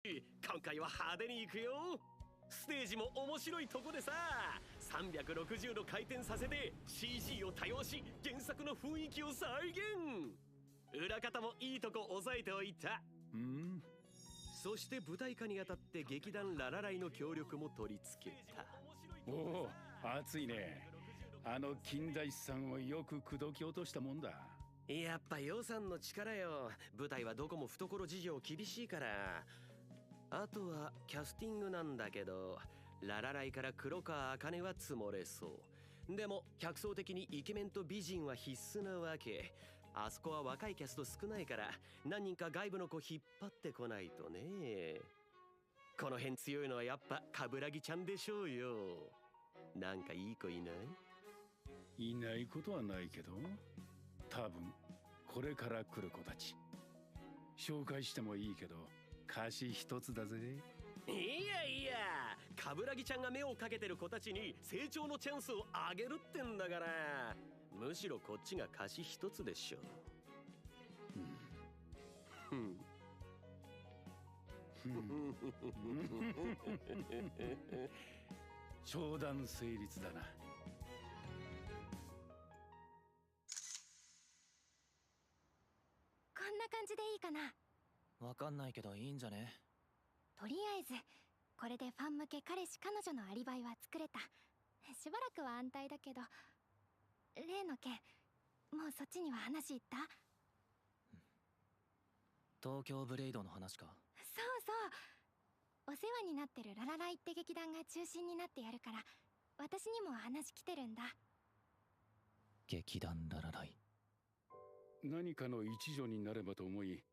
今回は派手に行くよ。ステージも面白いとこでさ、360度回転させて CG を多用し原作の雰囲気を再現。裏方もいいとこ押さえておいた。そして舞台化にあたって劇団ララライの協力も取り付けた。おお、熱いね。あの金田一さんをよく口説き落としたもんだ。やっぱ予算の力よ。舞台はどこも懐事情厳しいから。あとはキャスティングなんだけど、ララライから黒川茜は積もれそう。でも客層的にイケメンと美人は必須なわけ。あそこは若いキャスト少ないから、何人か外部の子引っ張ってこないとね。この辺強いのはやっぱ冠城ちゃんでしょうよ。なんかいい子いない？いないことはないけど、多分これから来る子たち紹介してもいいけど、貸し一つだぜ。いやいや、冠城ちゃんが目をかけてる子たちに成長のチャンスをあげるってんだから、むしろこっちが貸し一つでしょ。商談成立だな。こんな感じでいいかな。わかんないけどいいんじゃね。とりあえずこれでファン向け彼氏彼女のアリバイは作れた。しばらくは安泰だけど、例の件もうそっちには話いった？東京ブレイドの話か。そうそう、お世話になってるララライって劇団が中心になってやるから、私にも話来てるんだ。劇団ララライ。何かの一助になればと思い、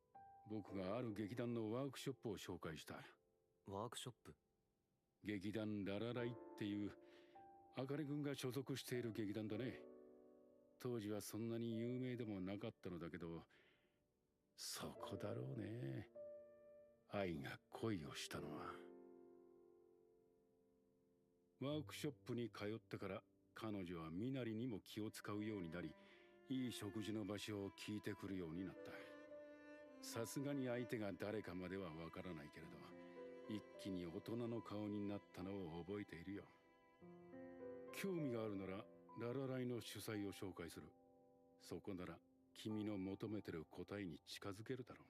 僕がある劇団のワークショップを紹介した。ワークショップ？劇団ララライっていう茜君が所属している劇団だね。当時はそんなに有名でもなかったのだけど、そこだろうね、愛が恋をしたのは。ワークショップに通ってから彼女は身なりにも気を使うようになり、いい食事の場所を聞いてくるようになった。さすがに相手が誰かまではわからないけれど、一気に大人の顔になったのを覚えているよ。興味があるならララライの主催を紹介する。そこなら君の求めてる答えに近づけるだろ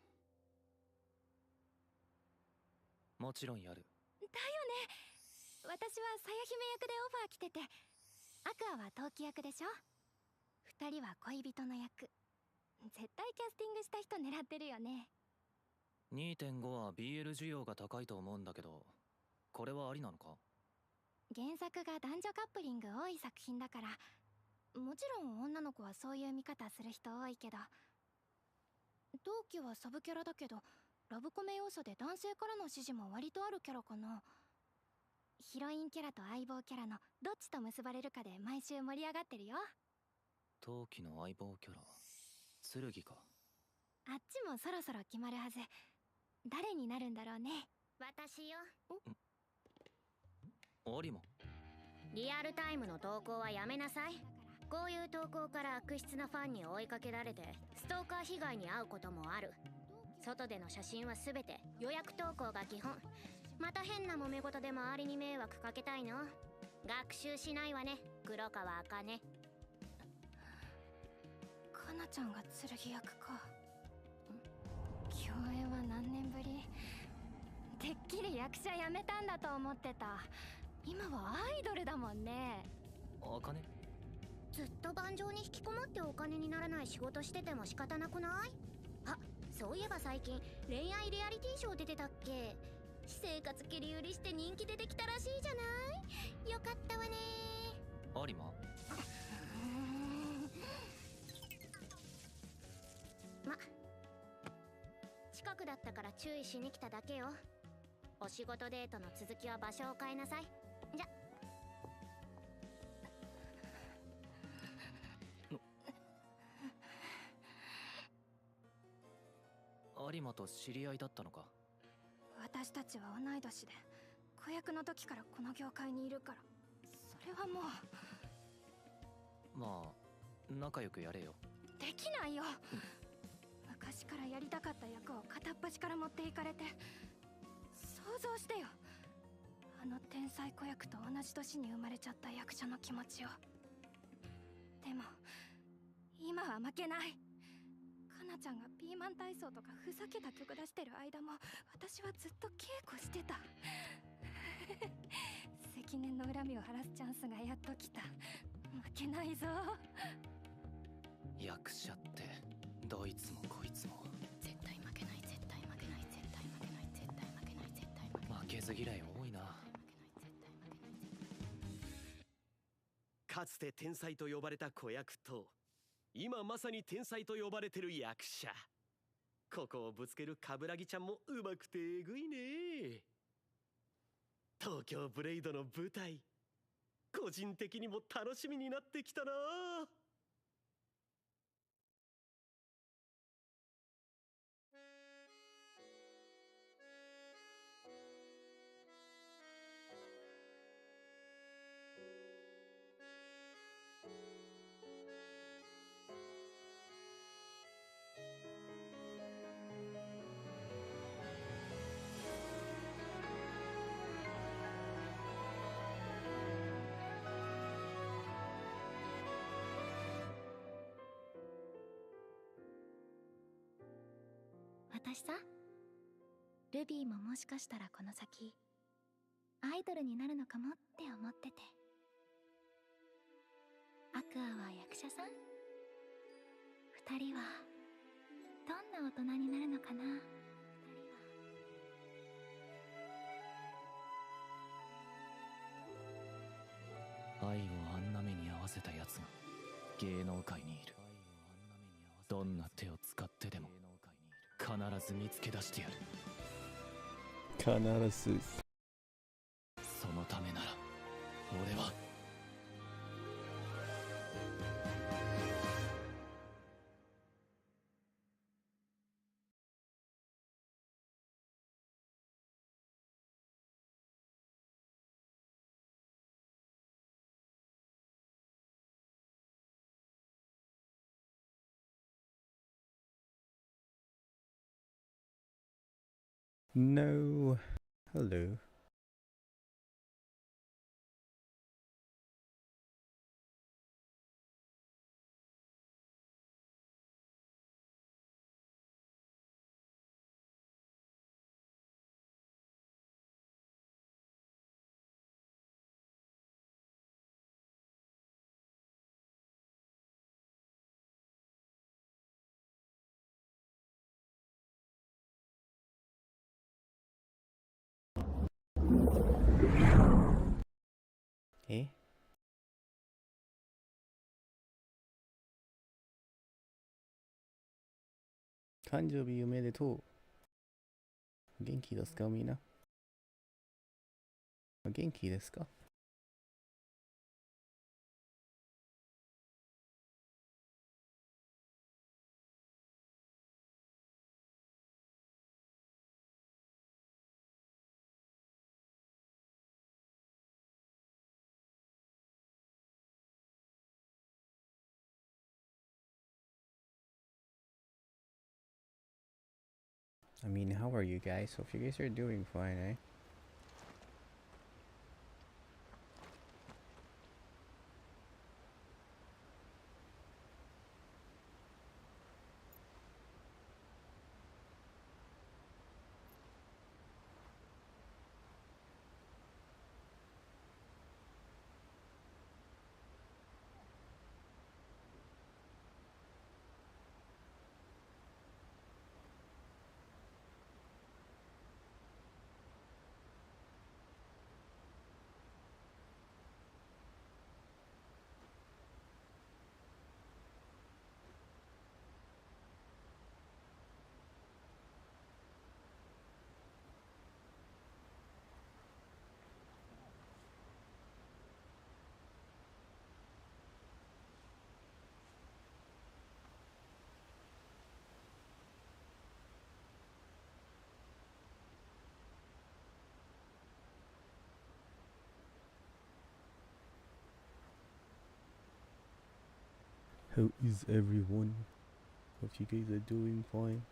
う。もちろんやる。だよね。私はさや姫役でオファー来てて、アクアは陶器役でしょ。2人は恋人の役。絶対キャスティングした人狙ってるよね。2.5 は BL 需要が高いと思うんだけど、これはありなのか？原作が男女カップリング多い作品だから、もちろん女の子はそういう見方する人多いけど、陶器はサブキャラだけどラブコメ要素で男性からの支持も割とあるキャラかな。ヒロインキャラと相棒キャラのどっちと結ばれるかで毎週盛り上がってるよ。陶器の相棒キャラ剣か。あっちもそろそろ決まるはず。誰になるんだろうね。私よ。有馬。リアルタイムの投稿はやめなさい。こういう投稿から悪質なファンに追いかけられてストーカー被害に遭うこともある。外での写真は全て予約投稿が基本。また変な揉め事で周りに迷惑かけたいの？学習しないわね、黒川茜。かなちゃんが剣役か。共演は何年ぶり？てっきり役者辞めたんだと思ってた。今はアイドルだもんね。茜？ずっと盤上に引きこもってお金にならない仕事してても仕方なくない？あ、そういえば最近恋愛リアリティショー出てたっけ？私生活切り売りして人気出てきたらしいじゃない？よかったわね。有馬？近くだったから注意しに来ただけよ。お仕事デートの続きは場所を変えなさい。じゃ。有馬と知り合いだったのか？私たちは同い年で子役の時からこの業界にいるから、それはもう。まあ仲良くやれよ。できないよ。昔からやりたかった役を片っ端から持っていかれて、像してよ。あの天才子役と同じ年に生まれちゃった役者の気持ちを。でも今は負けない。かなちゃんがピーマン体操とかふざけた曲出してる間も私はずっと稽古してた。積年の恨みを晴らすチャンスがやっと来た。負けないぞ。役者ってどいつもこいつも絶対負けない、絶対負けない、絶対負けない、絶対負けない、絶対負けない。負けず嫌い多いな。かつて天才と呼ばれた子役と今まさに天才と呼ばれてる役者、ここをぶつける冠城ちゃんもうまくてえぐいね。東京ブレイドの舞台、個人的にも楽しみになってきたな。私さ、ルビーももしかしたらこの先アイドルになるのかもって思ってて。アクアは役者さん、二人はどんな大人になるのかな。愛をあんな目に合わせたやつが芸能界にいる。どんな手を使ってでも必ず見つけ出してやる。必ず。そのためなら俺は。No. Hello. Eh? 誕生日おめでとう。元気ですかみんな。元気ですか？ I mean, how are you guys? Hope you guys are doing fine, eh? How is everyone? Hope you guys are doing fine.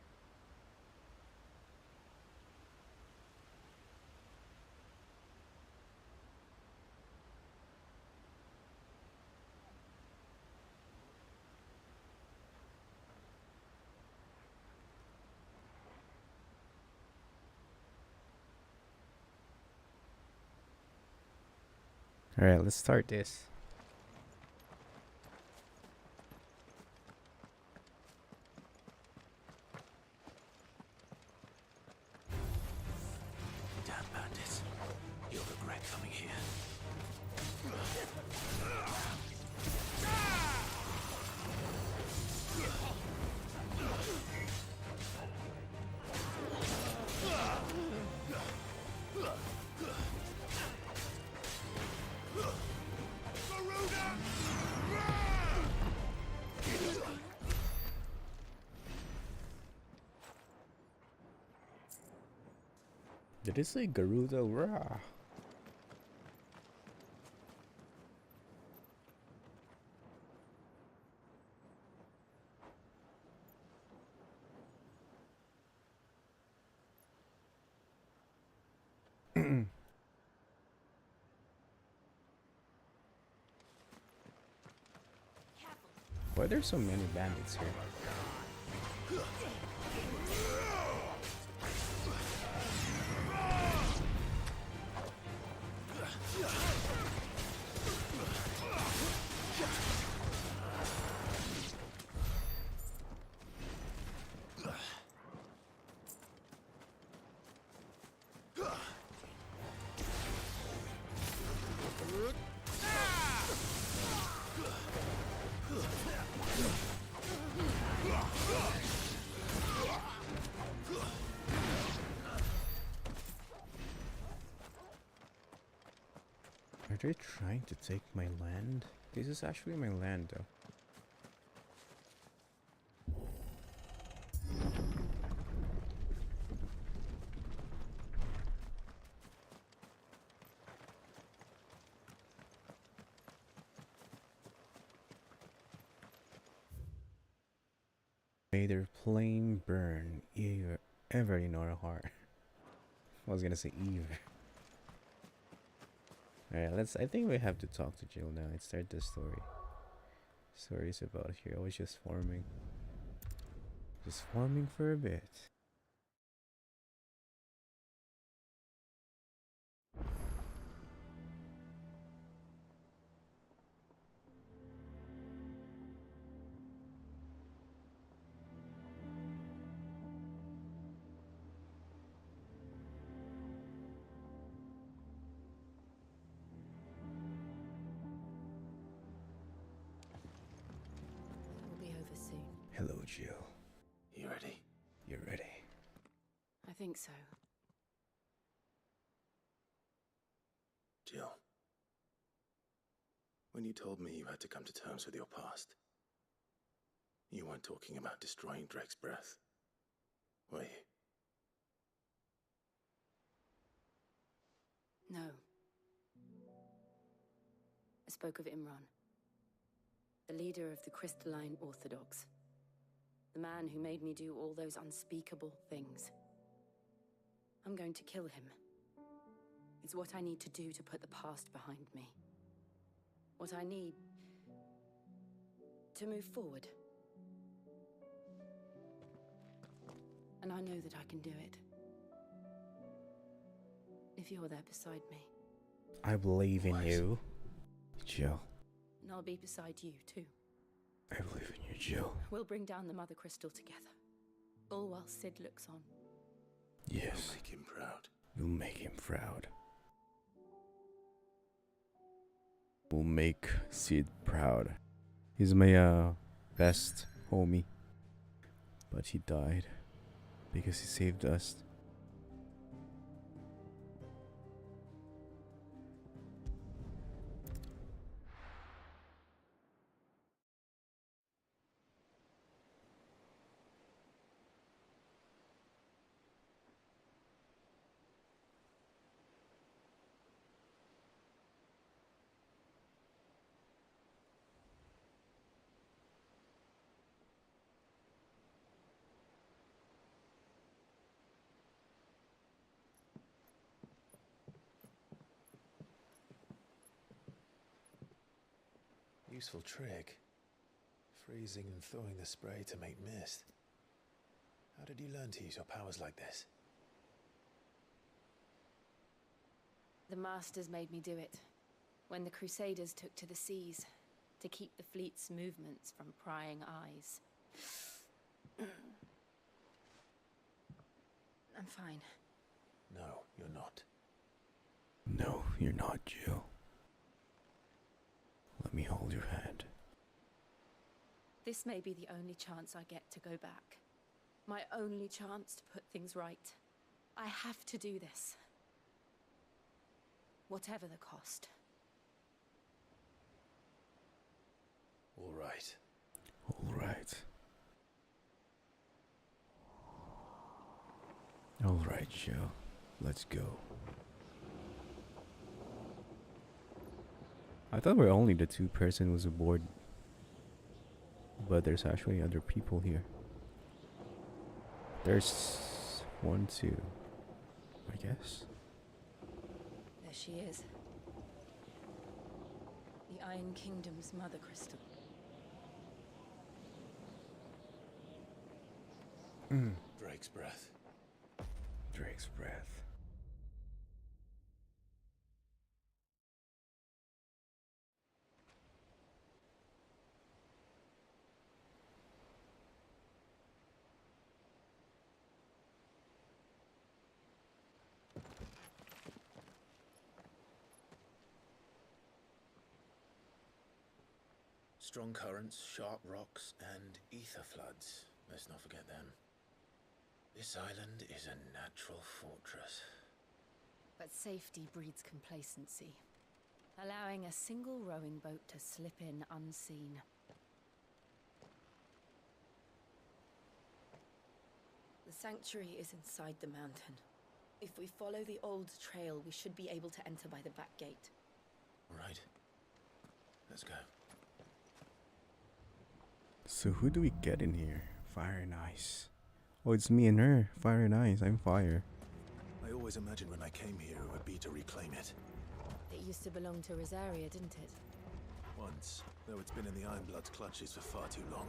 Alright, let's start this. Damn bandits. You'll regret coming here. Did it say Garuda Ra? Why are there so many bandits here? Are they trying to take my land? This is actually my land though. May their flame burn ever in our heart. I was gonna say ever. Alright, I think we have to talk to Jill now and start the story. Story's about here. I was just farming. Just farming for a bit. Hello, Jill. You ready? You're ready. I think so. Jill, when you told me you had to come to terms with your past, you weren't talking about destroying Drake's breath, were you? No. I spoke of Imran, the leader of the Crystalline Orthodox. The man who made me do all those unspeakable things. I'm going to kill him. It's what I need to do to put the past behind me. What I need to move forward. And I know that I can do it. If you're there beside me. I believe in you, Jill. And I'll be beside you too. I believe in you, Jill. We'll bring down the Mother Crystal together. All while Sid looks on. Yes. You'll make him proud. We'll make him proud. We'll make Sid proud. He's my best homie. But he died because he saved us. Useful trick. Freezing and thawing the spray to make mist. How did you learn to use your powers like this? The Masters made me do it. When the Crusaders took to the seas to keep the fleet's movements from prying eyes. I'm fine. No, you're not. No, you're not, Jill. Let me hold your hand. This may be the only chance I get to go back. My only chance to put things right. I have to do this. Whatever the cost. All right. All right. All right, Jill. Let's go. I thought we're only the two person was aboard. But there's actually other people here. There's 1, 2, I guess. There she is. The Iron Kingdom's mother crystal. Drake's breath. Drake's breath. Strong currents, sharp rocks, and ether floods. Let's not forget them. This island is a natural fortress. But safety breeds complacency, allowing a single rowing boat to slip in unseen. The sanctuary is inside the mountain. If we follow the old trail, we should be able to enter by the back gate. All right. Let's go. So who do we get in here? Fire and Ice. Oh, it's me and her. Fire and Ice. I'm Fire. I always imagined when I came here it would be to reclaim it. It used to belong to Rosaria, didn't it? Once, though it's been in the Ironblood's clutches for far too long.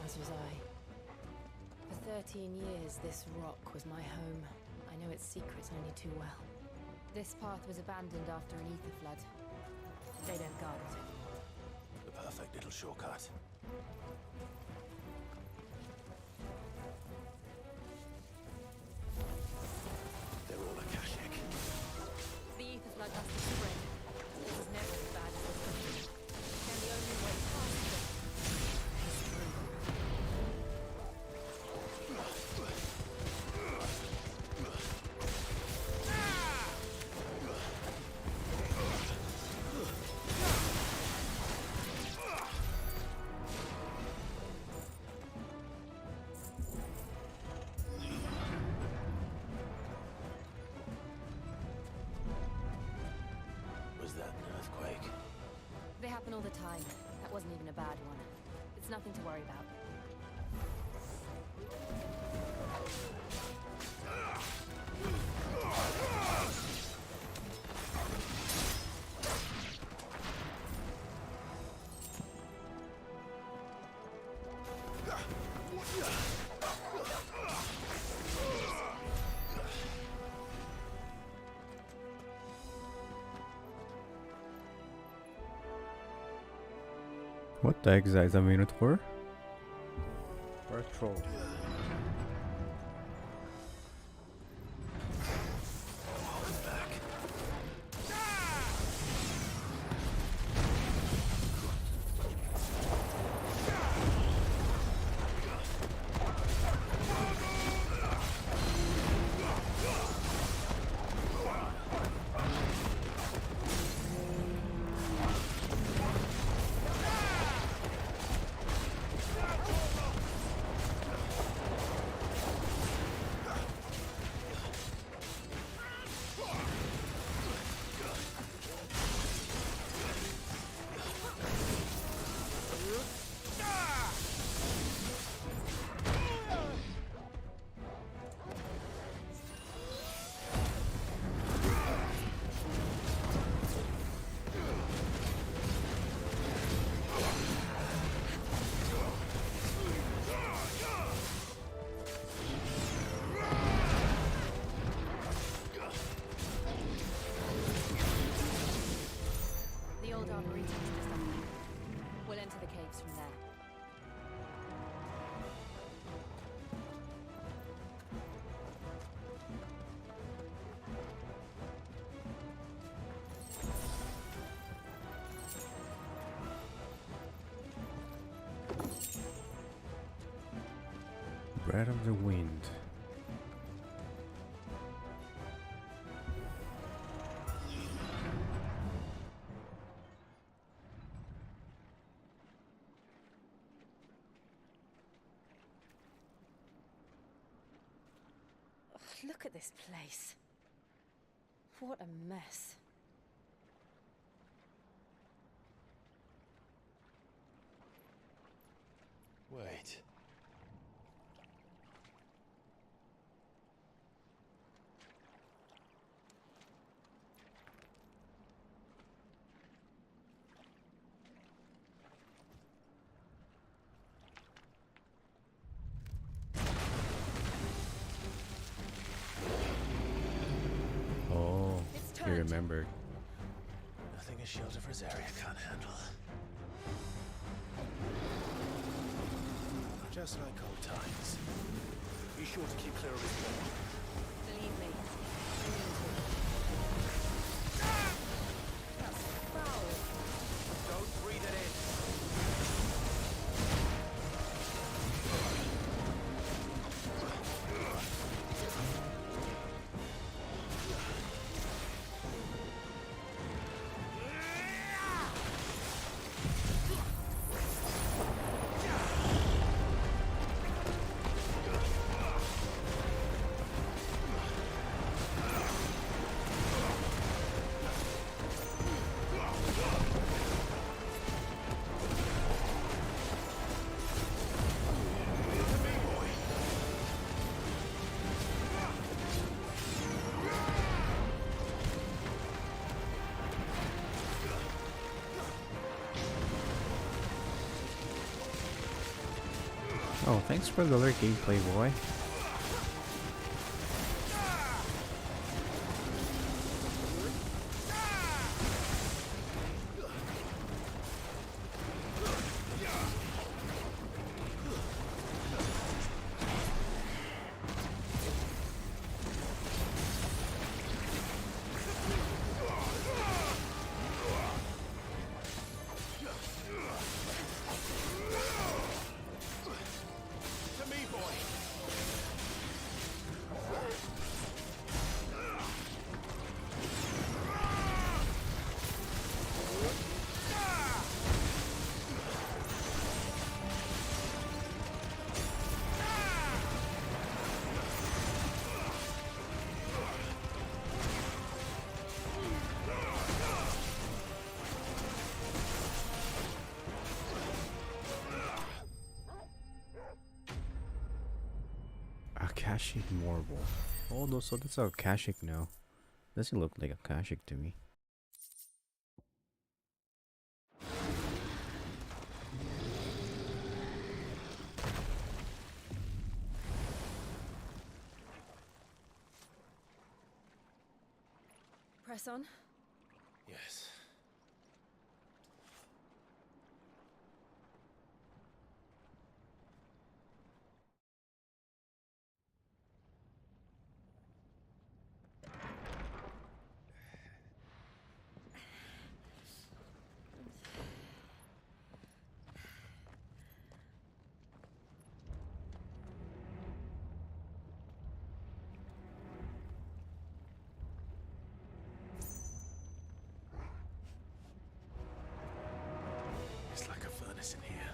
As was I. For 13 years, this rock was my home. I know its secrets only too well. This path was abandoned after an ether flood. They don't guard it. The perfect little shortcut. They're all Akashic. The ether flood must have spread. It was never as bad as this. And the only way past it is through. Was that an earthquake? They happen all the time. That wasn't even a bad one. It's nothing to worry about. What the heck is that? Is that a Minotaur? Or a troll? breath of the wind. Look at this place. What a mess. Wait. Oh, you remembered. Nothing a shelter for this area can't handle. Just like old times. Be sure to keep clear of his wall. Believe me. That's foul. Don't breathe it in. Oh, thanks for the alert gameplay, boy. Akashic Marble. Oh, no, so that's a Akashic now. Doesn't look like Akashic to me. Press on. Yes. It's like a furnace in here.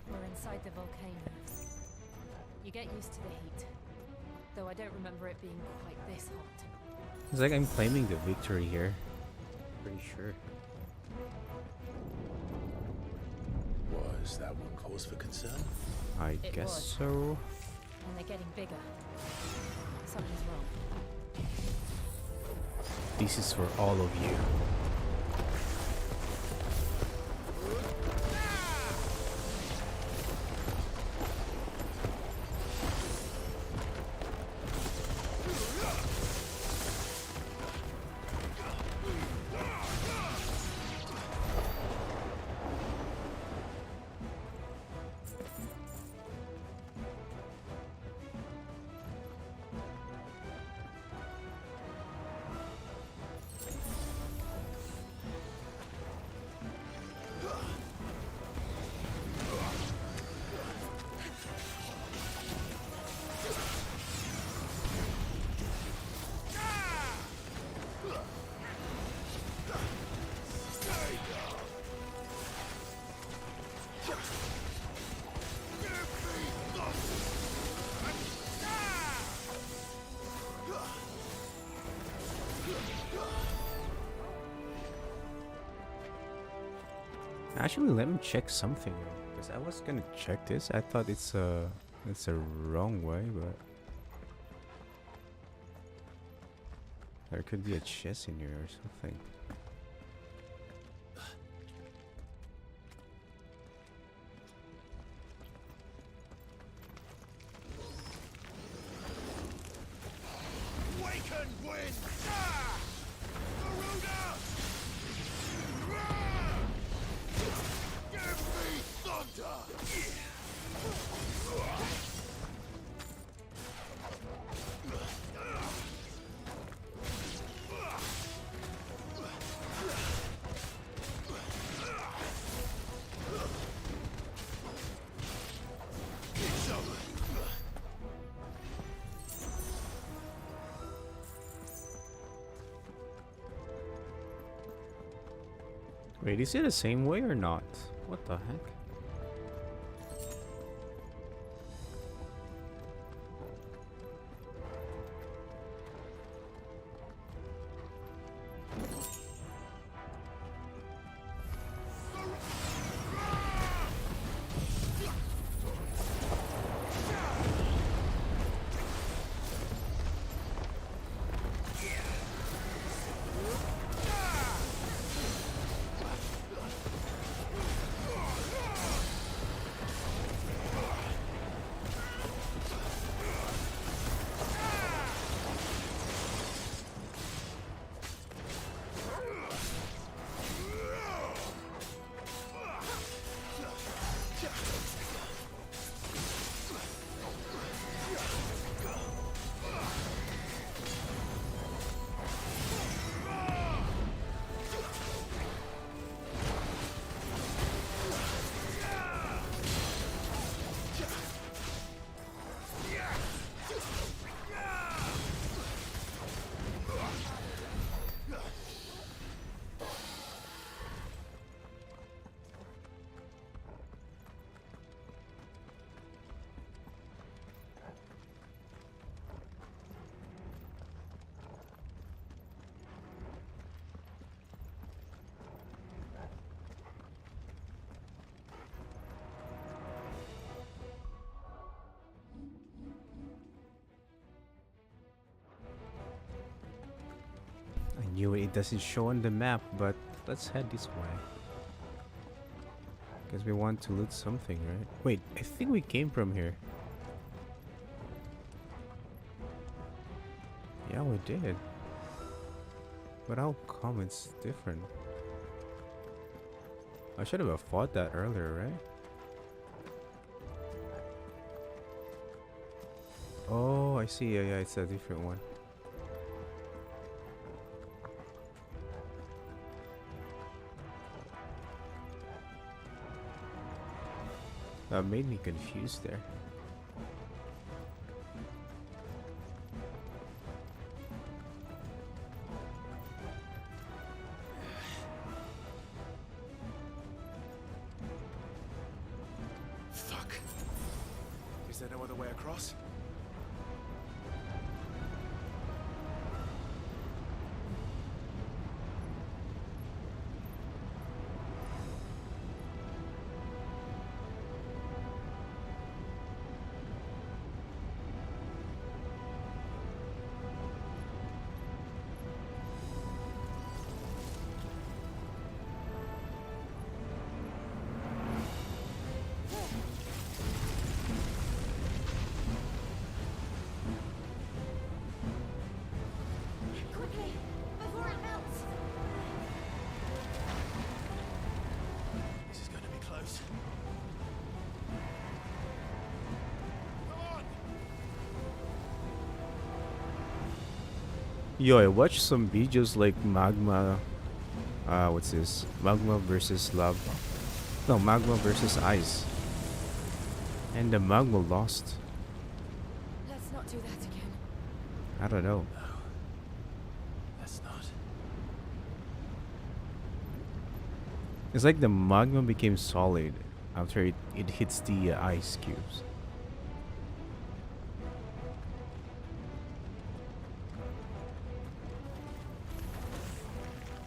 We're inside the volcano. You get used to the heat. Though I don't remember it being quite this hot. It's like I'm claiming the victory here. Pretty sure. Was that one cause for concern? I It guess was. so. And they're getting bigger. Something's wrong. This is for all of you. Actually, let me check something. Because I was gonna check this. I thought it's a wrong way, but there could be a chest in here or something. Wait, is it the same way or not? What the heck? I knew it doesn't show on the map, but let's head this way. Because we want to loot something, right? Wait, I think we came from here. Yeah, we did. But how come it's different? I should have fought that earlier, right? Oh, I see. Yeah, it's a different one. That made me confused there. Fuck. Is there no other way across? Yo, I watched some videos like magma. What's this? Magma versus lava. No, magma versus ice. And the magma lost. Let's not do that again. I don't know. No. That's not. It's like the magma became solid after it hits the ice cubes.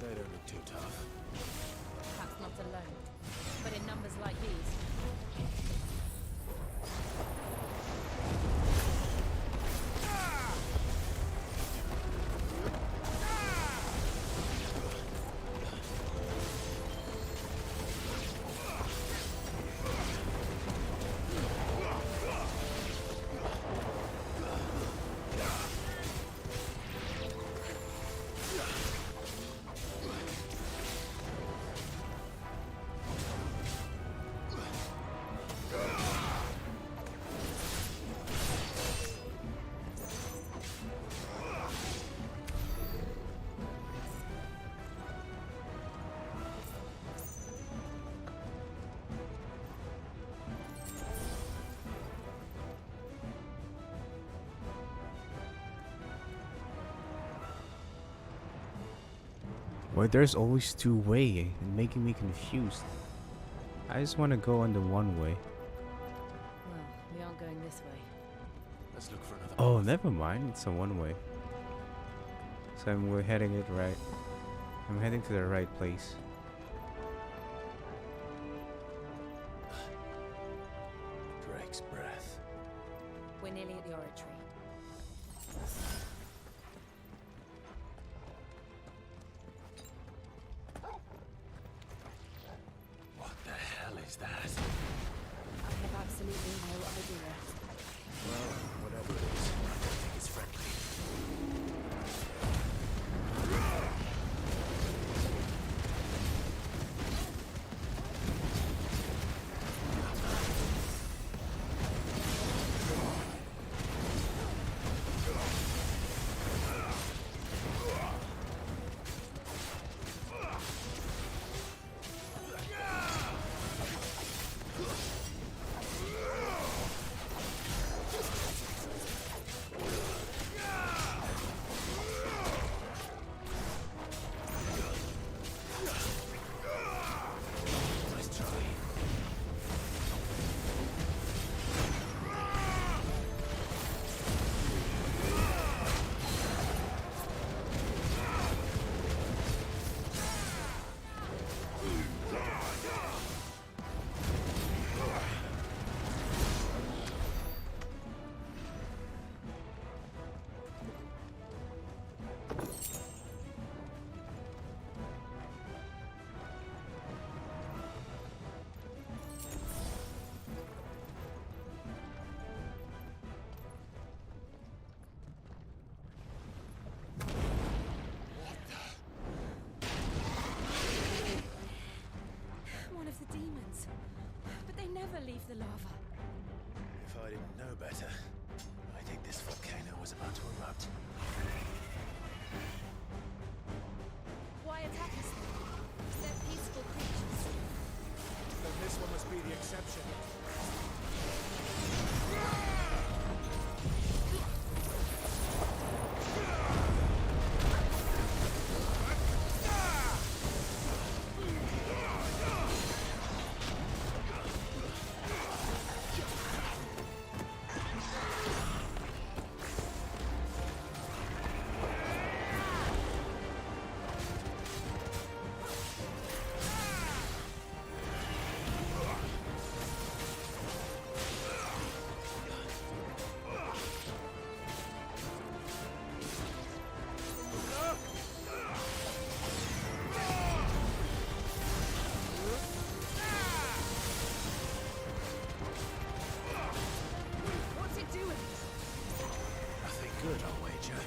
They don't look too tough. Perhaps not alone. Why there's always two-way and making me confused. I just want to go on the one-way. Well, we aren't going this way. Let's look for another Oh, path. never mind. It's a one-way. So we're heading it right. I'm heading to the right place. Drake's breath. We're nearly at the oratory. What the hell is that? I have absolutely no idea. Well, whatever it is, I don't think it's friendly. One of the demons. But they never leave the lava. If I didn't know better, I think this volcano was about to erupt. Why attack us then? They're peaceful creatures. Then this one must be the exception. What's it doing? Nothing good, I'll wager.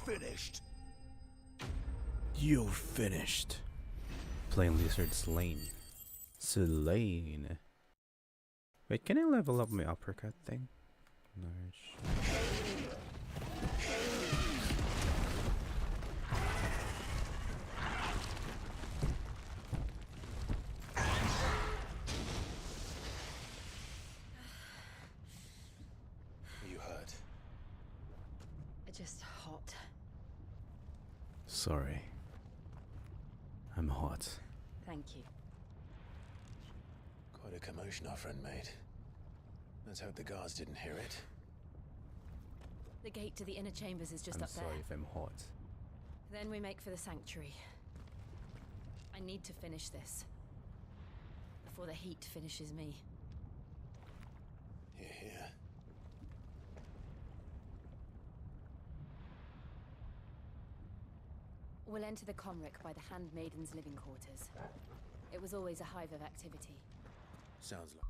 Finished. You're finished. Plain lizard slain. Slain. Wait, can I level up my uppercut thing? Nice. You hurt. Just hot. Sorry. I'm hot. Thank you. Quite a commotion our friend made. Let's hope the guards didn't hear it. The gate to the inner chambers is just I'm up sorry there. if I'm hot. Then we make for the sanctuary. I need to finish this. Before the heat finishes me. Here, here. We'll enter the Comric by the Handmaiden's living quarters. It was always a hive of activity. Sounds like...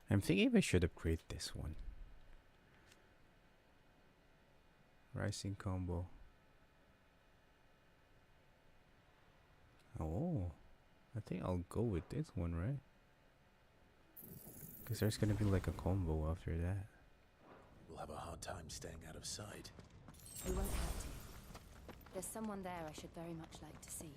I'm thinking I should upgrade this one. Rising combo. Oh, I think I'll go with this one, right? Because there's gonna be like a combo after that. We'll have a hard time staying out of sight. We won't have to. There's someone there I should very much like to see.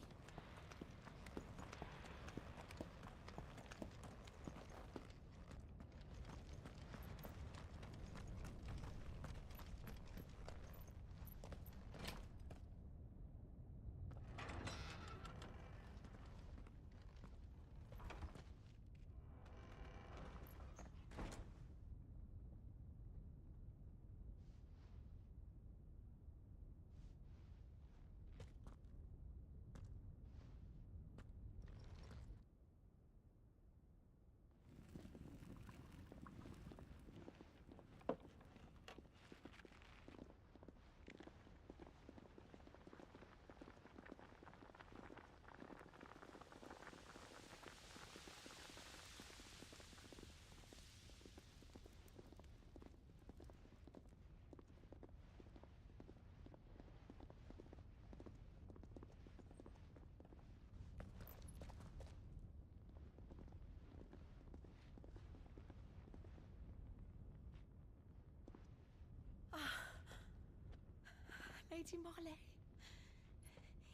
Lady Marley,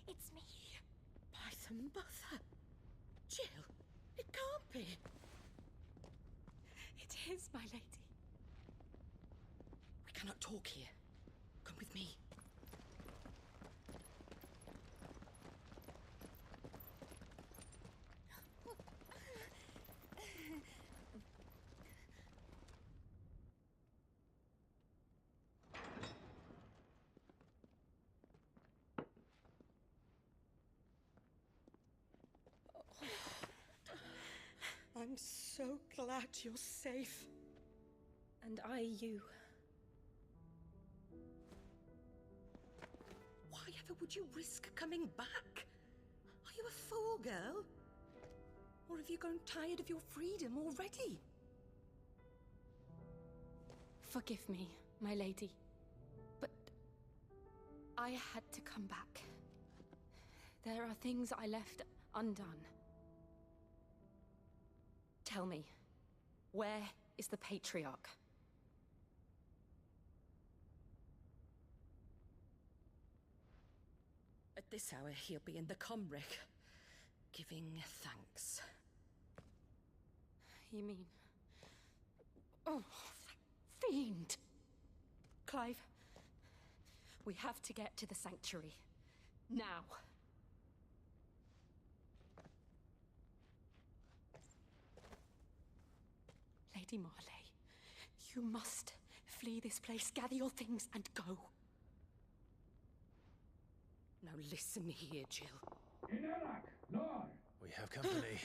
it's me. By some mother. Jill, it can't be. It is, my lady. We cannot talk here. Come with me. I'm so glad you're safe. And I you. Why ever would you risk coming back? Are you a fool, girl? Or have you grown tired of your freedom already? Forgive me, my lady. But I had to come back. There are things I left undone. Tell me, where is the Patriarch? At this hour, he'll be in the Comric, giving thanks. You mean... Oh, that fiend! Clive, we have to get to the sanctuary. Now. Lady Marley, you must flee this place, gather your things, and go. Now listen here, Jill. We have company.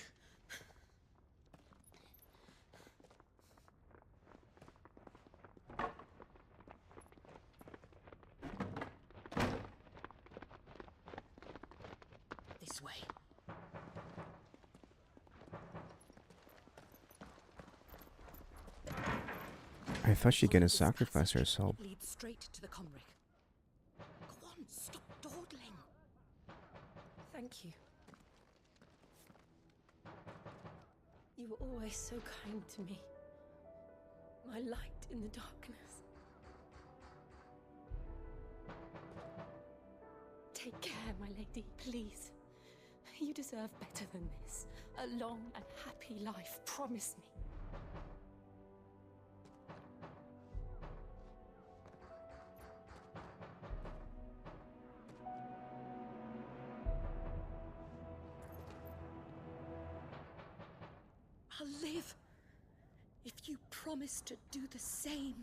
This way. I thought she's gonna Follow this sacrifice passage. herself. It leads straight to the Comric. Go on, stop dawdling. Thank you. You were always so kind to me. My light in the darkness. Take care, my lady, please. You deserve better than this. A long and happy life, promise me. I'll live if you promise to do the same.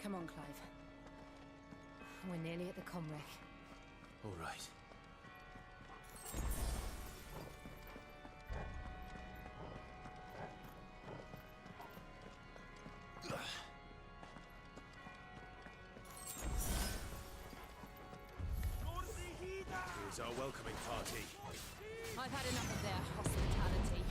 Come on, Clive. We're nearly at the Comrec. All right. Here's our welcoming party. I've had enough of their hospitality.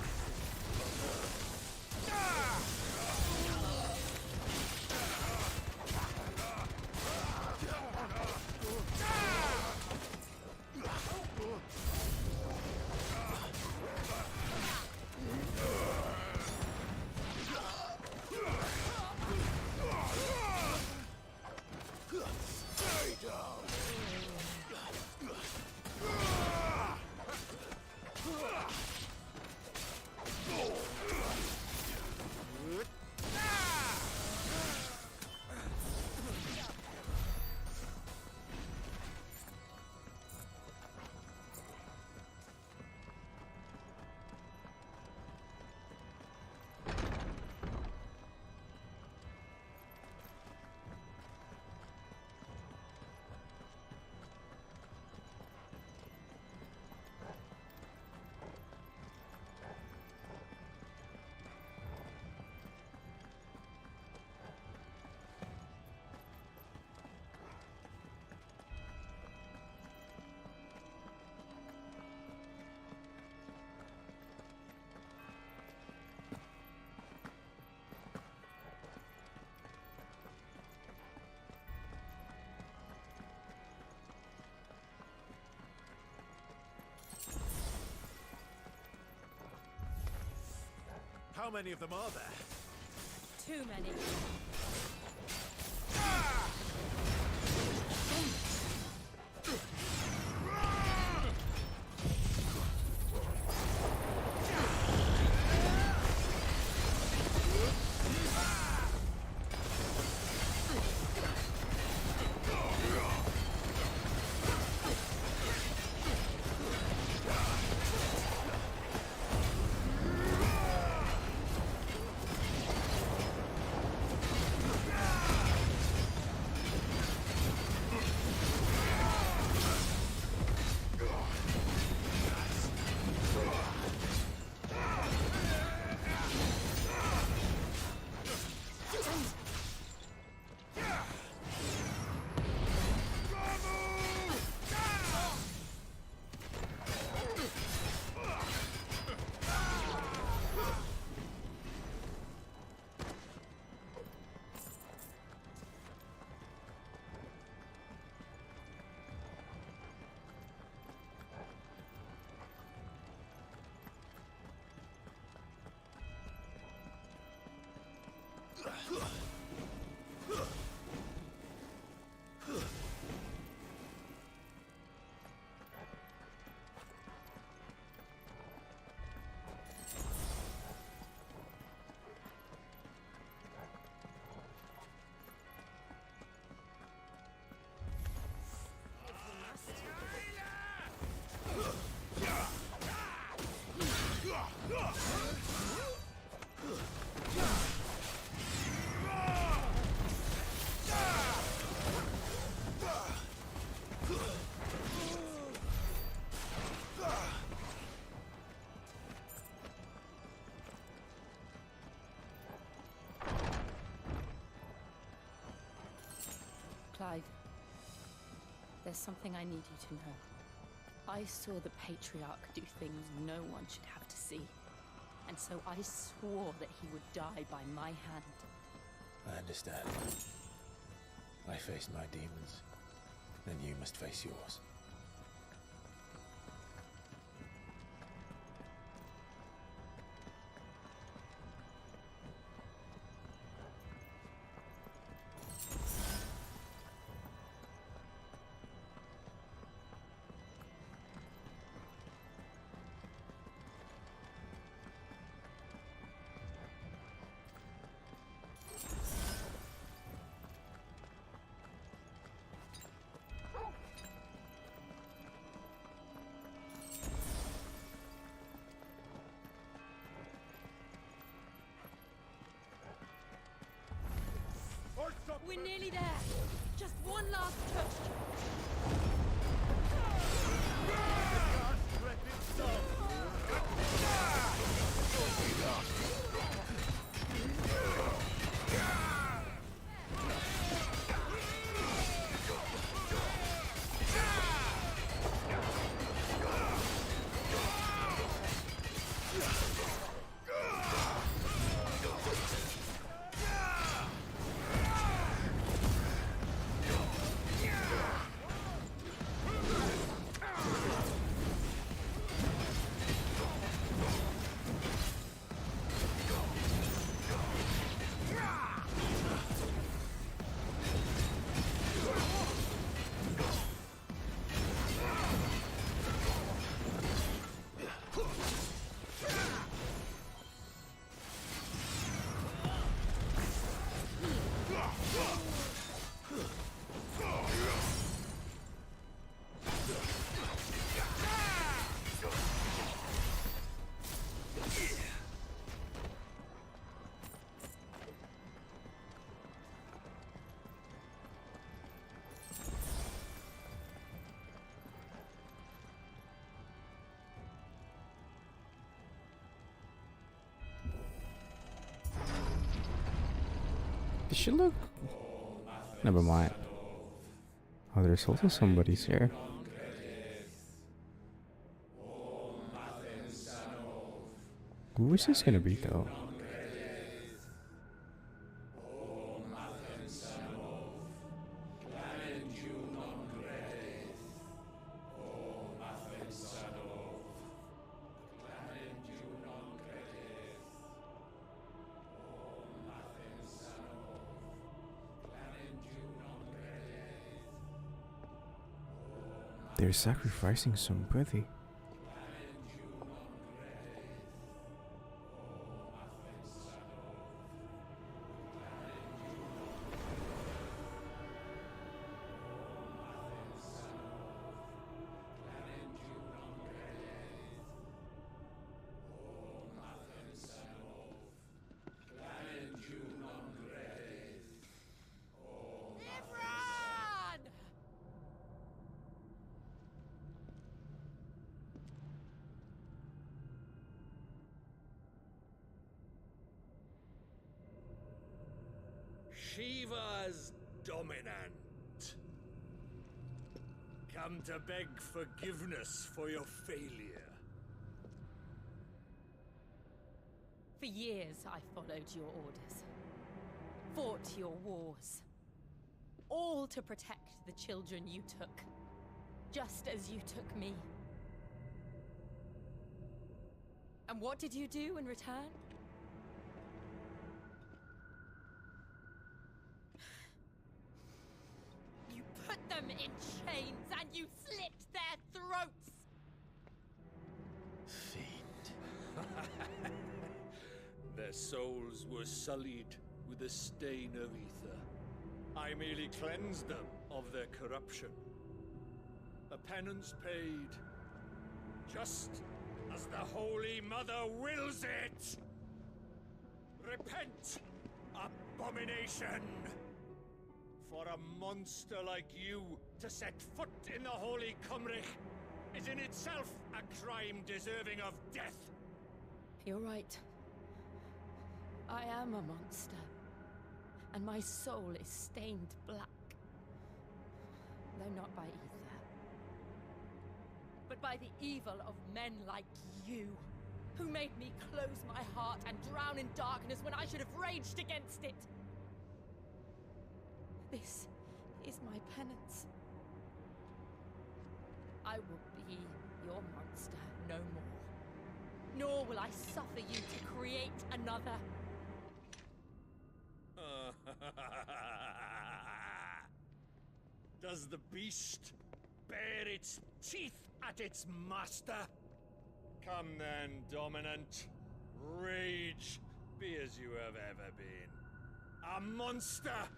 How many of them are there? Too many. Clive, There's something I need you to know. I saw the Patriarch do things no one should have to see. And so I swore that he would die by my hand. I understand. I faced my demons, then you must face yours. We're nearly there. Just one last touch. Does she look? Never mind. Oh, there's also somebody's here. Who is this gonna be though? They're sacrificing somebody. Shiva's dominant. Come to beg forgiveness for your failure. For years I followed your orders. Fought your wars. All to protect the children you took. Just as you took me. And what did you do in return? You put them in chains and you slit their throats! Fiend. Their souls were sullied with the stain of ether. I merely cleansed them of their corruption. A penance paid, just as the Holy Mother wills it! Repent, abomination! For a monster like you to set foot in the Holy Cymrich is in itself a crime deserving of death. You're right. I am a monster. And my soul is stained black. though not by ether, but by the evil of men like you, who made me close my heart and drown in darkness when I should have raged against it. This is my penance. I will be your monster no more, nor will I suffer you to create another. Does the beast bare its teeth at its master? Come then, Dominant. Rage, be as you have ever been. A monster!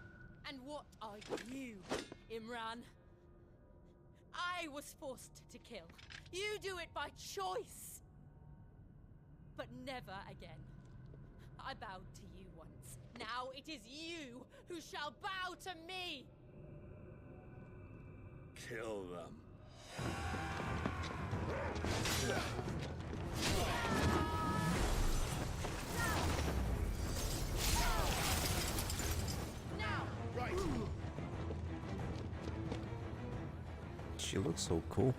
And what are you, Imran? I was forced to kill. You do it by choice. But never again. I bowed to you once. Now it is you who shall bow to me! Kill them. Now! Right. She looks so cool.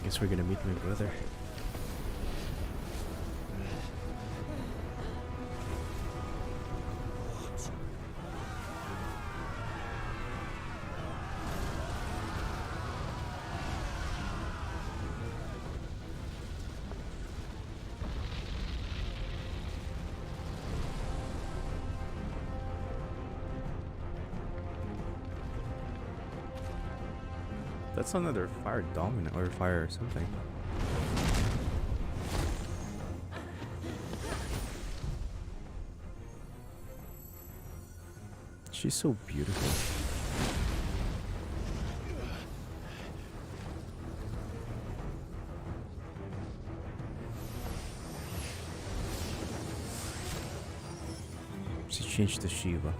Guess we're gonna meet my brother. That's another fire dominant or fire something. She's so beautiful. She changed to Shiva.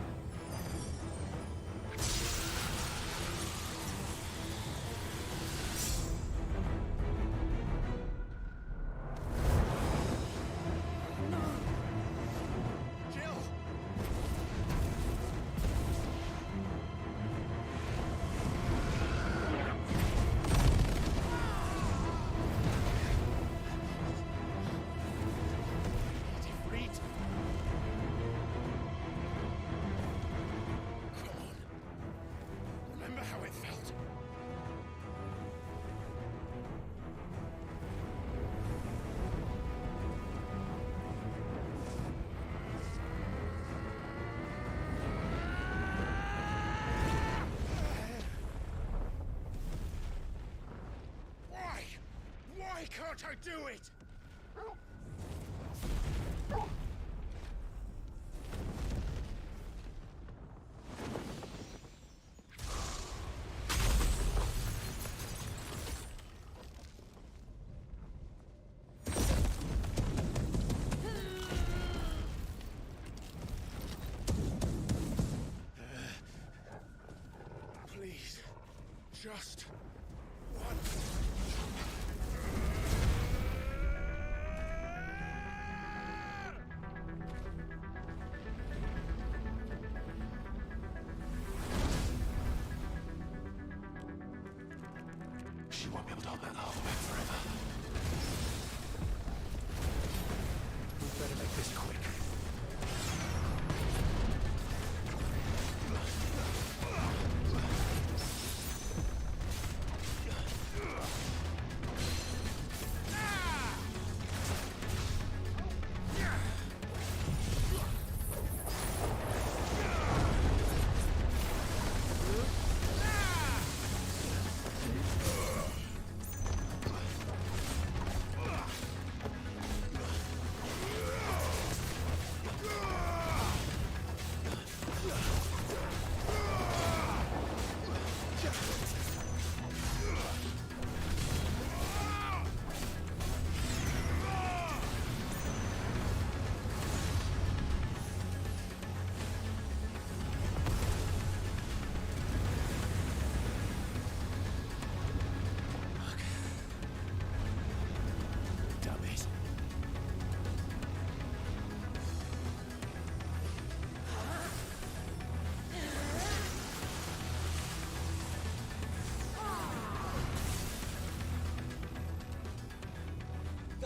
Why can't I do it? Please, just one. She won't be able to hold that lava back forever. We better make this quick.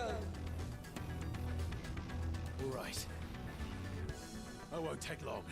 All right. I won't take long.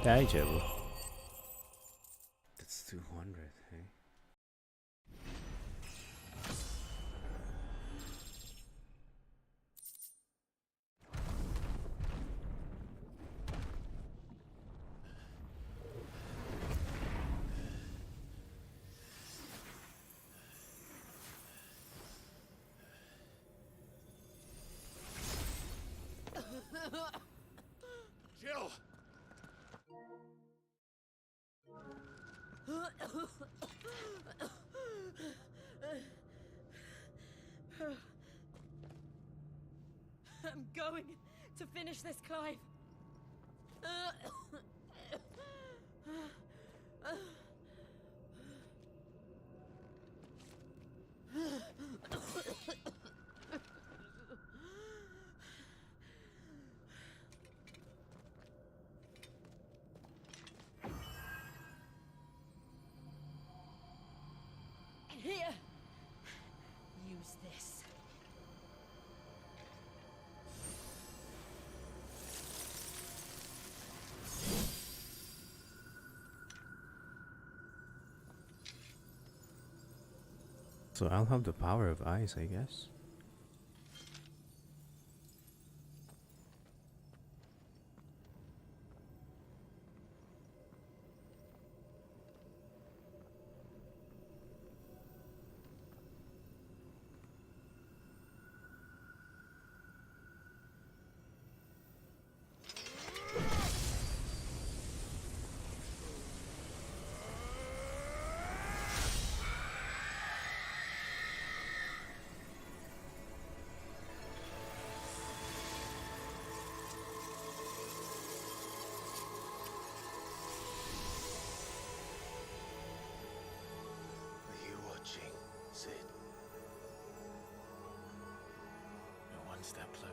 다이제부. That's 200, hey? Jill! I'm going to finish this, Clive. Here! Use this. So I'll have the power of ice, I guess.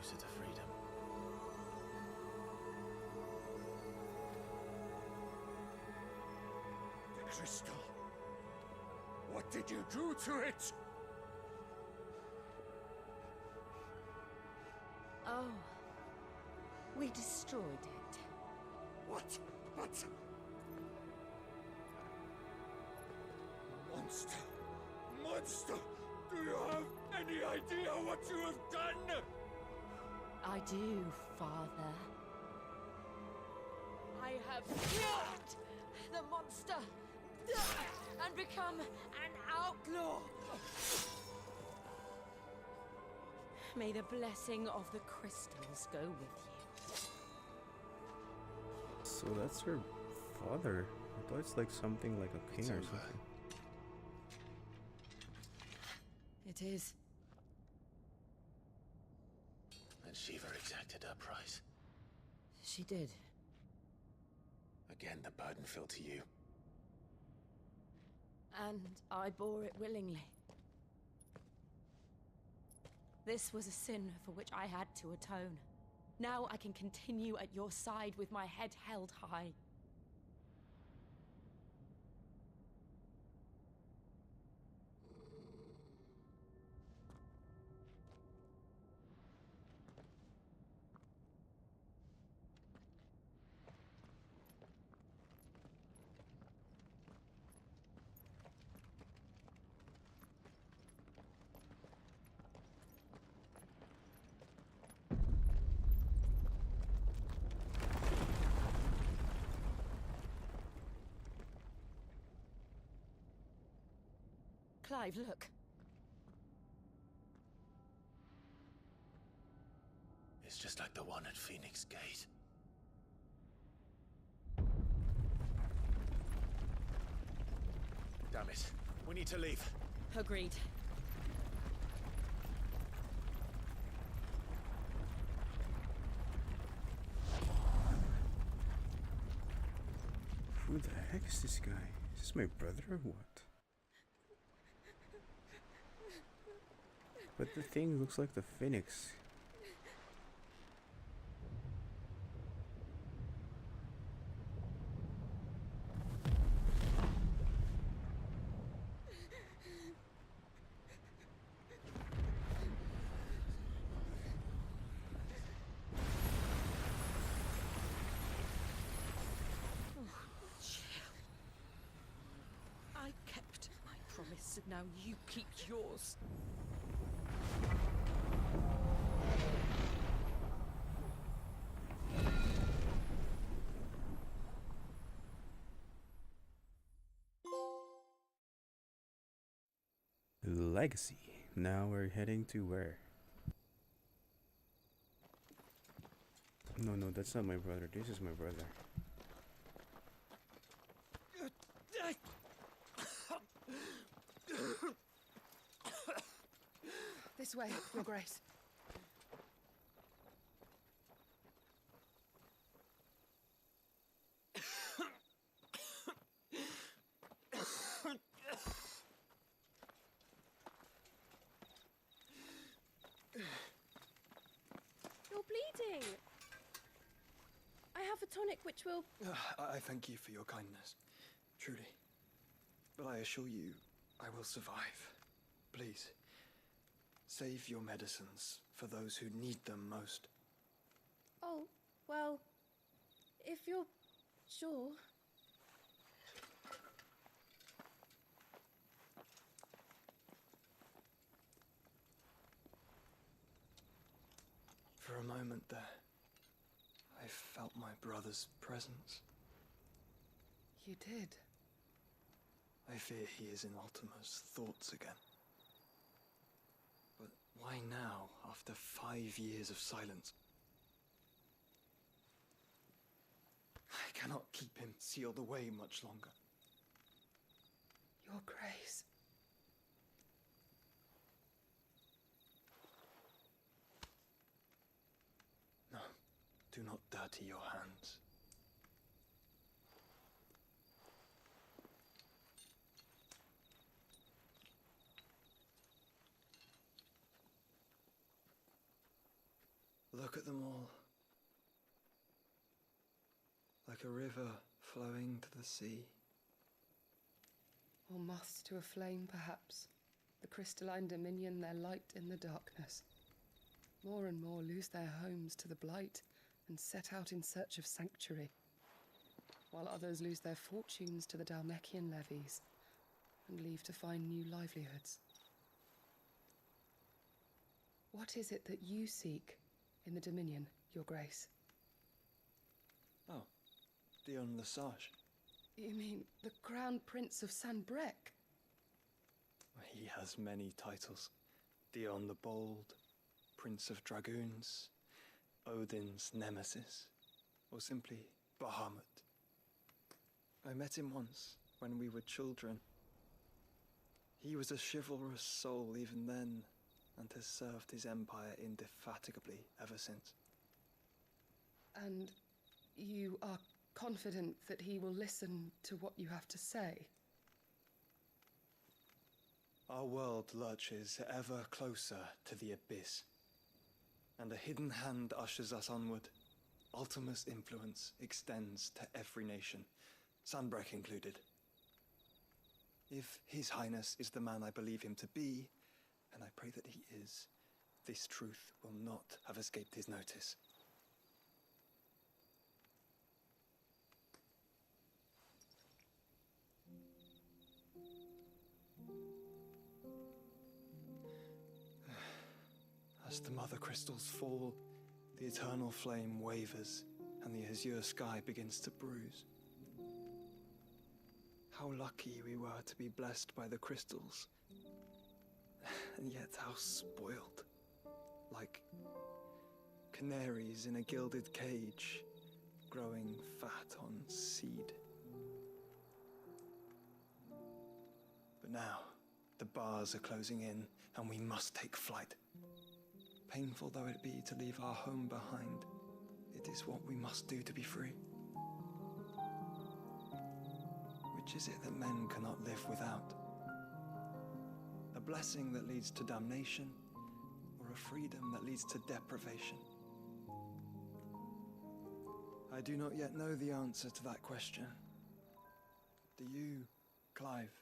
closer to freedom. The crystal. What did you do to it? Oh. We destroyed it. What? But... Monster! Monster! Do you have any idea what you have done? I do, Father. I have killed the monster and become an outlaw. May the blessing of the crystals go with you. So that's her father. I thought it's like something like a king or something. It is. And Shiva exacted her price. She did. Again, the burden fell to you. And I bore it willingly. This was a sin for which I had to atone. Now I can continue at your side with my head held high. Clive, look. It's just like the one at Phoenix Gate. Damn it. We need to leave. Agreed. Who the heck is this guy? Is this my brother or what? But the thing looks like the Phoenix. I kept my promise, and now you keep yours. Legacy. Now we're heading to where? No, that's not my brother. This is my brother. This way, Your Grace. You're bleeding. I have a tonic which will... I thank you for your kindness, truly. But I assure you, I will survive. Please, save your medicines for those who need them most. Oh, well, if you're sure... For a moment there, I felt my brother's presence. You did? I fear he is in Ultima's thoughts again. But why now, after 5 years of silence? I cannot keep him sealed away much longer. Your Grace. No, do not dirty your hands. Look at them all. Like a river flowing to the sea. Or moths to a flame, perhaps. The crystalline dominion their light in the darkness. More and more lose their homes to the blight and set out in search of sanctuary, while others lose their fortunes to the Dhalmekian levies and leave to find new livelihoods. What is it that you seek in the Dominion, Your Grace? Oh, Dion Lesage. You mean the Crown Prince of Sanbrec? He has many titles. Dion the Bold, Prince of Dragoons, Odin's Nemesis, or simply Bahamut. I met him once, when we were children. He was a chivalrous soul even then, and has served his empire indefatigably ever since. And you are confident that he will listen to what you have to say? Our world lurches ever closer to the abyss, and a hidden hand ushers us onward. Ultima's influence extends to every nation, Sanbrec included. If His Highness is the man I believe him to be, and I pray that he is, this truth will not have escaped his notice. As the mother crystals fall, the eternal flame wavers, and the azure sky begins to bruise. How lucky we were to be blessed by the crystals, and yet how spoiled. Like canaries in a gilded cage, growing fat on seed. But now, the bars are closing in, and we must take flight. Painful though it be to leave our home behind, it is what we must do to be free. Which is it that men cannot live without? A blessing that leads to damnation, or a freedom that leads to deprivation? I do not yet know the answer to that question. Do you, Clive?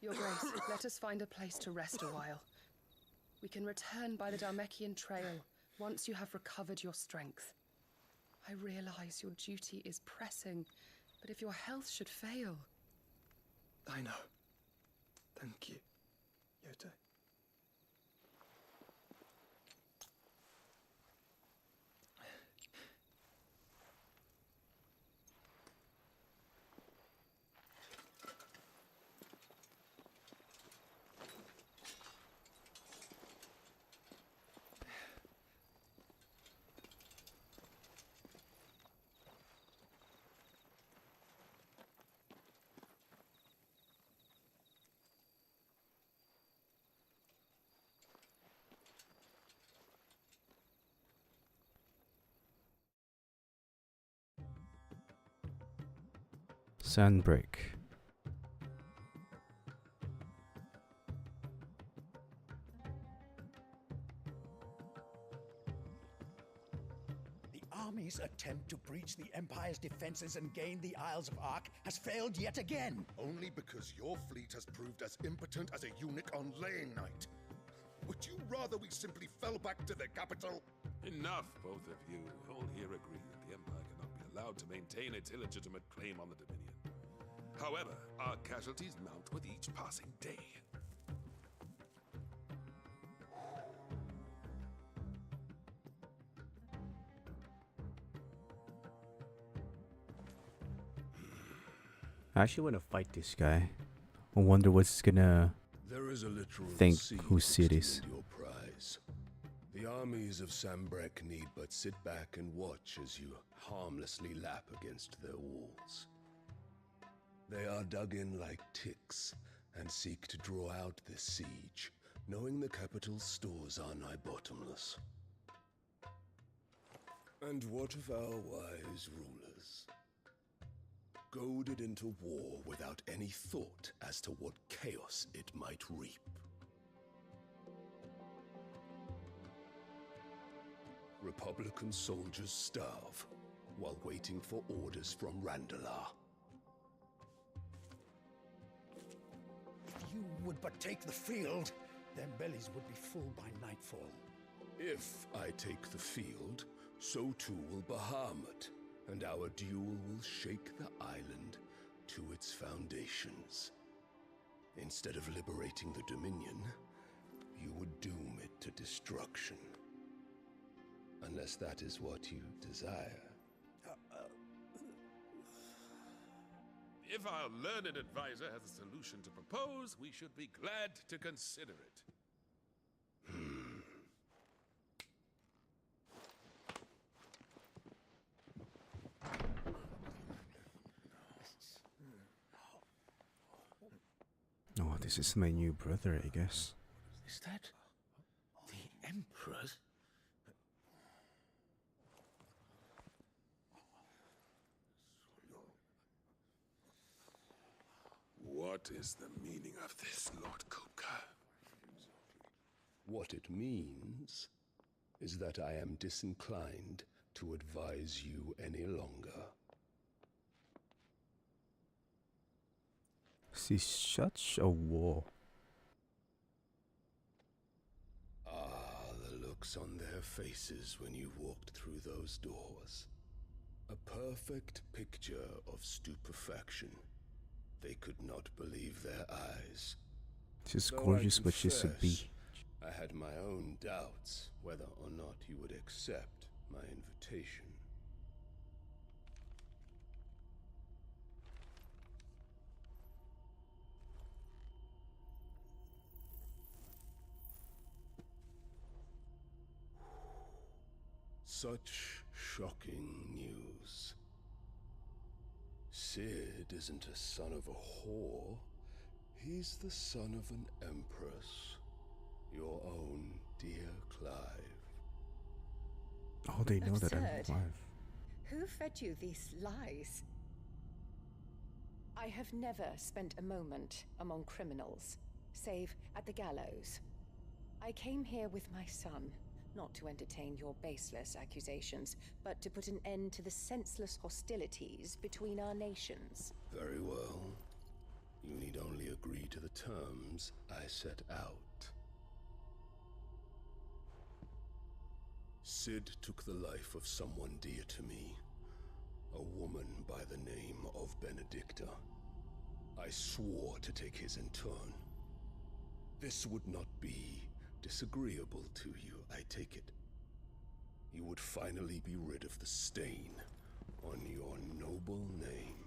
Your Grace, let us find a place to rest a while. We can return by the Dhalmekian trail once you have recovered your strength. I realize your duty is pressing, but if your health should fail... I know. Thank you, Yote. Sanbrec. The army's attempt to breach the Empire's defenses and gain the Isles of Ark has failed yet again. Only because your fleet has proved as impotent as a eunuch on laying night. Would you rather we simply fell back to the capital? Enough, both of you. All here agree that the Empire cannot be allowed to maintain its illegitimate claim on the Dominion. However, our casualties mount with each passing day. I actually want to fight this guy. I wonder what's gonna There is a literal think sea whose seat is. your prize. The armies of Sanbrec need but sit back and watch as you harmlessly lap against their walls. They are dug in like ticks and seek to draw out this siege, knowing the capital's stores are nigh bottomless. And what of our wise rulers? Goaded into war without any thought as to what chaos it might reap. Republican soldiers starve while waiting for orders from Randalar. If you would but take the field, their bellies would be full by nightfall. If I take the field, so too will Bahamut, and our duel will shake the island to its foundations. Instead of liberating the Dominion, you would doom it to destruction. Unless that is what you desire. If our learned advisor has a solution to propose, we should be glad to consider it. Oh, this is my new brother, I guess. Is that the Emperor's? What is the meaning of this, Lord Kupka? What it means is that I am disinclined to advise you any longer. She's such a war. Ah, the looks on their faces when you walked through those doors. A perfect picture of stupefaction. They could not believe their eyes. She's Though gorgeous, I but she's a bee. confess, I had my own doubts whether or not you would accept my invitation. Such shocking news. Sid isn't a son of a whore. He's the son of an empress. Your own dear Clive. Oh, they know that I'm Absurd. alive. Who fed you these lies? I have never spent a moment among criminals, save at the gallows. I came here with my son, not to entertain your baseless accusations, but to put an end to the senseless hostilities between our nations. Very well. You need only agree to the terms I set out. Sid took the life of someone dear to me, a woman by the name of Benedicta. I swore to take his in turn. This would not be disagreeable to you, I take it. You would finally be rid of the stain on your noble name.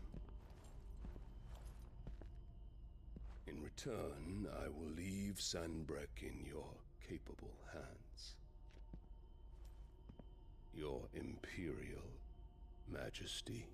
In return, I will leave Sanbreque in your capable hands. Your Imperial Majesty.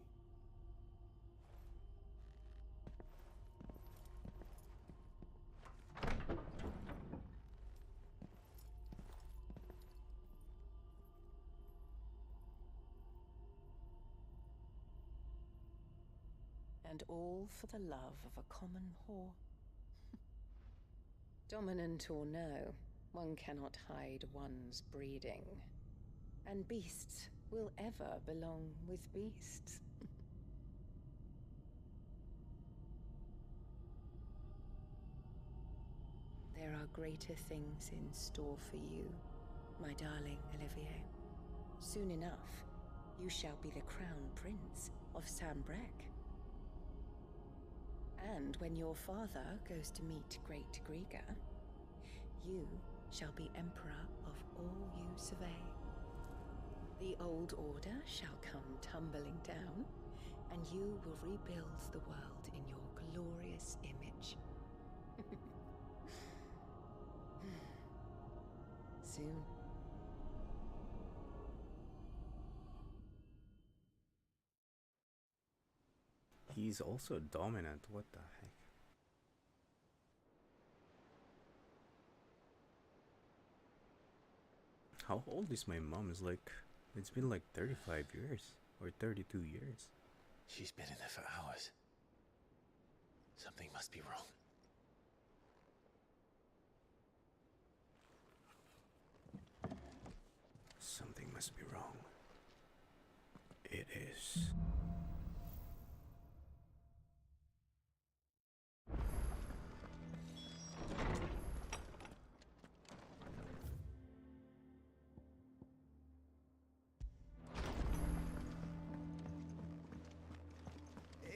And all for the love of a common whore. Dominant or no, one cannot hide one's breeding. And beasts will ever belong with beasts. There are greater things in store for you, my darling Olivier. Soon enough, you shall be the crown prince of Sanbreque. And when your father goes to meet Great Griga, you shall be emperor of all you survey. The old order shall come tumbling down, and you will rebuild the world in your glorious image. Soon. He's also dominant. What the heck? How old is my mom? It's been like 35 years or 32 years. She's been in there for hours. Something must be wrong. Something must must be wrong. It is.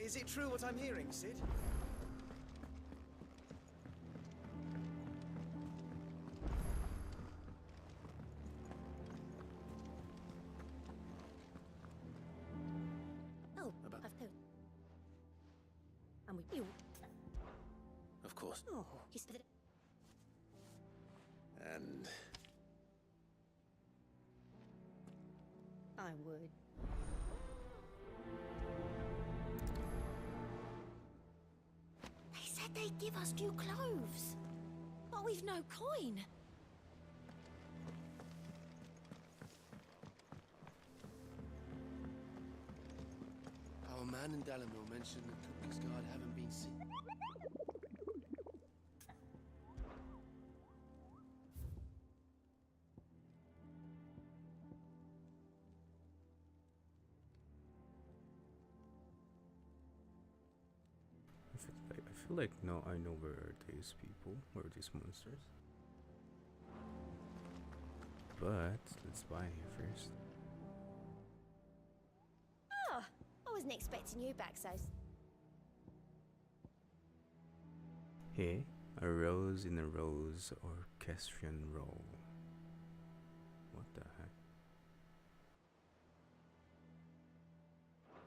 Is it true what I'm hearing, Sid? Oh, I've heard. And with you. Of course. Oh, he's the... And I would. They said they'd give us new clothes. But we've no coin. Our man in Dalamo mentioned the Cook's Guard haven't been seen. I feel like now I know where are these people, where are these monsters. But let's buy here first. Oh, I wasn't expecting you back so... Here, a rose in a rose orchestrion roll. What the heck?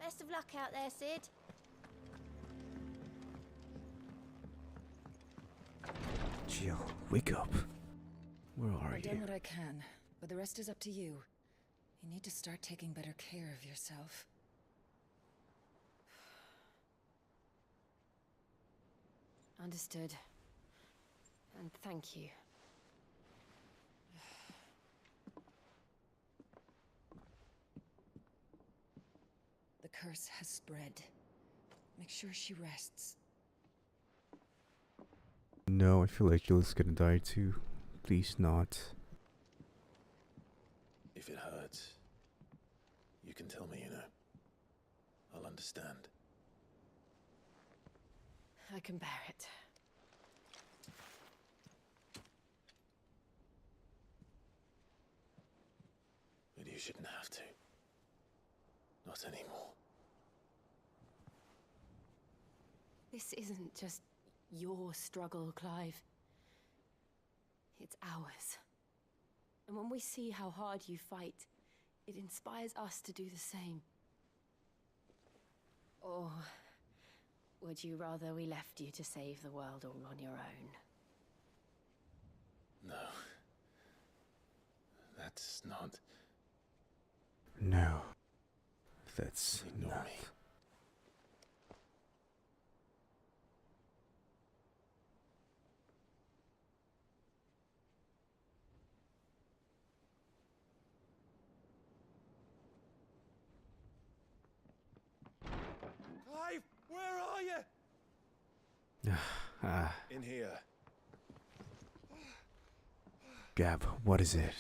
Best of luck out there, Sid. Jill, wake up. Where are I've you? done what I can, but the rest is up to you. You need to start taking better care of yourself. Understood. And thank you. The curse has spread. Make sure she rests. No, I feel like Jill's gonna die too. Please not. if it hurts, you can tell me, you know. I'll understand. I can bear it. But you shouldn't have to. Not anymore. This isn't just your struggle, Clive. It's ours. And when we see how hard you fight, it inspires us to do the same. Or would you rather we left you to save the world all on your own? No. That's not... No. That's Ignore not. me. Clive, where are you? In here. Gab, what is it?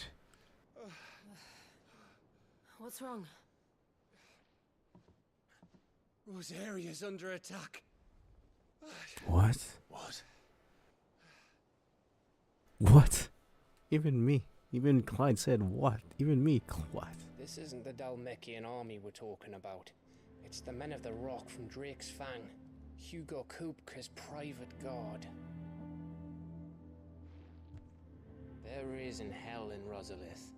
What's wrong? Rosaria's under attack. What? What? What? Even me. Even Clyde said what? Even me, what? This isn't the Dalmekian army we're talking about. It's the men of the Rock from Drake's Fang. Hugo Kupka's private guard. There is in hell in Rosalith,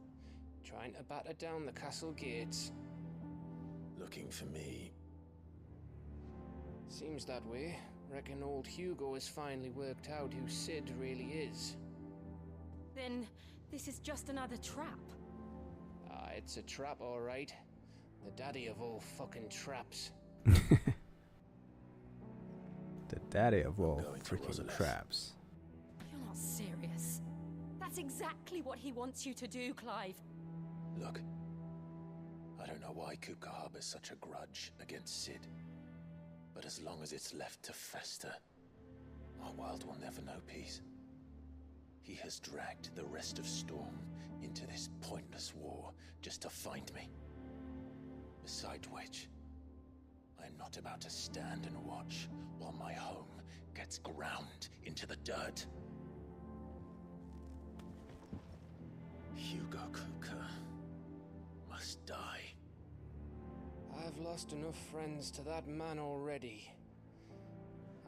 trying to batter down the castle gates. Looking for me. Seems that way. Reckon old Hugo has finally worked out who Sid really is. Then this is just another trap. Ah, it's a trap, all right. The daddy of all fucking traps. The daddy of all freaking traps. You're not serious. That's exactly what he wants you to do, Clive. Look, I don't know why Kupka harbors such a grudge against Sid. But as long as it's left to fester, our world will never know peace. He has dragged the rest of Storm into this pointless war just to find me. Besides which, I am not about to stand and watch while my home gets ground into the dirt. Hugo Kupka must die. I've lost enough friends to that man already.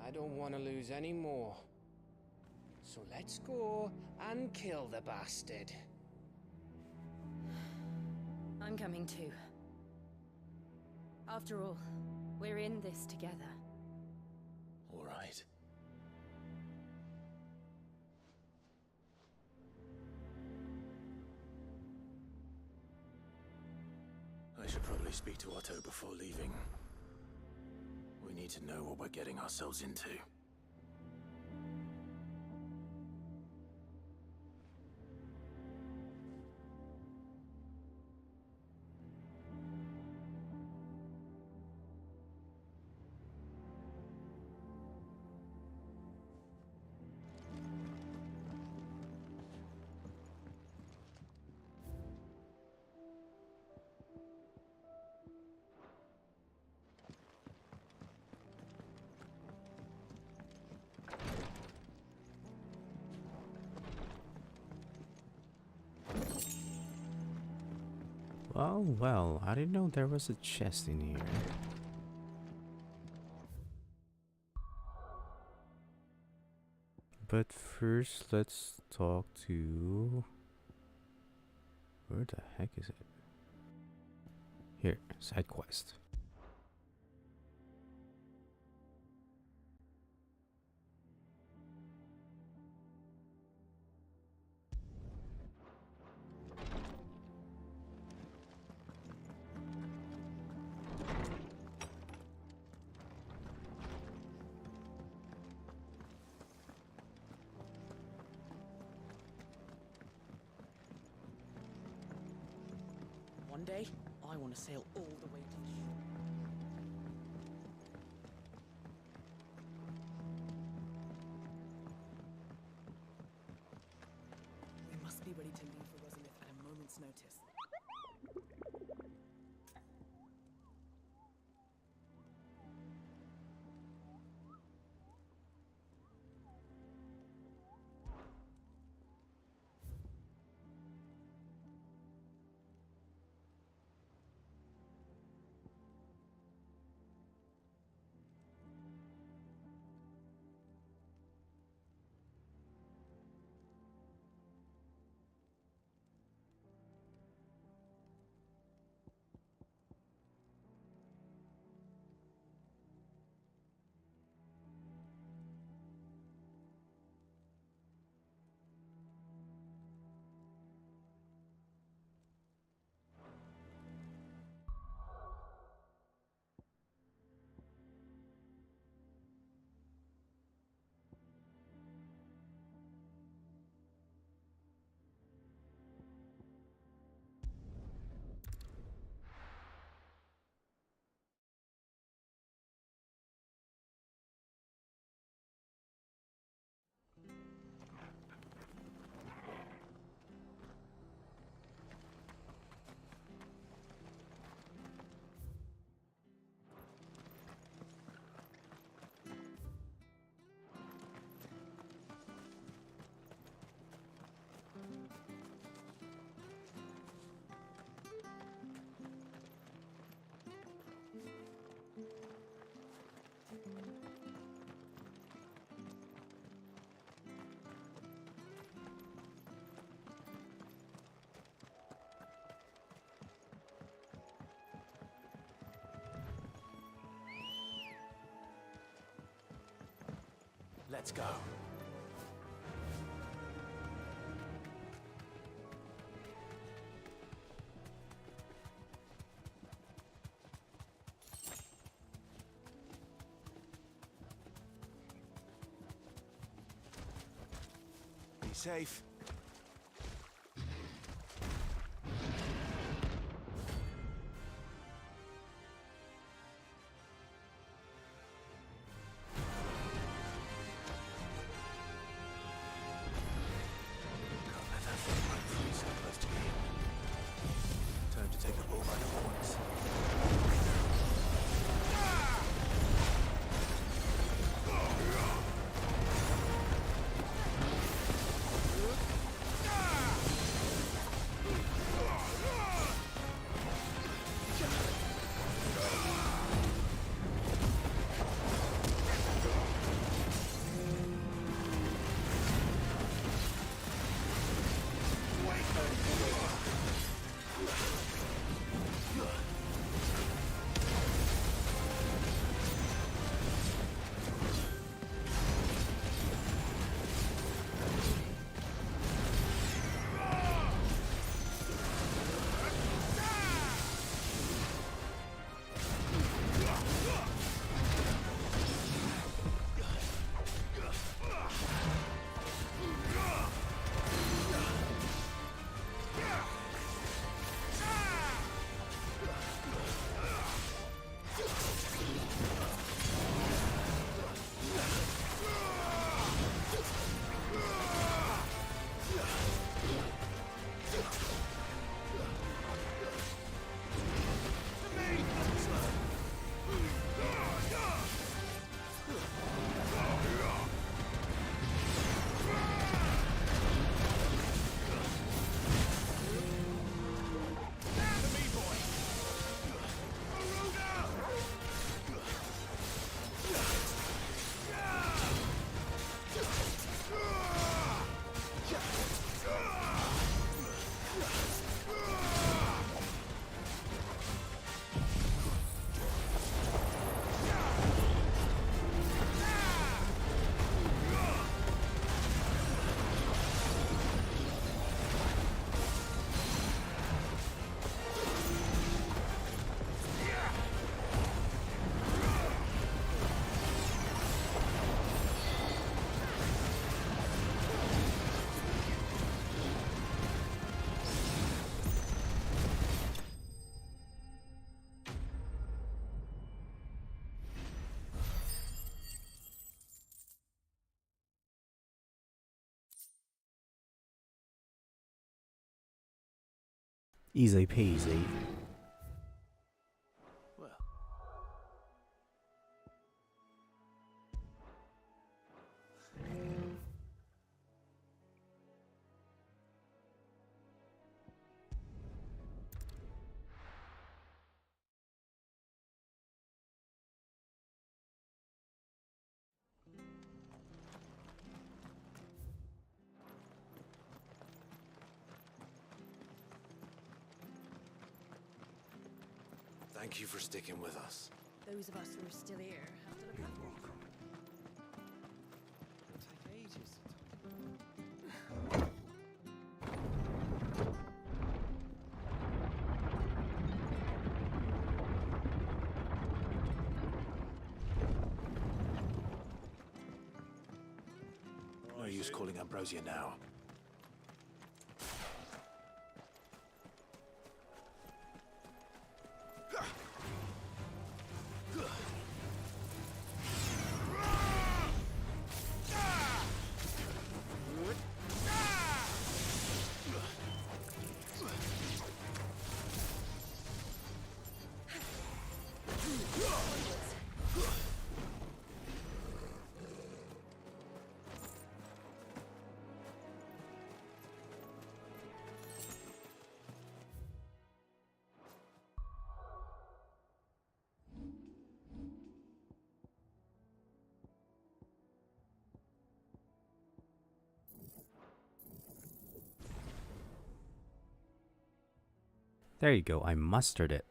I don't want to lose any more. So let's go and kill the bastard. I'm coming too. After all, we're in this together. All right. I should probably speak to Otto before leaving. We need to know what we're getting ourselves into. Well, I didn't know there was a chest in here. But first, let's talk to... Where the heck is it? Here, side quest. One day, I want to sail all the way to the shore. We must be ready to leave for Rosalith at a moment's notice. Let's go. Be safe. Easy peasy. Thank you for sticking with us. Those of us who are still here have to look after each other. It'll take ages No use calling Ambrosia now. There you go, I mustered it.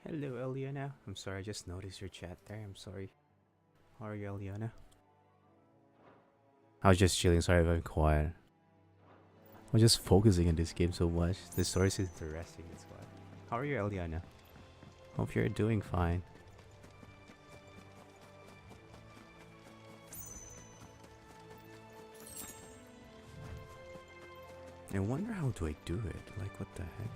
Hello, Eliana. I'm sorry, I just noticed your chat there. I'm sorry. How are you, Eliana? I was just chilling. Sorry if I'm quiet. I'm just focusing on this game so much. The story is interesting. That's why. How are you, Eliana? Hope you're doing fine. I wonder how do I do it? Like, what the heck?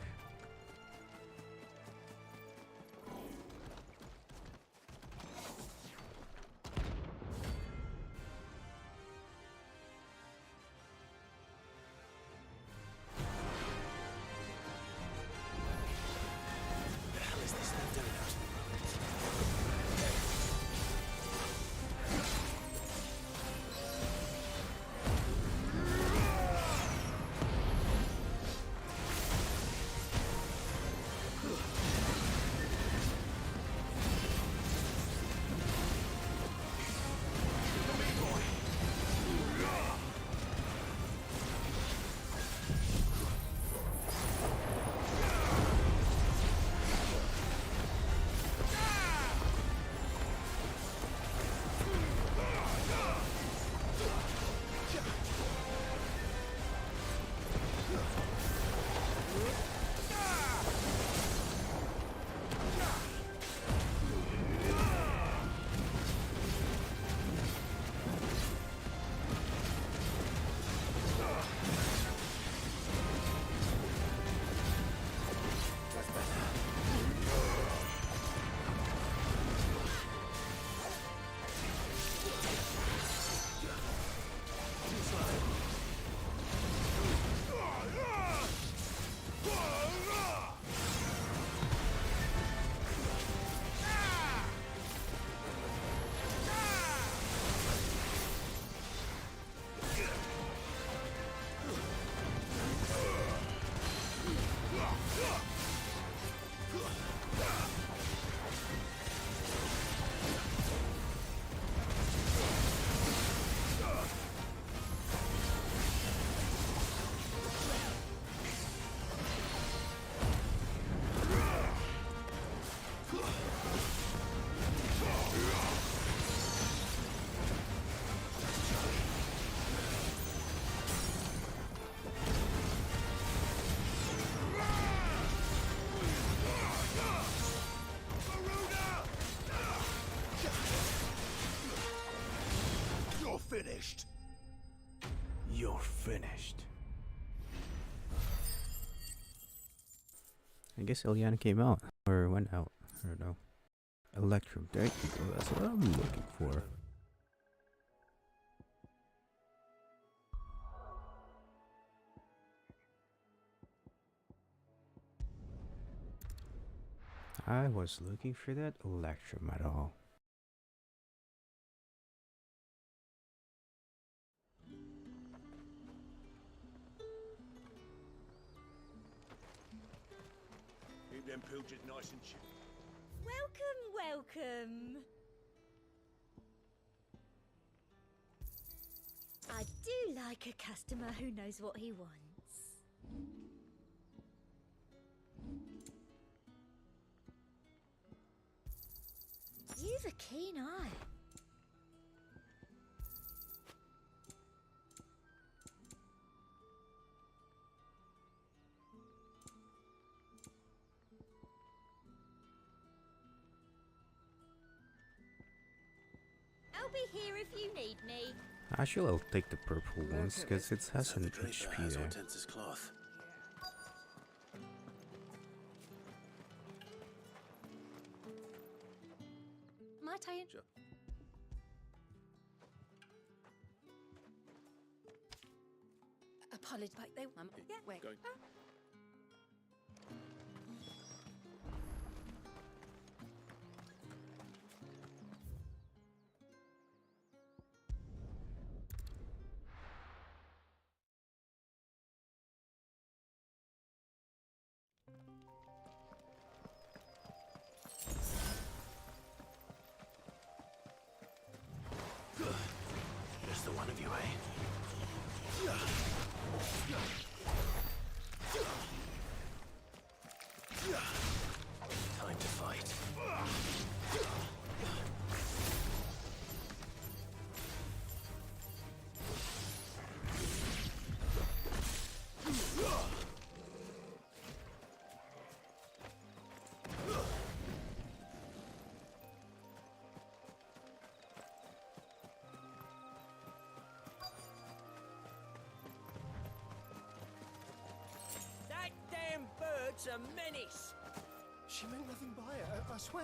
finished. You're finished. I guess Ilyana came out. Or went out. I don't know. Electrum. There you go. That's what I'm looking for. I was looking for that Electrum at all. Keep them pilgers nice and chilled. Welcome, welcome. I do like a customer who knows what he wants. You've a keen eye. I'll be here if you need me. Actually, I'll take the purple ones because it has an HP there. Cloth. Might I? Sure. Apologize, but they. Yeah, wait. Going. Just the one of you, eh? Time to fight. That damn bird's a menace. She meant nothing by it, I swear.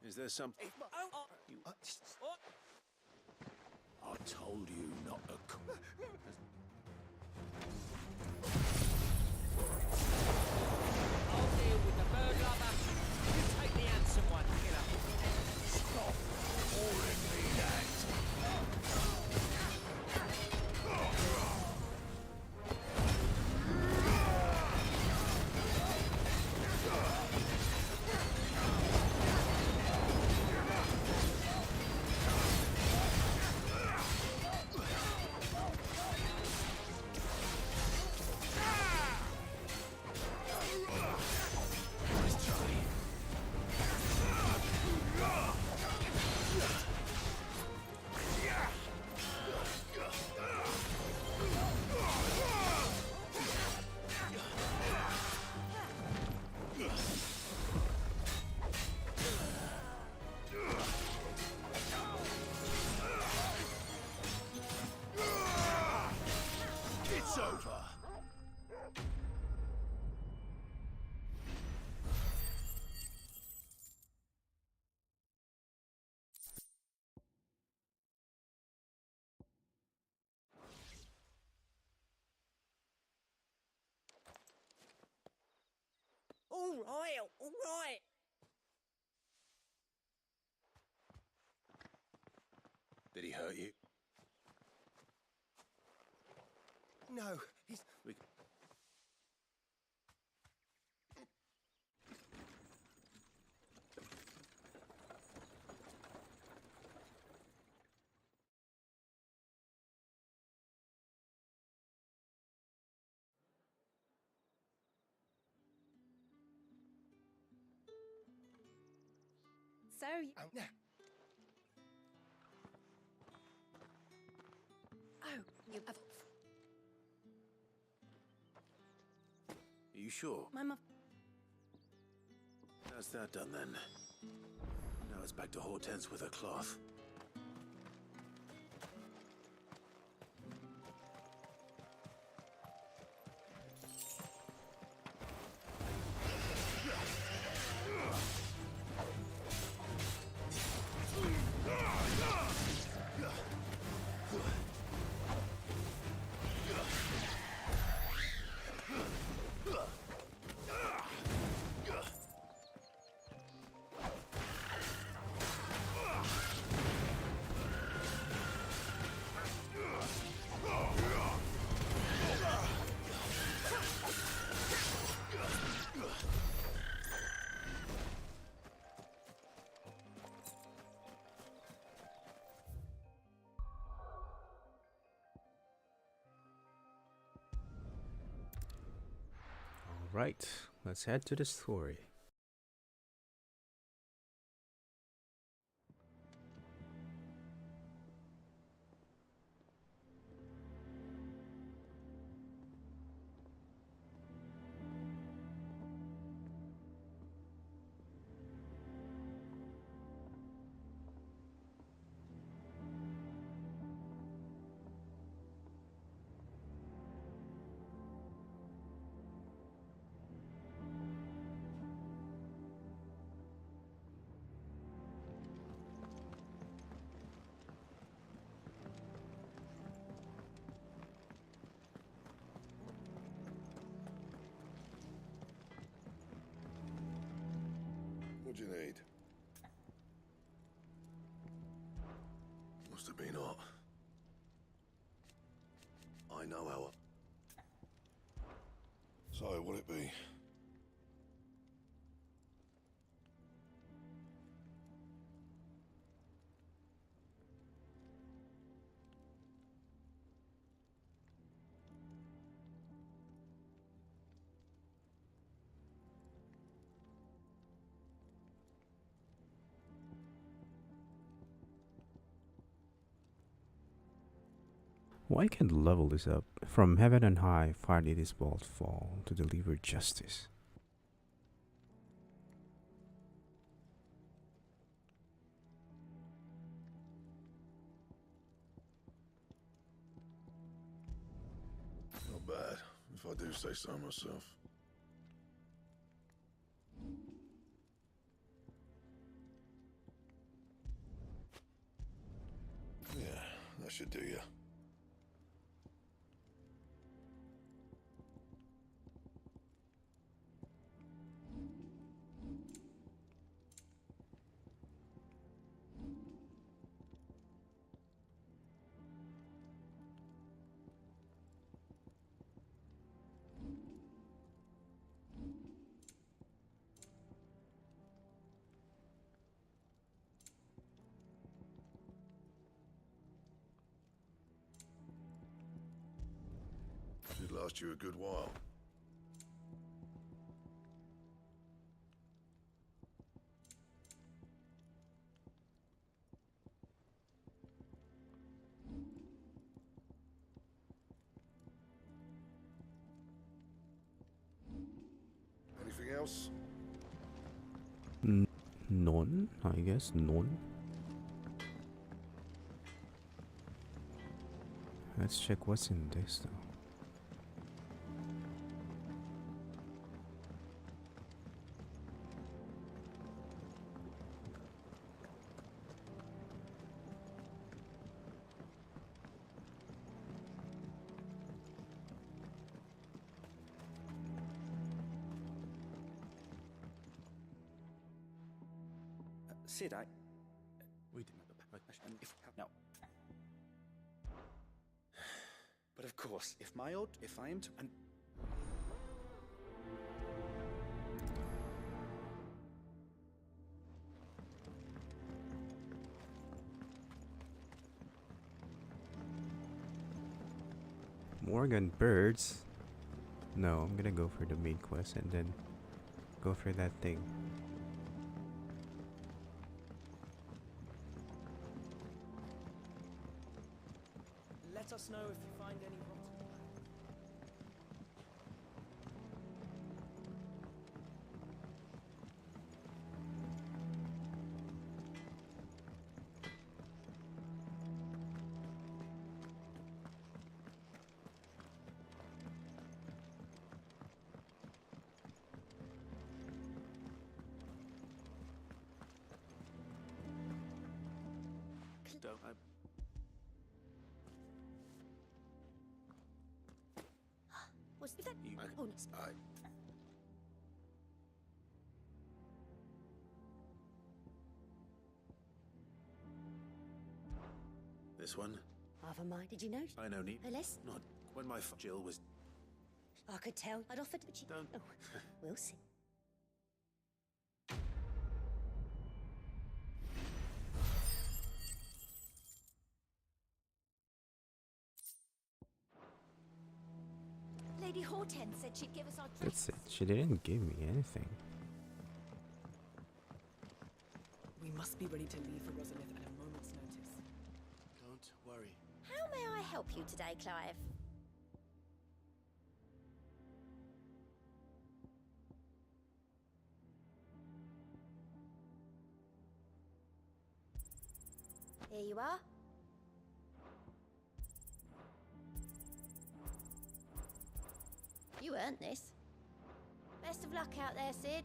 Is there something? I told you not to come. I'll deal with the bird lover. You take the handsome one, killer. Stop calling me that. It's over. All right, all right. Did he hurt you? No, he's... We... So, yeah. Oh, you have... Are you sure? My mum... How's that done then? Now it's back to Hortense with her cloth. Right, let's head to the story. What do you need? Must have been hot. I know how. So, what'll it be? Why can't level this up? From heaven and high, far did his bolt fall to deliver justice. Not bad, if I do say so myself. Yeah, that should do you. Should last you a good while. Anything else? None, I guess. None. Let's check what's in this though. Sid, we didn't no. But of course, if I am to... Morgan birds. No, I'm gonna go for the main quest and then go for that thing. Let us know if you find any rotten. Don't. What's that? You, Oh, no. This one? Half a mind. Did you know? I know need. Unless Not when my Jill was. I could tell. I'd offered, but she Don't. Oh, we'll see. Lady Hortense said she'd give us our drinks. That's it. She didn't give me anything. We must be ready to leave for Rosalith at a moment's notice. don't worry. How may I help you today, Clive? Here you are. You earned this. Best of luck out there, Sid.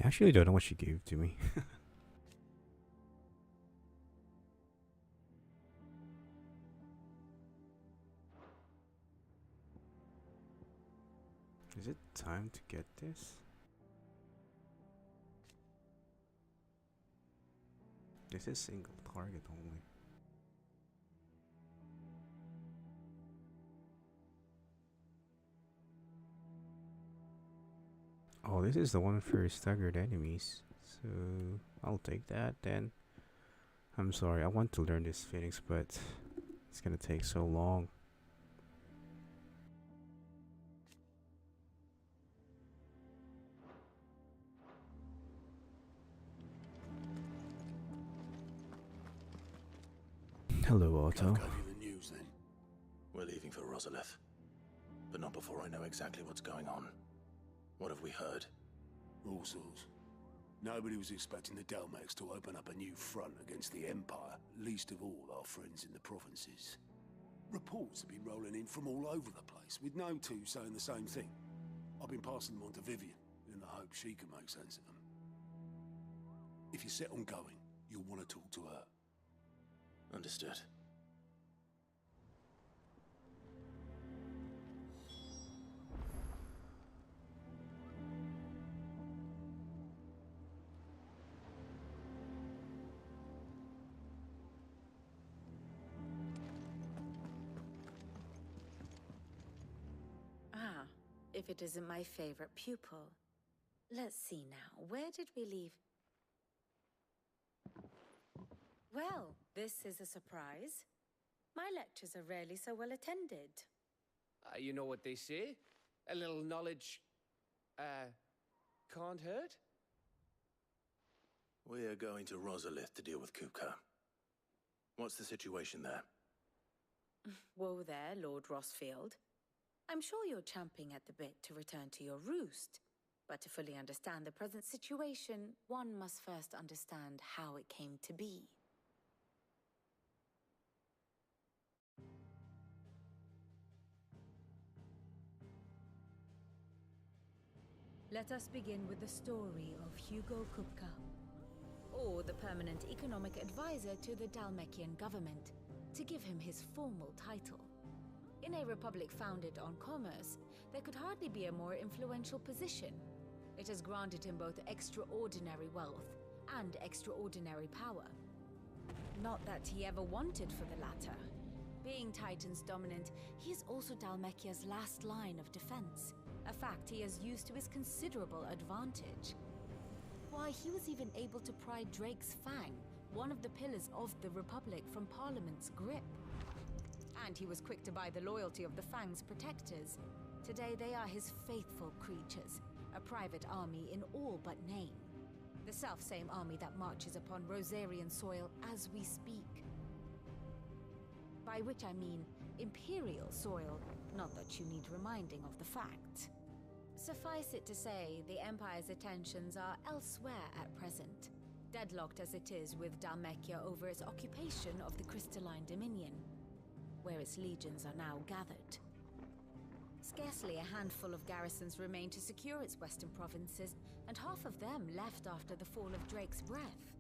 I actually don't know what she gave to me. Is it time to get this? This is single target only. Oh, this is the one for staggered enemies. So I'll take that then. I'm sorry, I want to learn this Phoenix, but it's gonna take so long. Hello, Otto. I've got you the news then. We're leaving for Rosalith, but not before I know exactly what's going on. What have we heard? All sorts. Nobody was expecting the Dalmex to open up a new front against the Empire, least of all our friends in the provinces. Reports have been rolling in from all over the place, with no two saying the same thing. I've been passing them on to Vivian, in the hope she can make sense of them. If you're set on going, you'll want to talk to her. Understood. Ah, if it isn't my favorite pupil. Let's see now, where did we leave? Well, this is a surprise. My lectures are rarely so well attended. You know what they say? A little knowledge, can't hurt? We are going to Rosalith to deal with Kupka. What's the situation there? Whoa there, Lord Rossfield. I'm sure you're champing at the bit to return to your roost. But to fully understand the present situation, one must first understand how it came to be. Let us begin with the story of Hugo Kupka, Or the permanent economic advisor to the Dalmekian government, to give him his formal title. In a republic founded on commerce, there could hardly be a more influential position. It has granted him both extraordinary wealth and extraordinary power. Not that he ever wanted for the latter. Being Titan's dominant, he is also Dalmekia's last line of defense, a fact he has used to his considerable advantage. Why, he was even able to pry Drake's Fang, one of the pillars of the Republic, from Parliament's grip. And he was quick to buy the loyalty of the Fang's protectors. Today they are his faithful creatures, a private army in all but name. The self-same army that marches upon Rosarian soil as we speak. By which I mean Imperial soil, not that you need reminding of the fact. Suffice it to say, the Empire's attentions are elsewhere at present, deadlocked as it is with Dhalmekia over its occupation of the Crystalline Dominion, where its legions are now gathered. Scarcely a handful of garrisons remain to secure its western provinces, and half of them left after the fall of Drake's Breath.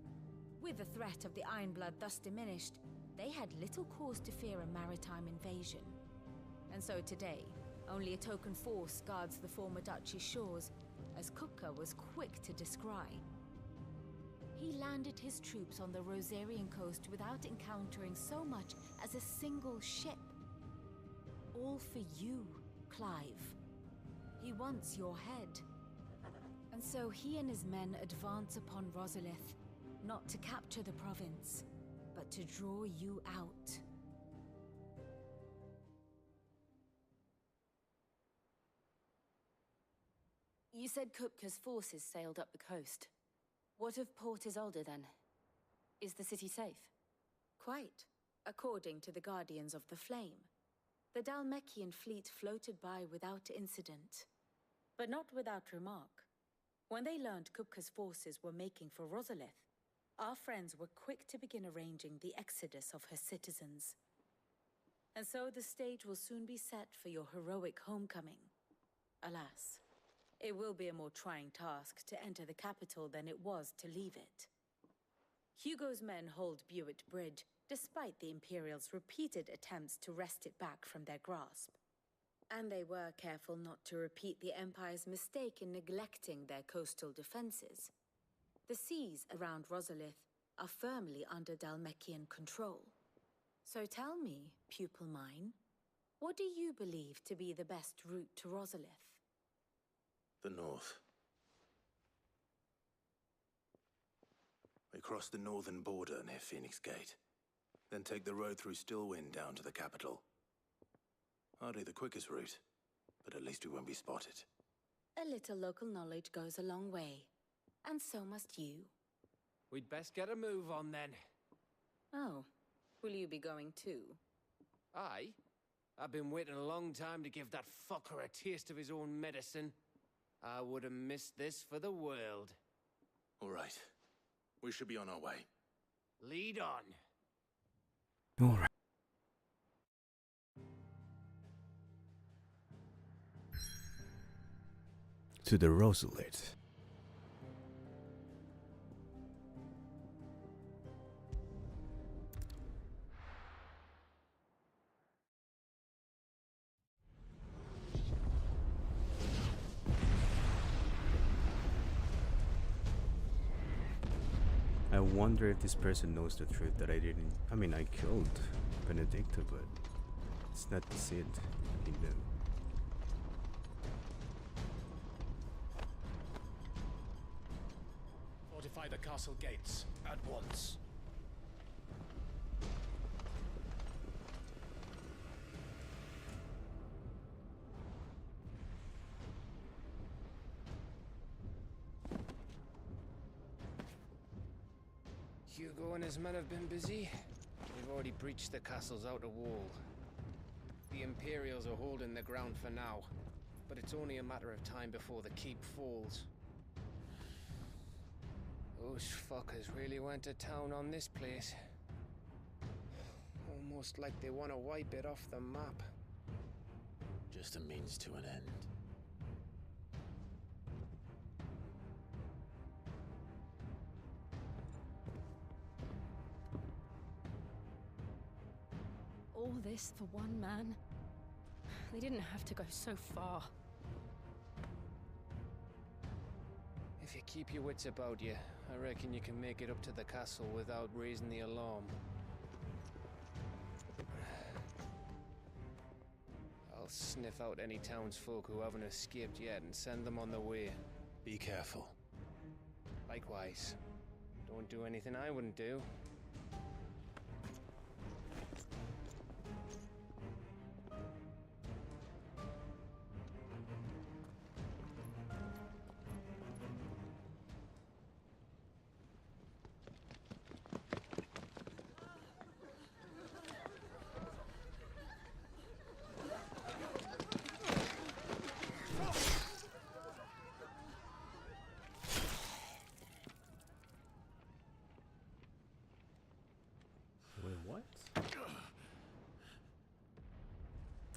With the threat of the Ironblood thus diminished, they had little cause to fear a maritime invasion. And so today, only a token force guards the former duchy's shores, as Kupka was quick to descry. He landed his troops on the Rosarian coast without encountering so much as a single ship. All for you, Clive. He wants your head. And so he and his men advance upon Rosalith, not to capture the province, but to draw you out. You said Kupka's forces sailed up the coast. What of Port Isolde then? Is the city safe? Quite, according to the Guardians of the Flame. The Dhalmekian fleet floated by without incident. But not without remark. When they learned Kupka's forces were making for Rosalith, our friends were quick to begin arranging the exodus of her citizens. And so the stage will soon be set for your heroic homecoming. Alas, it will be a more trying task to enter the capital than it was to leave it. Hugo's men hold Buett Bridge, despite the Imperials' repeated attempts to wrest it back from their grasp. And they were careful not to repeat the Empire's mistake in neglecting their coastal defenses. The seas around Rosalith are firmly under Dhalmekian control. So tell me, pupil mine, what do you believe to be the best route to Rosalith? The north. We cross the northern border near Phoenix Gate, then take the road through Stillwind down to the capital. Hardly the quickest route, but at least we won't be spotted. A little local knowledge goes a long way, and so must you. We'd best get a move on then. Oh, will you be going too? Aye. I've been waiting a long time to give that fucker a taste of his own medicine. I would have missed this for the world. All right. We should be on our way. Lead on. All right. To the Rosalith. I wonder if this person knows the truth that I killed Benedicta, but it's not the Cid kingdom. Fortify the castle gates at once. Hugo and his men have been busy. They've already breached the castle's outer wall. The Imperials are holding the ground for now, but it's only a matter of time before the keep falls. Those fuckers really went to town on this place. Almost like they want to wipe it off the map. Just a means to an end. All this for one man? They didn't have to go so far. If you keep your wits about you, I reckon you can make it up to the castle without raising the alarm. I'll sniff out any townsfolk who haven't escaped yet and send them on their way. Be careful. Likewise. Don't do anything I wouldn't do.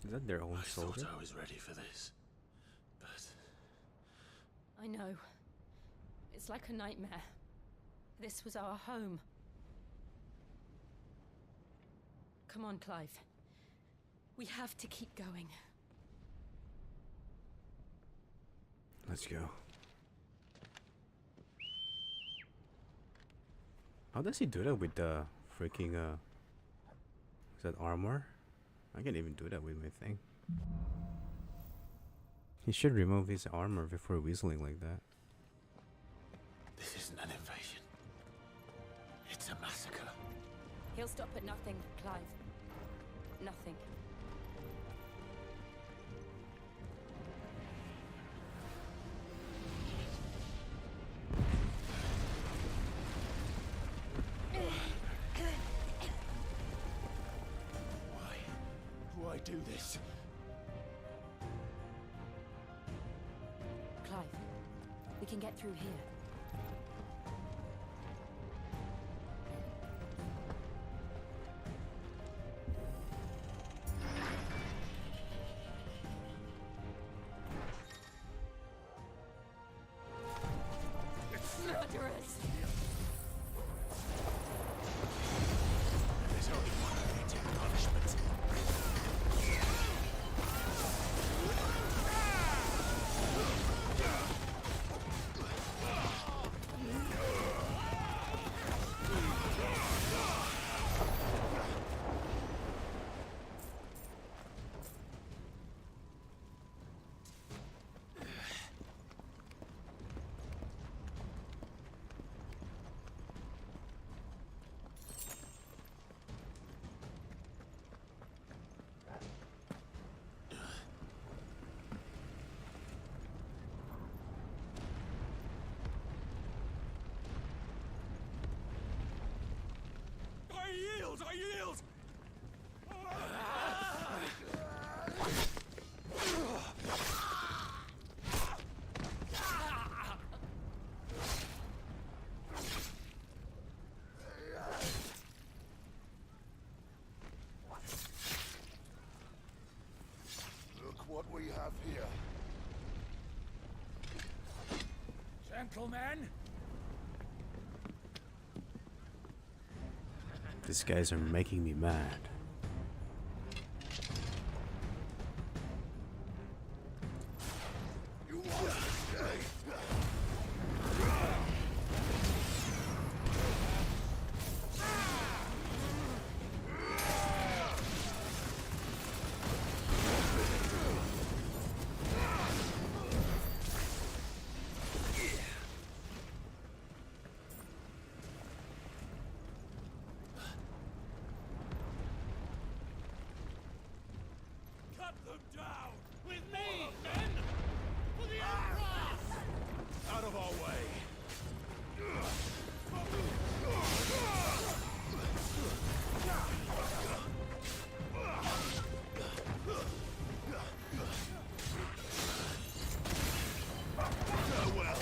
Is that their own I soldier? thought I was ready for this, but I know. It's like a nightmare. This was our home. Come on, Clive. We have to keep going. Let's go. How does he do that with the freaking is that armor? I can't even do that with my thing. He should remove his armor before whistling like that. this isn't an invasion. It's a massacre. He'll stop at nothing, Clive. Nothing. Why do this? Clive, we can get through here. Murderers! There's only one way to punishment. I yield! Look what we have here. Gentlemen! These guys are making me mad. Out of our way! Farewell!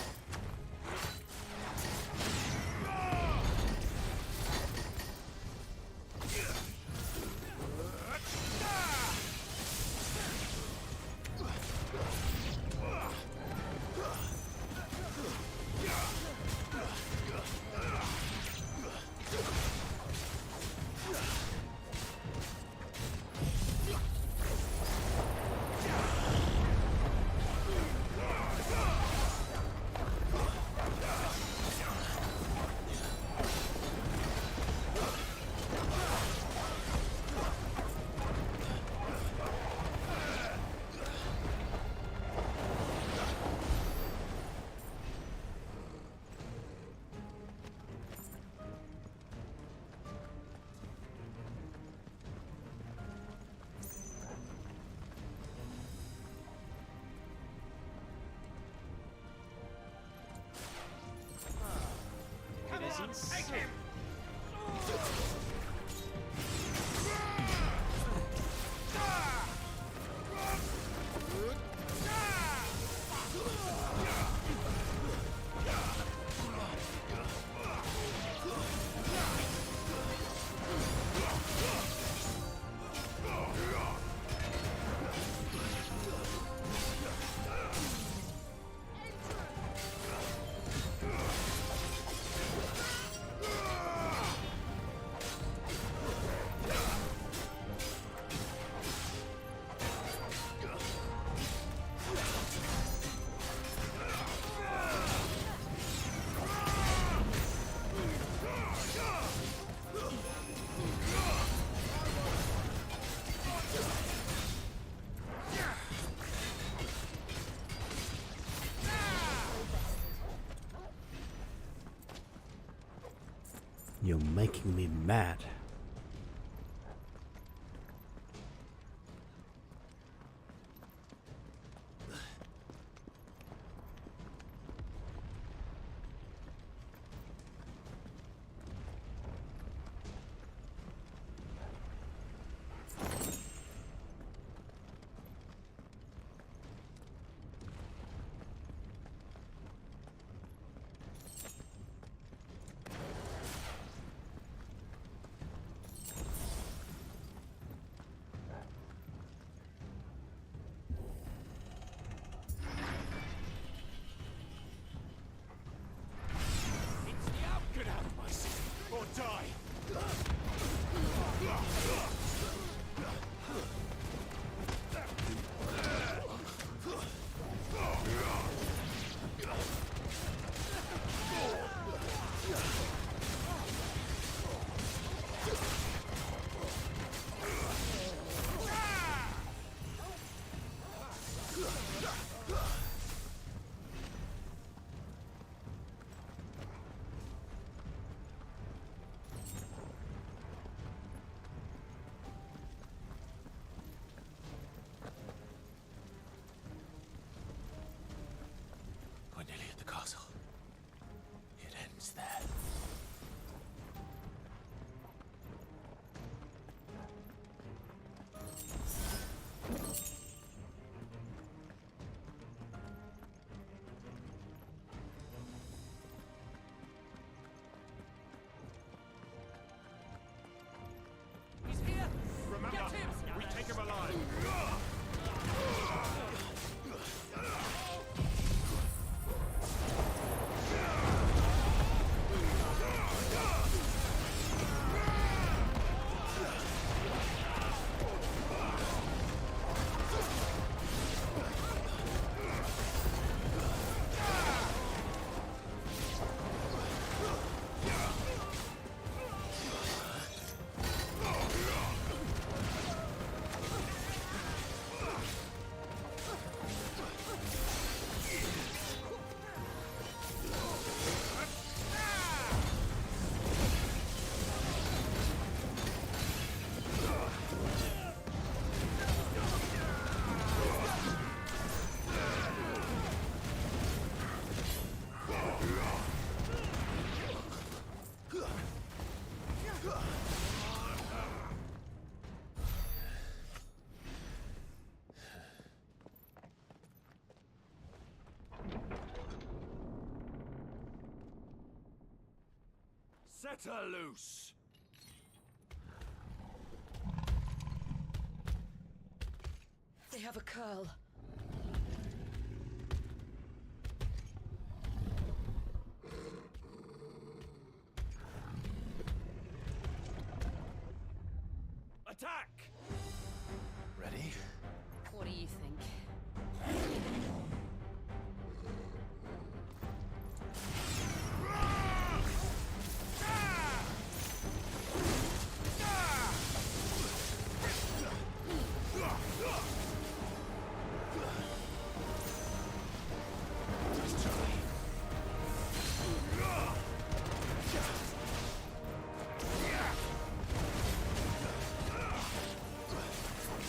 Take him! You're making me mad. We're nearly at the castle. It ends there. He's here! Remember, get him! We take him alive! Set her loose! They have a curl. Attack! Ready? What do you think?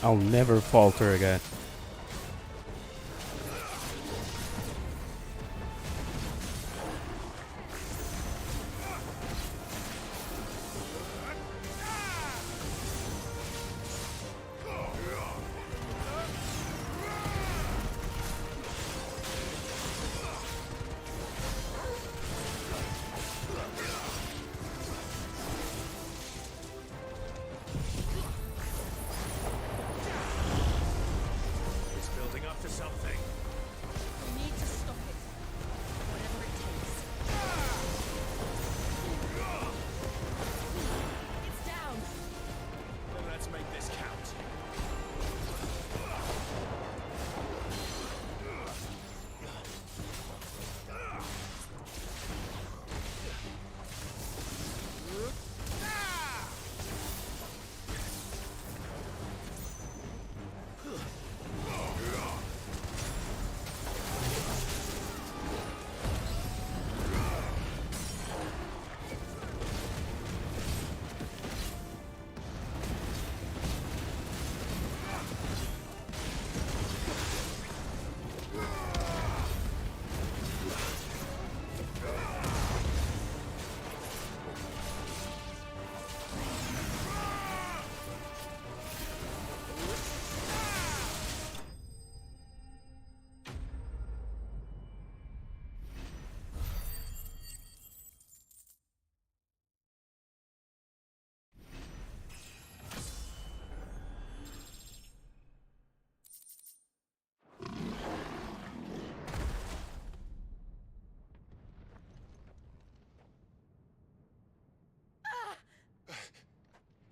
I'll never falter again.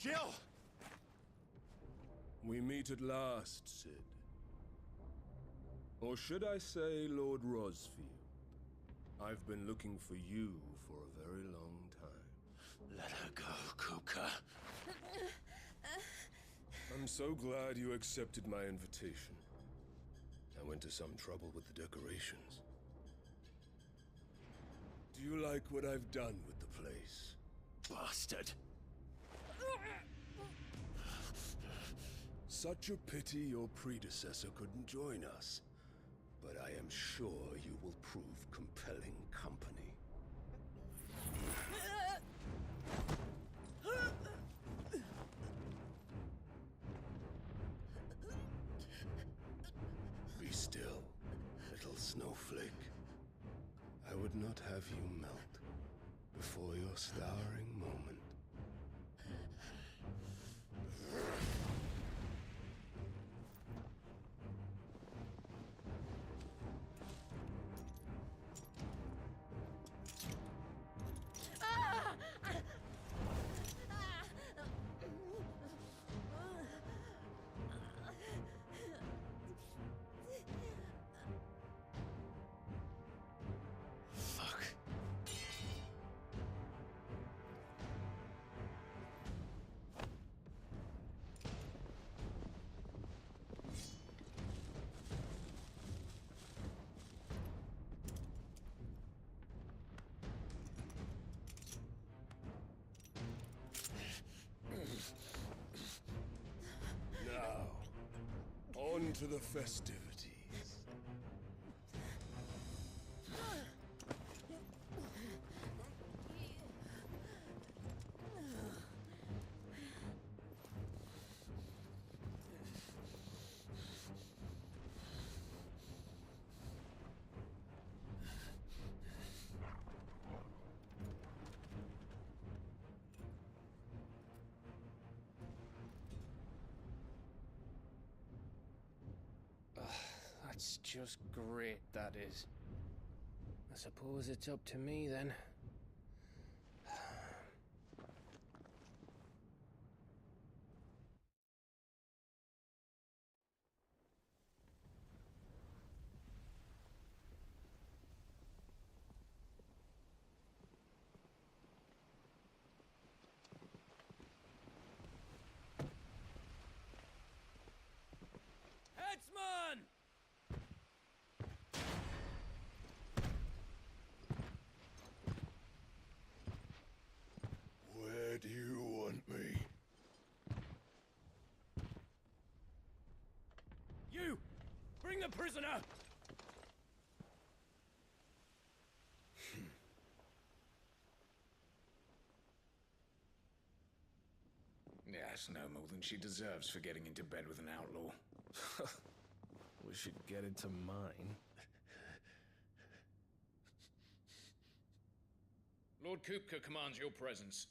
Jill! We meet at last, Sid. Or should I say, Lord Rosfield? I've been looking for you for a very long time. Let her go, Kuka. I'm so glad you accepted my invitation. I went to some trouble with the decorations. Do you like what I've done with the place? Bastard. Such a pity your predecessor couldn't join us. But I am sure you will prove compelling company. Be still, little snowflake. I would not have you melt before your starring moment. On to the festivities. That's just great, that is. I suppose it's up to me then. Headsman! Where do you want me? You! Bring the prisoner! Yes, no more than she deserves for getting into bed with an outlaw. We should get into mine. Lord Kupka commands your presence.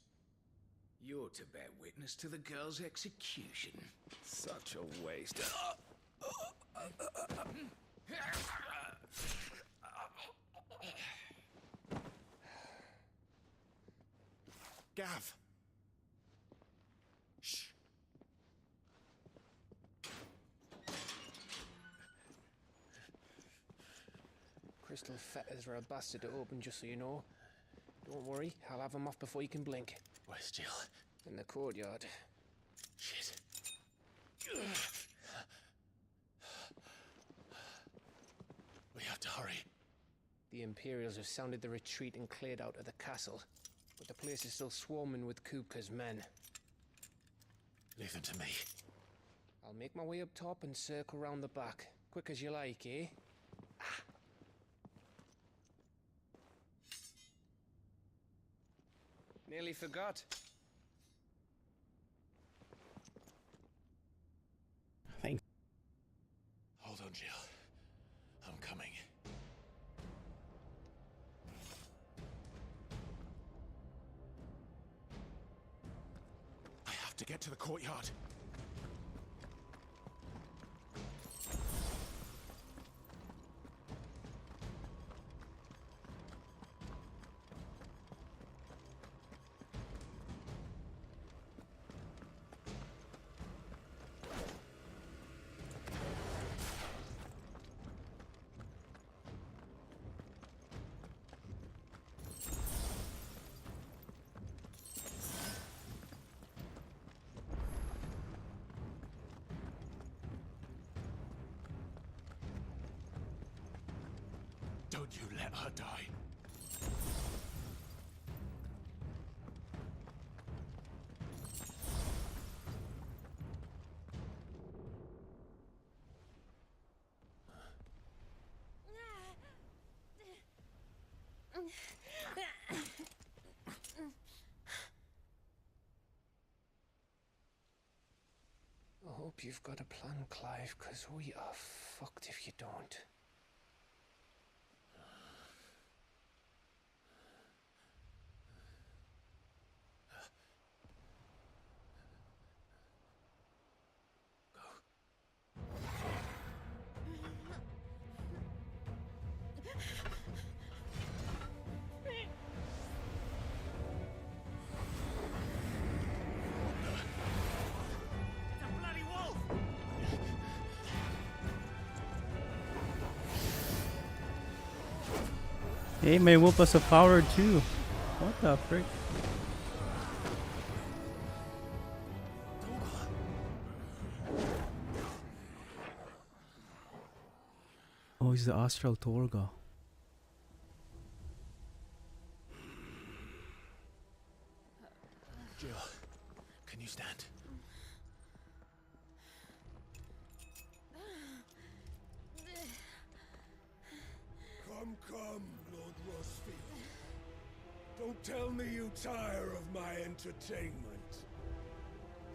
You're to bear witness to the girl's execution. Such a waste. Gav! Shh! Crystal fetters are a bastard to open, just so you know. Don't worry, I'll have them off before you can blink. Where's Jill? In the courtyard. Shit. We have to hurry. The Imperials have sounded the retreat and cleared out of the castle. But the place is still swarming with Kupka's men. Leave them to me. I'll make my way up top and circle round the back. Quick as you like, eh? Nearly forgot. Thanks. Hold on, Jill. I'm coming. I have to get to the courtyard. Would you let her die? I hope you've got a plan, Clive, because we are fucked if you don't. Hey, my wolf has a power too. What the frick? Oh, he's the Astral Torga. Jill, can you stand? Come, Lord Rosfield. Don't tell me you tire of my entertainment.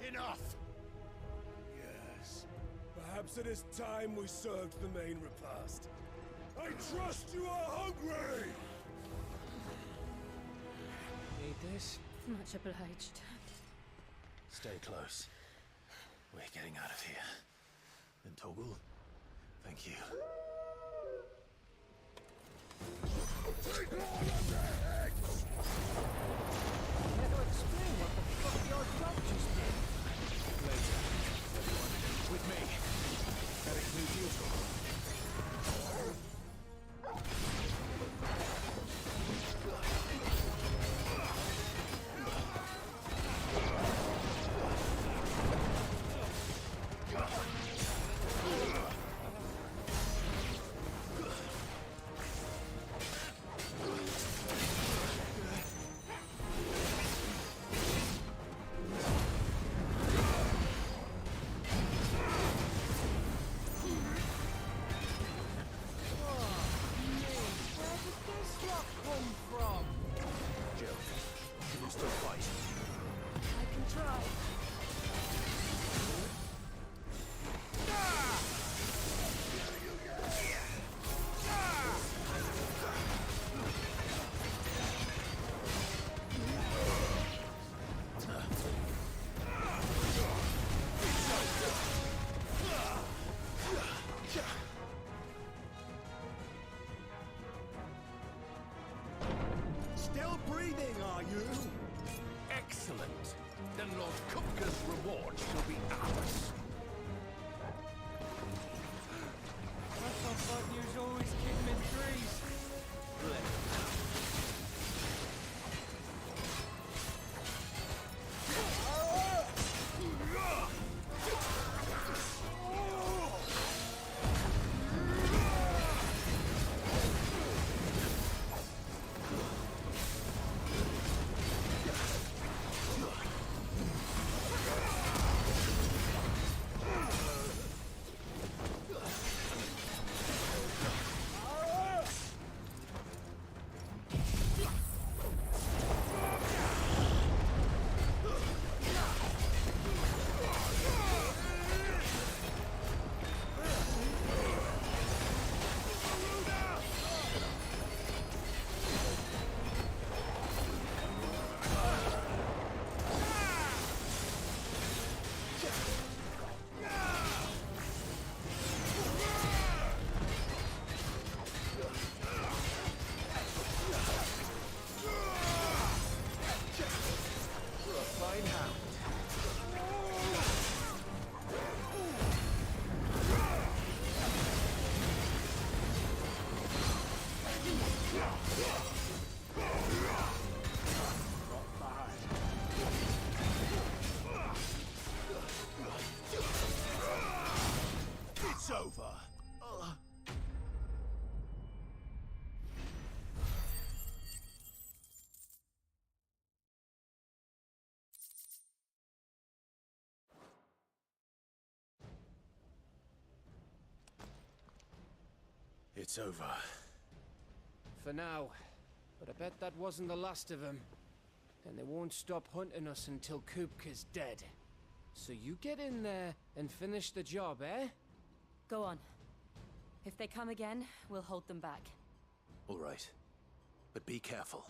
Enough! Yes. Perhaps it is time we served the main repast. I trust you are hungry! Need this? Much obliged. Stay close. We're getting out of here. And Toggle, thank you. Take all of their heads! Care to explain what the fuck your job just did? Later, everyone. With me. Eric Envtuber. Still breathing, are you? Excellent. Then Lord Kupka's reward shall be ours. I thought you was always keeping in trees. It's over. It's over. For now. But I bet that wasn't the last of them. And they won't stop hunting us until Kupka's dead. So you get in there and finish the job, eh? Go on. If they come again, we'll hold them back. All right. But be careful.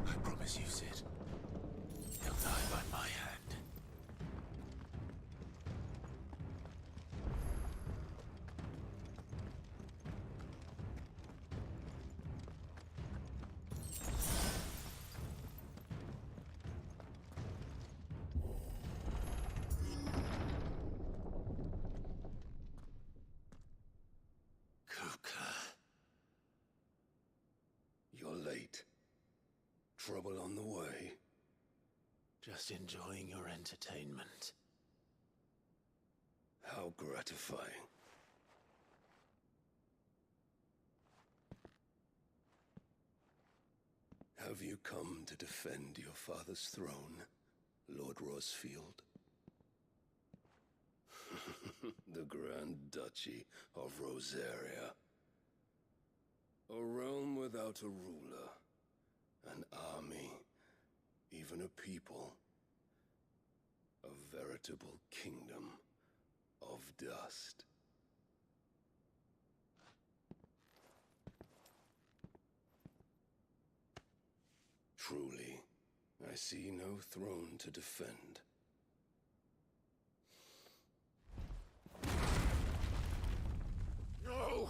I promise you, Sid. He'll die by my hand. You're late. Trouble on the way. Just enjoying your entertainment. How gratifying. Have you come to defend your father's throne, Lord Rosfield? The Grand Duchy of Rosaria. A realm without a ruler, an army, even a people. A veritable kingdom of dust. Truly, I see no throne to defend. No!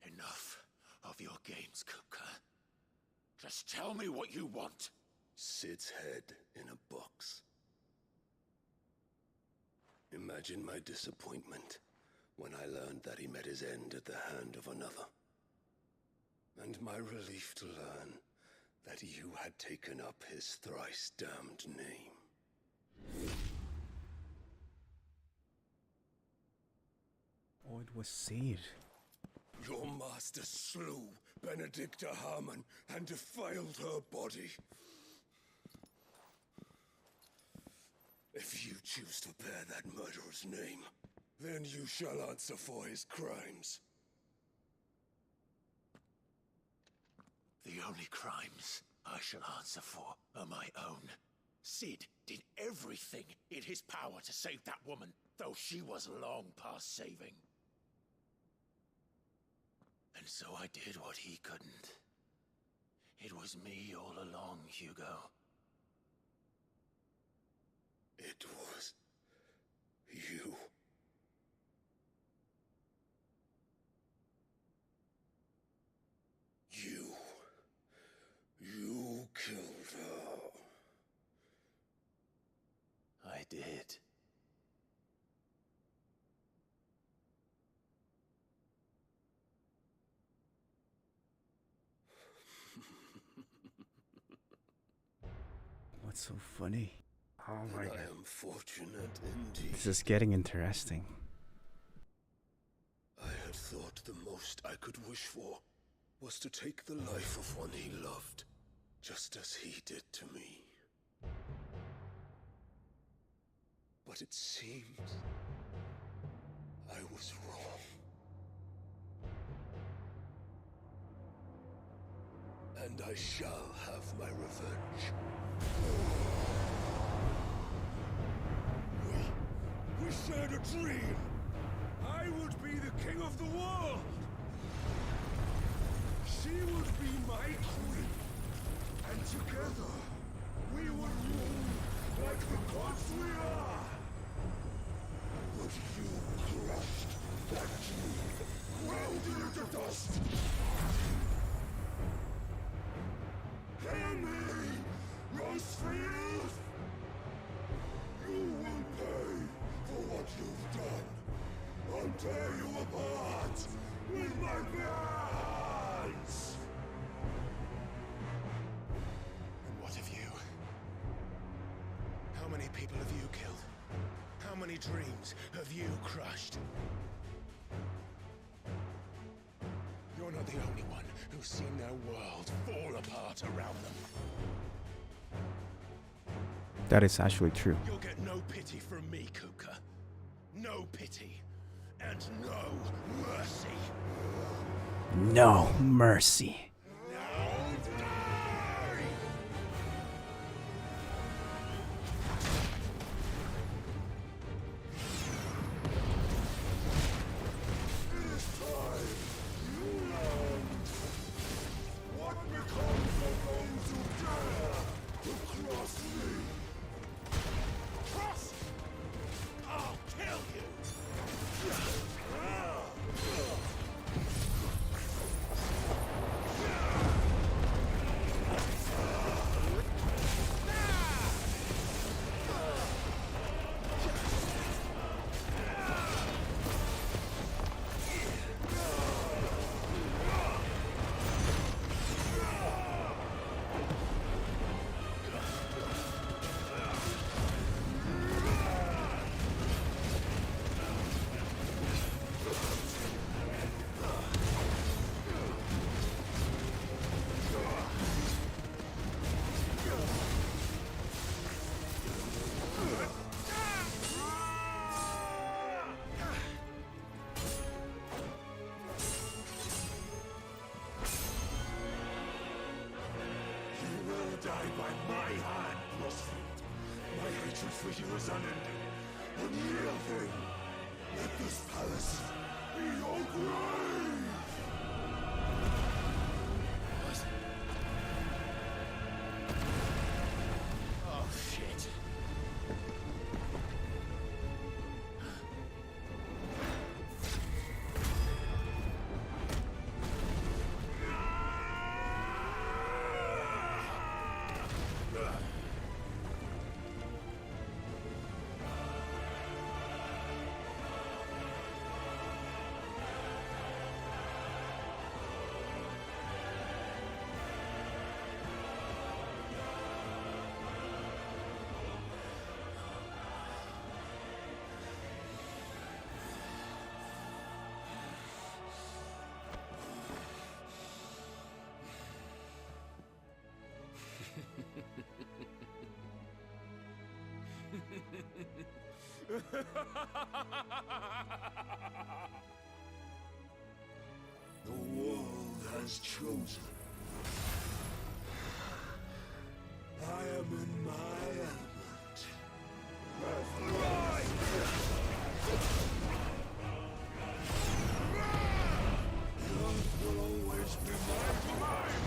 Enough of your games, Kupka. Just tell me what you want. Sid's head in a box. Imagine my disappointment when I learned that he met his end at the hand of another. And my relief to learn that you had taken up his thrice-damned name. Oh, it was Sid. Your master slew Benedicta Harmon and defiled her body. If you choose to bear that murderer's name, then you shall answer for his crimes. The only crimes I shall answer for are my own. Sid did everything in his power to save that woman, though she was long past saving. And so I did what he couldn't. It was me all along, Hugo. It was you. You killed her. I did. What's so funny? Oh my god. I am fortunate indeed. This is getting interesting. I had thought the most I could wish for was to take the life of one he loved, just as he did to me. But it seems I was wrong. And I shall have my revenge. We shared a dream! I would be the king of the world! She would be my queen! And together, we would rule like the gods we are! But you crushed that dream, welded it to dust! Hear me, Rosefield! You will pay for what you've done. I'll tear you apart with my bare hands! And what have people have you killed? How many dreams have you crushed? You're not the only one who's seen their world fall apart around them. That is actually true. You'll get no pity from me, Kuka. No pity. And no mercy. No mercy. Die by my hand, Crossfield. My hatred for you is unending. Unyielding. Let this palace be your grave! Oh, shit. The world has chosen. I am in my element. Left, right! Yours will always be my prime!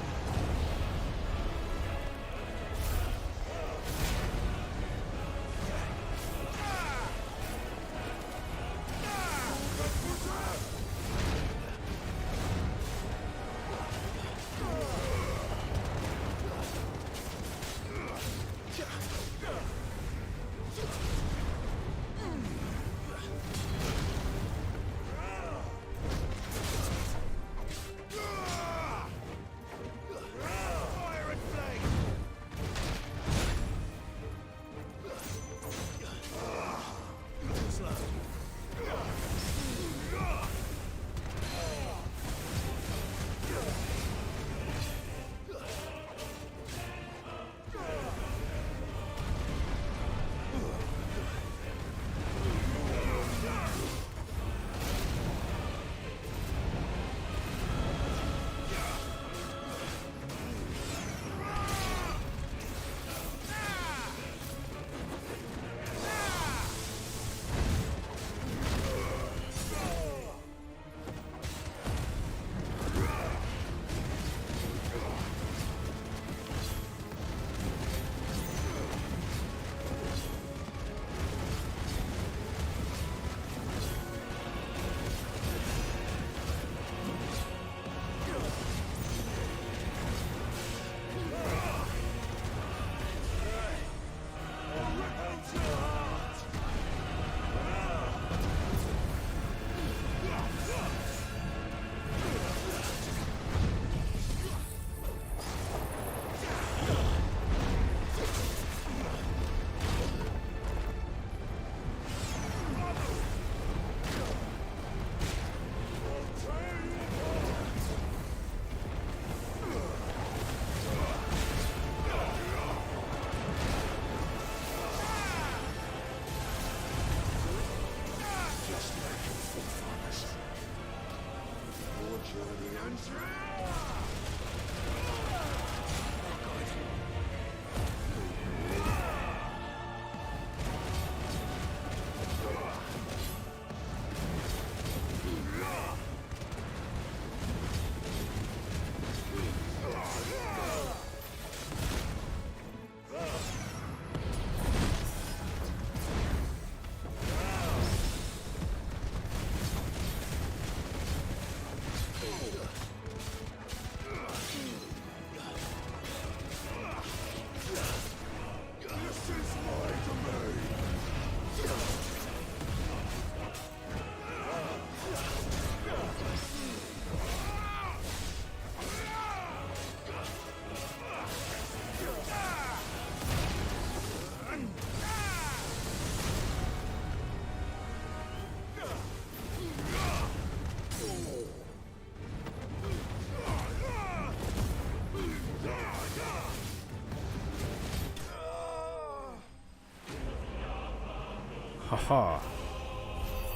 Haha.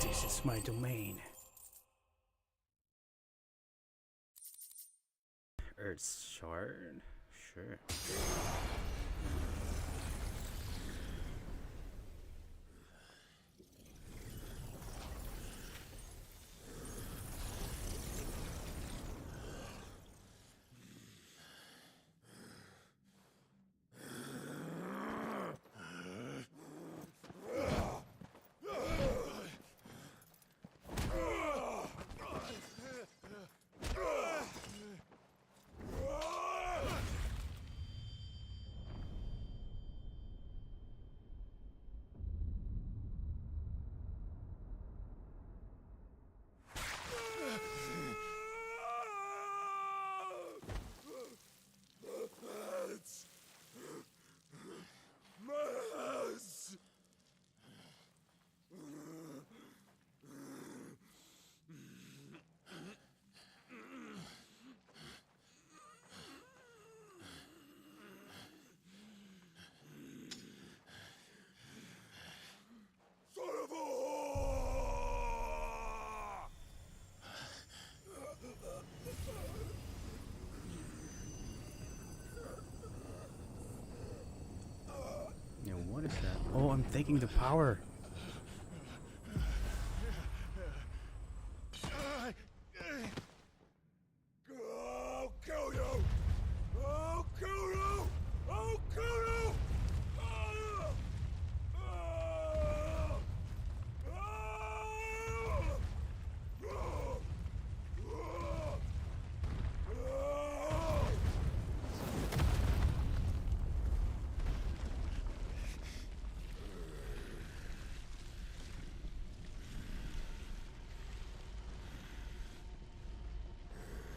This is my domain. Earth shard? Sure. Yeah, what is that? Oh, I'm taking the power. I'll kill you! I'll kill you! I'll kill you!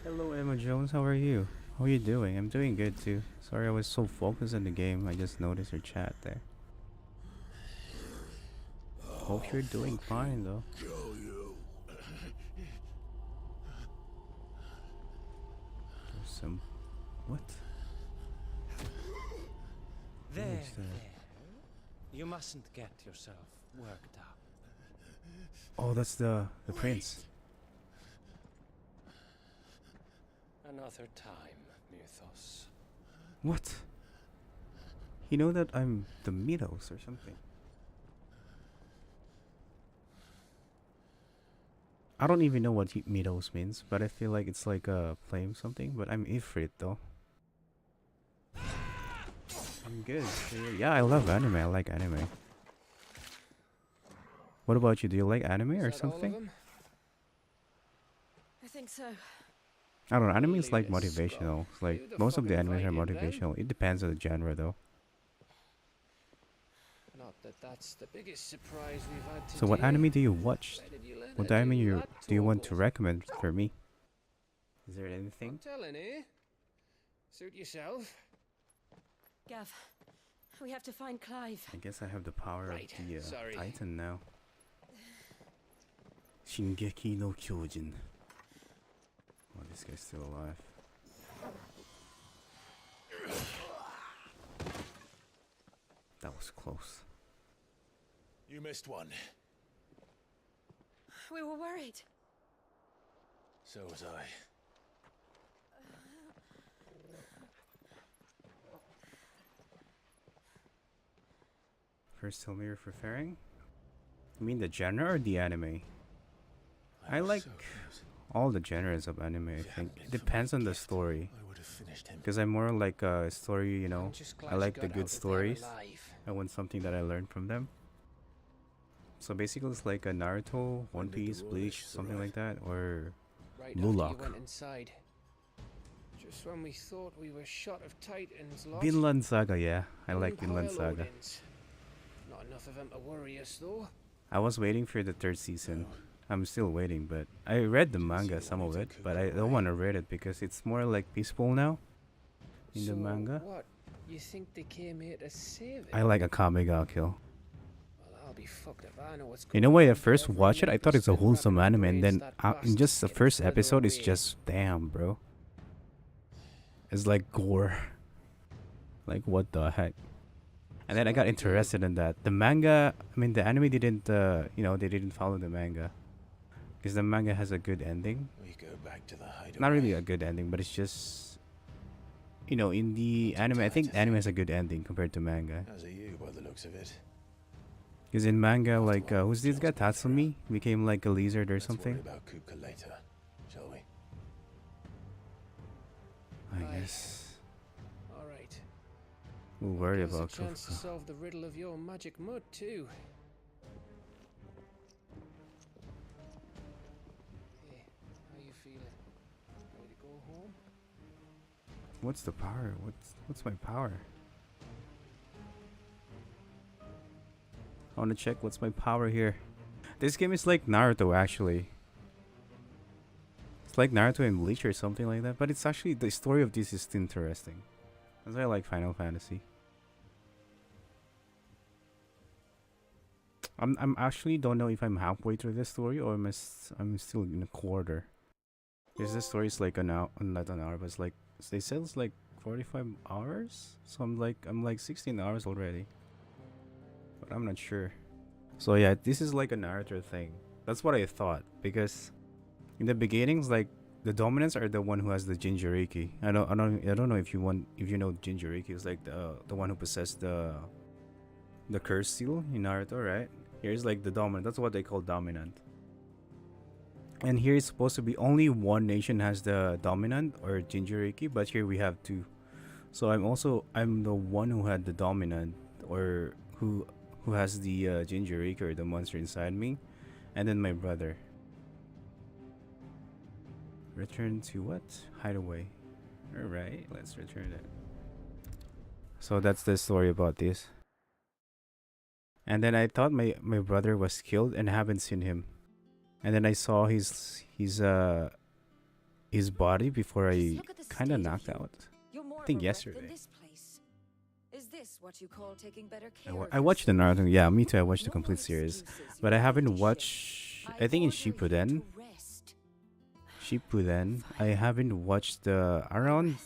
Hello, Emma Jones. How are you? How are you doing? I'm doing good too. Sorry, I was so focused on the game. I just noticed your chat there. Hope you're doing fine though. Kill you. There's some. What? There, What is that? You mustn't get yourself worked up. Oh, that's the prince. Another time, Mythos. What? You know that I'm the Mythos or something. I don't even know what Mythos means, but I feel like it's like a flame something. But I'm Ifrit though. I'm good. Yeah, I love anime. I like anime. What about you? Do you like anime or something? I think so. I don't know. Anime is like motivational. It's like most of the animes are motivational. It depends on the genre though. Not that that's the biggest surprise we've had today. So what anime do you watch? Where did you learn What to anime do do that, you want to Torvald? recommend for me? Is there anything? Not telling, eh? Suit yourself. Gav, we have to find Clive. I guess I have the power of the sorry. Titan now. Shingeki no Kyojin. Oh, this guy's still alive. That was close. You missed one. We were worried. So was I. First, tell me you're preferring? You mean the genre or the anime? I like all the genres of anime, I think. It depends on the story. Because I'm more like a story, you know. I like the good stories. I want something that I learn from them. So basically it's like a Naruto, One Piece, Bleach, something like that, or Blue After Lock. you went inside. Just when we thought we were shot of Titans, lot. Vinland Saga, yeah. I like Empire Vinland Saga. Odins. Not enough of them to worry us, though. I was waiting for the third season. I'm still waiting, but I read the manga, some of it, but I don't want to read it because it's more like peaceful now in the manga. What? You think they came here to save it? I like a Kamega kill. Well, I'll be fucked if I know what's You going know, when I on first before watched it, I thought it's a wholesome anime, and then that in just the bastard's first getting episode, it's further just damn, bro. It's like gore. Like what the heck? And then I got interested in that. The manga, I mean, the anime didn't, you know, they didn't follow the manga. Because the manga has a good ending. We go back to the hideaway. Not really a good ending, but it's just, you know, in the anime, I think anime has a good ending compared to manga. As are you, by the looks of it. Because in manga, like, who's this guy? Tatsumi became like a lizard or Let's something. worry about Kupka later, shall we? I guess All right. we'll worry Here's about a chance to Kupka. solve the riddle of your magic mud too. Hey, how you feeling? Ready to go home? What's the power? What's my power? I want to check what's my power here. This game is like Naruto actually. It's like Naruto and Bleach or something like that, but it's actually, the story of this is interesting. That's why I like Final Fantasy. I'm actually don't know if I'm halfway through this story or I'm still in a quarter. Because this story is like an hour, not an hour, but it's like, they said it's like 45 hours. So I'm like 16 hours already. But I'm not sure. So yeah, this is like a Naruto thing. That's what I thought, because in the beginnings, like, the dominants are the one who has the Jinchuriki. I don't know if you know Jinchuriki is like the one who possessed the curse seal in Naruto, right? Here's like the dominant. That's what they call dominant. And here it's supposed to be only one nation has the dominant or Jinchuriki, but here we have two. So I'm the one who had the dominant, or who has the Jinchuriki or the monster inside me, and then my brother. Return to what? Hideaway. Alright, let's return it. So that's the story about this. And then I thought my brother was killed and I haven't seen him. And then I saw his body before I kind of knocked out. I think yesterday. Is this what you call taking better care I watched the Naruto. Yeah, me too. I watched the complete series, but I haven't watched. I think in Shippuden. I haven't watched the around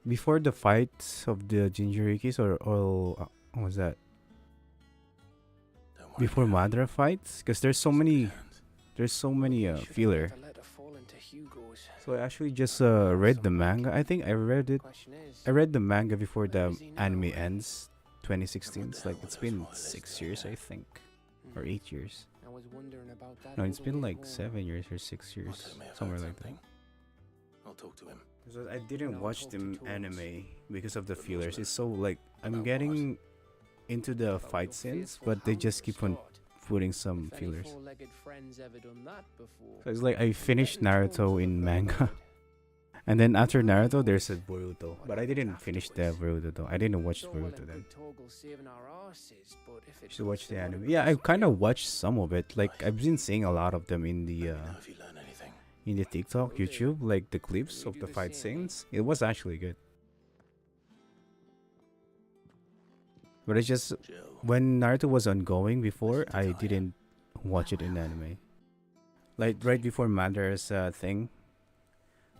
before the fight of the Jinchurikis or what was that? Before Madara fights, because there's so many filler. So I actually just read the manga. I think I read it. I read the manga before the anime ends, 2016. It's like it's been 6 years, I think, or 8 years. No, it's been like 7 years or 6 years, somewhere like that. I'll talk to him. So I didn't watch the anime because of the fillers. It's so like I'm getting into the fight scenes, but they just keep on putting some fillers. So it's like I finished Naruto in manga, and then after Naruto there's a Boruto, but I didn't finish the Boruto though. I didn't watch Boruto then. You should watch the anime. Yeah, I kind of watched some of it. Like I've been seeing a lot of them in the TikTok, YouTube, like the clips of the fight scenes. It was actually good. But it's just when Naruto was ongoing before, I didn't watch it in anime. Like right before Madara's thing,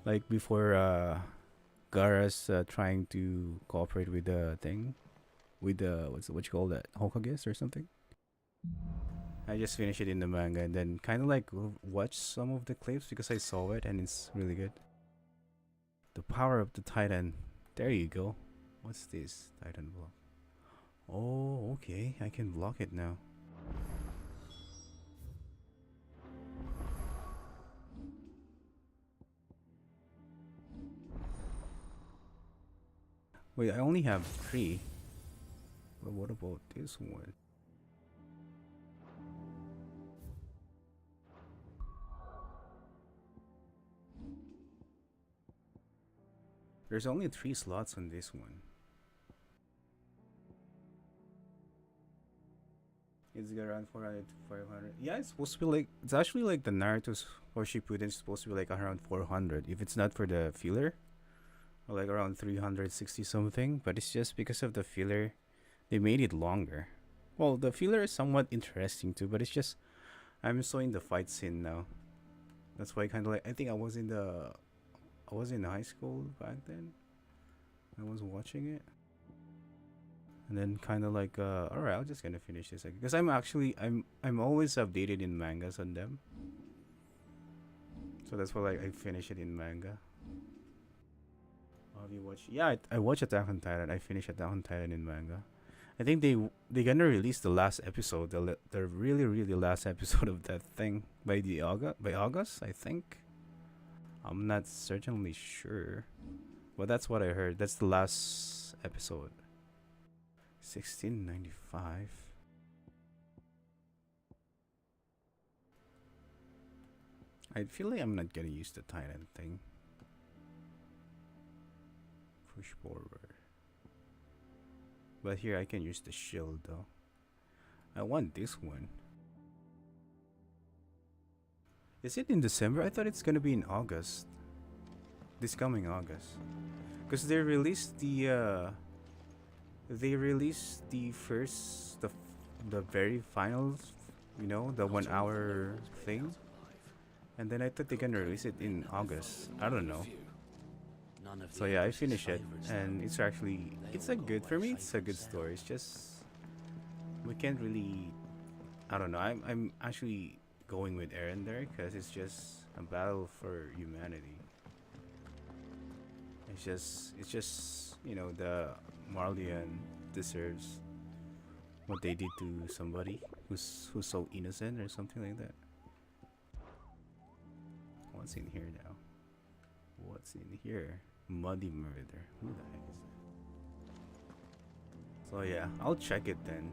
like before Gaara's trying to cooperate with the thing, with the what you call that, Hokages or something. I just finished it in the manga and then kind of like watched some of the clips because I saw it and it's really good. The power of the Titan. There you go. What's this? Titan block. Oh, okay. I can block it now. Wait, I only have 3. But what about this one? There's only 3 slots on this one. It's around 400 to 500. Yeah, it's supposed to be like, it's actually like the Naruto's or Shippuden's supposed to be like around 400 if it's not for the filler, or like around 360 something. But it's just because of the filler, they made it longer. Well, the filler is somewhat interesting too, but it's just I'm so in the fight scene now. That's why I kind of like, I think I was in high school back then. I was watching it. and then kind of like all right, I'm just gonna finish this because I'm always updated in mangas on them, so that's why like I finish it in manga. Have you watched? Yeah, I watched Attack on Titan. I finished Attack on Titan in manga. I think they gonna release the last episode, the really last episode of that thing by August, I think. I'm not certainly sure, but that's what I heard. That's the last episode. 1695. I feel like I'm not gonna use the Titan thing. Push forward. But here I can use the shield though. I want this one. Is it in December? I thought it's gonna be in August. This coming August. Because they released the first the very final, you know, the 1 hour thing. And then I thought they're gonna release it in August. I don't know. So yeah, I finished it, and it's a good, for me it's a good story. It's just we can't really, I don't know. I'm actually going with Eren there because it's just a battle for humanity. It's just you know, the Marleyan deserves what they did to somebody who's so innocent or something like that. What's in here now? What's in here? Muddy murder. Who the heck is that? So yeah, I'll check it then.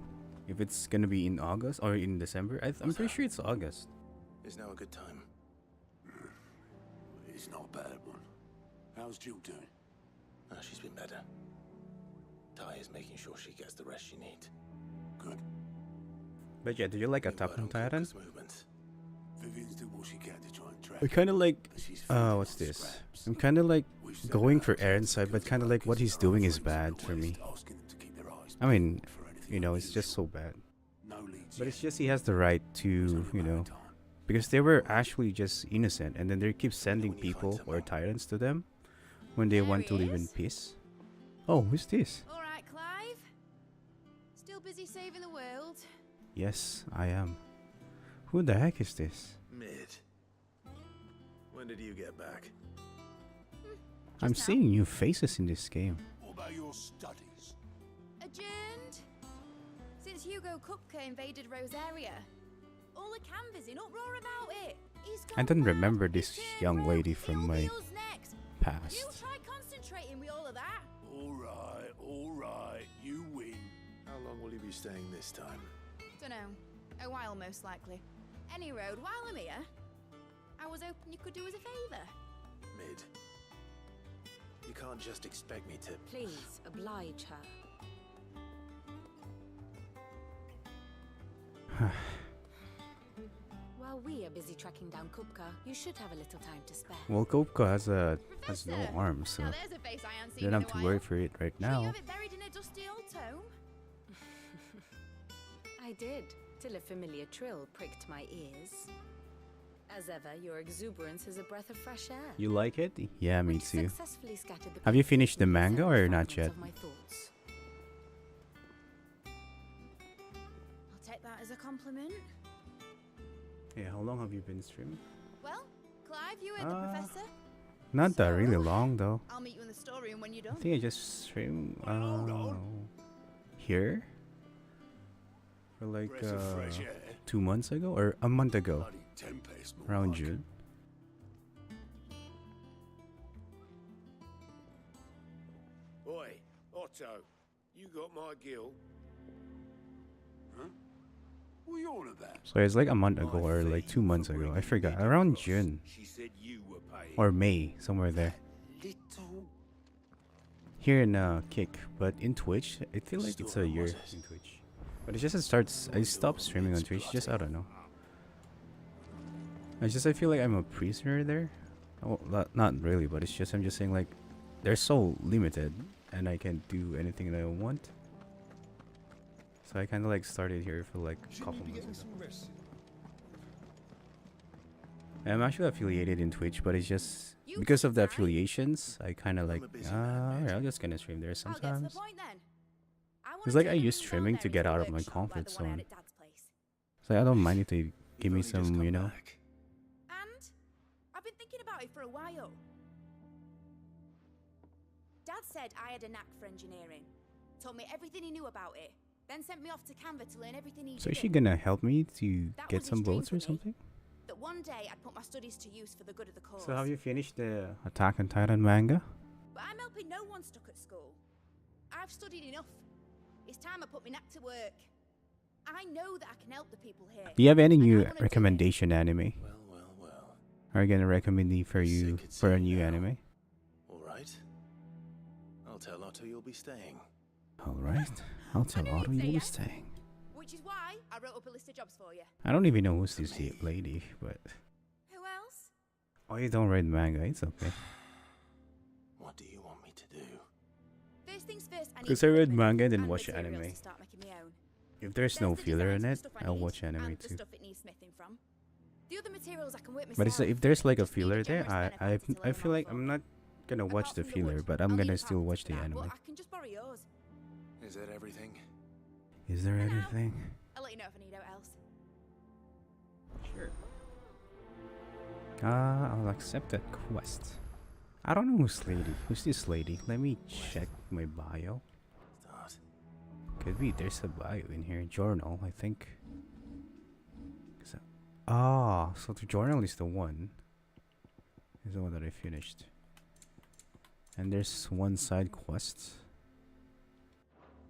If it's gonna be in August or in December, I'm pretty sure it's August. Is now a good time? It's not a bad one. How's Jill doing? She's been better. Ty is making sure she gets the rest she needs. Good. But yeah, do you like Attack on Titan? Vivian's doing what she can to try and track. I kind of like, what's this? I'm kind of like going for Eren's side, but kind of like what he's doing is bad for me. I mean, you know, it's just so bad. But it's just he has the right to, you know, because they were actually just innocent, and then they keep sending people or tyrants to them when they want to live in peace. Oh, who's this? All right, Clive. Still busy saving the world? Yes, I am. Who the heck is this? Mid. When did you get back? I'm seeing new faces in this game. What about your studies? Adjourned? Since Hugo Kupka invaded Rosaria. All the canvas in uproar about it. I don't remember this young lady from my past. You try concentrating with all of that. All right, you win. How long will you be staying this time? Dunno. A while, most likely. Any road, while I'm here, I was hoping you could do us a favour. Mid. You can't just expect me to... Please, oblige her. While we are busy tracking down Kupka, you should have a little time to spare. Well, Kopka has no arms, so Now there's a face I ain't seen you don't in have a to while. worry for it right Sure you now. have it buried in a dusty old tome? I did, till a familiar trill pricked my ears. As ever, your exuberance is a breath of fresh air. You like it? Yeah, me Which too. successfully scattered the Have you pieces finished the of manga or not fragments yet? of my thoughts. I'll take that as a compliment. Yeah, how long have you been streaming? Well, Clive, you and the professor? Not that really long though. I'll meet you in the storeroom when you're I done. think I just streamed here for like Breath of fresh air. 2 months ago or a month ago, Tempest, more around like. June. Oi, Otto, you got my gill? Huh? What are you on about? So it's like a month ago or like 2 months ago. I forgot. Around June She said you were paying. or May, somewhere there. Little. Here in Kick, but in Twitch, I feel like it's a year in Twitch. But it's just it starts. I stopped streaming on Twitch. Just I don't know. I feel like I'm a prisoner there. Oh, not really, but it's just I'm just saying like they're so limited, and I can't do anything that I want. So I kind of like started here for like a couple months ago. I'm actually affiliated in Twitch, but it's just because of the affiliations, I kind of like, alright, I'm just gonna stream there I'll get to sometimes. the point then. I It's like I use streaming to get out of my comfort zone. So I don't mind if they give me some, you know. And I've been thinking about it for a while. Dad said I had a knack for engineering. Told me everything he knew about it. Then sent me off to Canva to learn everything he did. So is she gonna help me to get some votes or something? That one day I'd put my studies to use for the good of the cause. So have you finished the Attack on Titan manga? But I'm helping no one stuck at school. I've studied enough. It's time I put my knack to work. I know that I can help the people here. Do you have any new recommendation anime? Are you gonna recommend me for you for a new anime? Alright. I'll tell Otto you'll be staying. Alright. I'll tell Otto you'll be staying. Which is why I wrote up a list of jobs for you. I don't even know who's this lady, but... Who else? Oh, you don't read manga, it's okay. What do you want me to do? First things first, Because I read manga and then watch anime. If there's no filler in it, I'll watch anime too. The other materials I can work myself. But it's like, if there's like a filler there, I feel like I'm not gonna watch the filler, but I'm gonna still watch the anime. I can just borrow yours. Is that everything? Is there anything? I'll let you know if I need out else. Sure. I'll accept that quest. I don't know who's lady. Who's this lady? Let me check my bio. Could be there's a bio in here. Journal, I think. So the journal is the one. Is the one that I finished. And there's one side quest.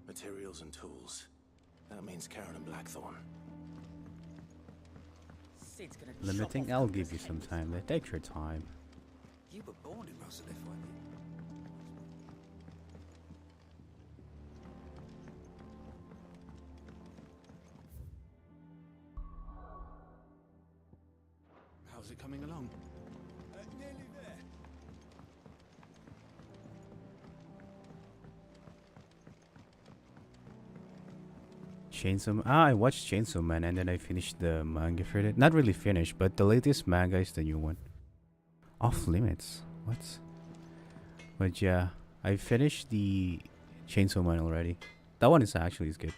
Materials and tools. That means Karen and Blackthorn. Limiting, I'll give you some time. Take your time. You were born in Rosalith, weren't you? How's it coming along? Nearly there. Chainsaw Man. I watched Chainsaw Man and then I finished the manga for it. Not really finished, but the latest manga is the new one. Off Limits. What? But yeah, I finished the Chainsaw Man already. That one is good.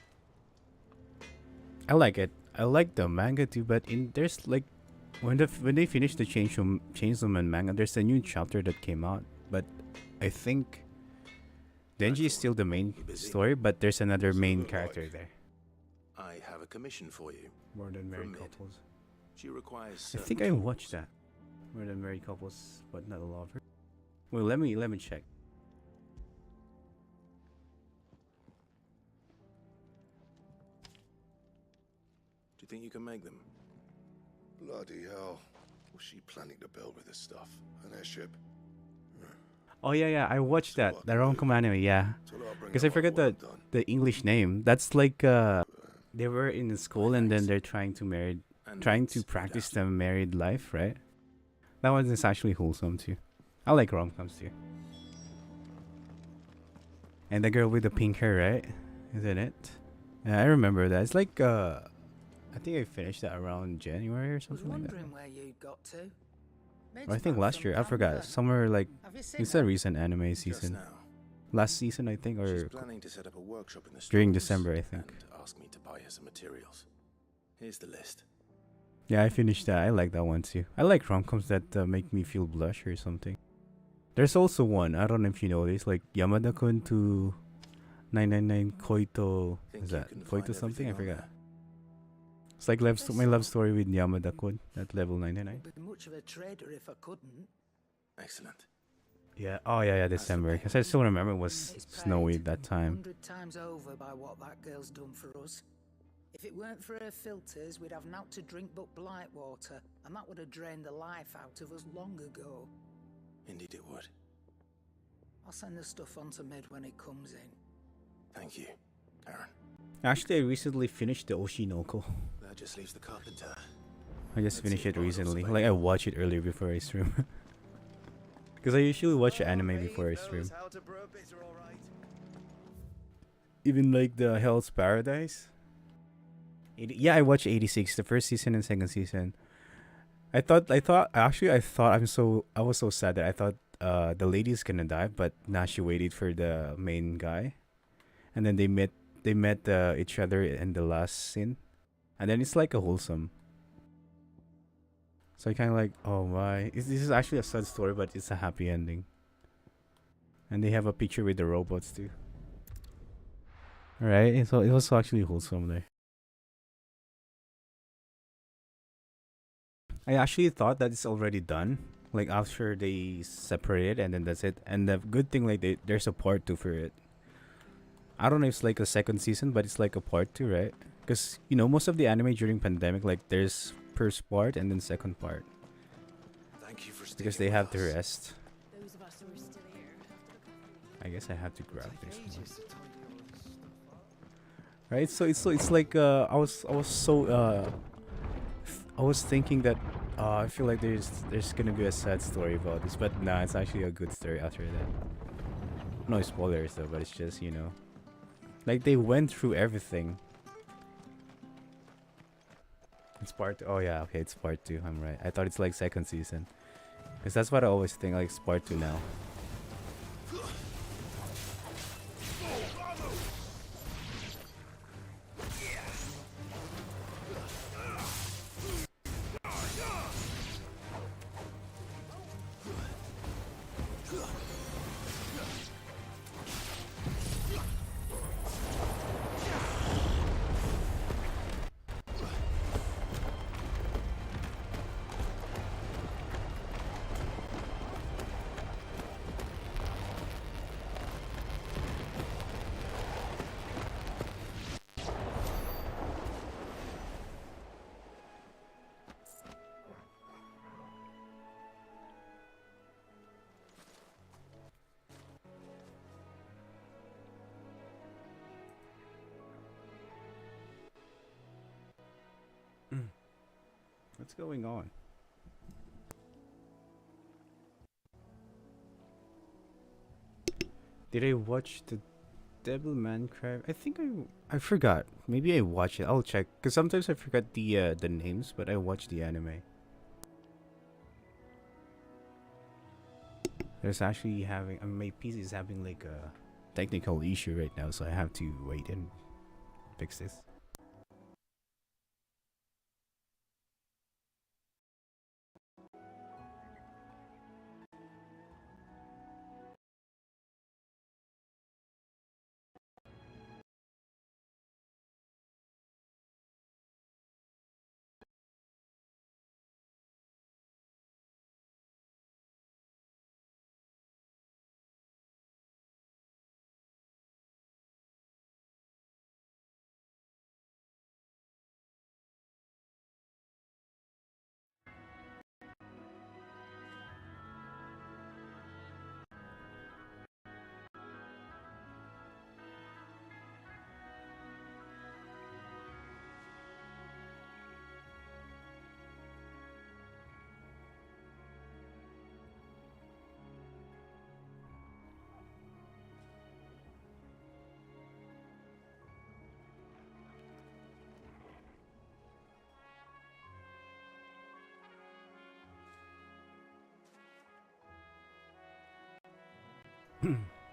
I like it. I like the manga too, but there's like when they finish the Chainsaw Man manga, there's a new chapter that came out. But I think Denji is still the main story, but there's another main character there. I have a commission for you. More Than Married Couples. She requires. I think I watched that. More Than Married Couples, but not a lover. Well, let me check. Do you think you can make them? Bloody hell. Was she planning to build with this stuff? An airship? Oh yeah, I watched that. The rom-com anime, yeah. Because I forgot the English name. That's like they were in school and then they're trying to practice the married life, right? That one is actually wholesome too. I like rom-coms too. And the girl with the pink hair, right? Isn't it? Yeah, I remember that. It's like I think I finished that around January or something like that. Where you got to? Or I think last year. I forgot. Somewhere like it's a recent anime season. Last season, I think, or planning to set up a workshop in the during stores December, I think. And ask me to buy her some materials. Here's the list. Yeah, I finished that. I like that one too. I like rom-coms that make me feel blush or something. There's also one. I don't know if you know this, like Yamada-kun to 999 Koito. Is that Koito something? I forgot. It's like my love story with Yamada-kun at level 99. I'd be much of a trader if I couldn't. Excellent. Yeah. Oh yeah, December. Because I still remember it was snowy at that time. 100 times over by what that girl's done for us. If it weren't for her filters, we'd have naught to drink but blight water, and that would have drained the life out of us long ago. Indeed it would. I'll send the stuff on to Mid when it comes in. Thank you, Karen. Actually, I recently finished the Oshinoko. That just leaves the carpenter. I just finished it recently. Like I watched it earlier before I stream. Because I usually watch anime before I stream. Even like the Hell's Paradise. Yeah, I watched 86, the first season and second season. I was so sad that I thought the lady's gonna die, but now she waited for the main guy, and then they met they met each other in the last scene, and then it's like a wholesome. So I kind of like, oh my, this is actually a sad story, but it's a happy ending. And they have a picture with the robots too. Right, so it was actually wholesome there. I actually thought that it's already done. Like after they separated and then that's it. And the good thing, like there's a part 2 for it. I don't know if it's like a second season, but it's like a part 2, right? Because you know most of the anime during pandemic, like there's first part and then second part. Thank you for because they have to rest. I guess I have to grab this one. Right, so it's like I was thinking that I feel like there's gonna be a sad story about this, but nah, it's actually a good story after that. No spoilers though, but it's just, you know, like they went through everything. It's part. Oh yeah, okay, it's part 2. I'm right. I thought it's like second season, because that's what I always think. Like it's part 2 now. What's going on? Did I watch the Devilman Cry? I think I forgot. Maybe I watched it. I'll check, because sometimes I forget the names, but I watched the anime. There's actually having my PC is having like a technical issue right now, so I have to wait and fix this.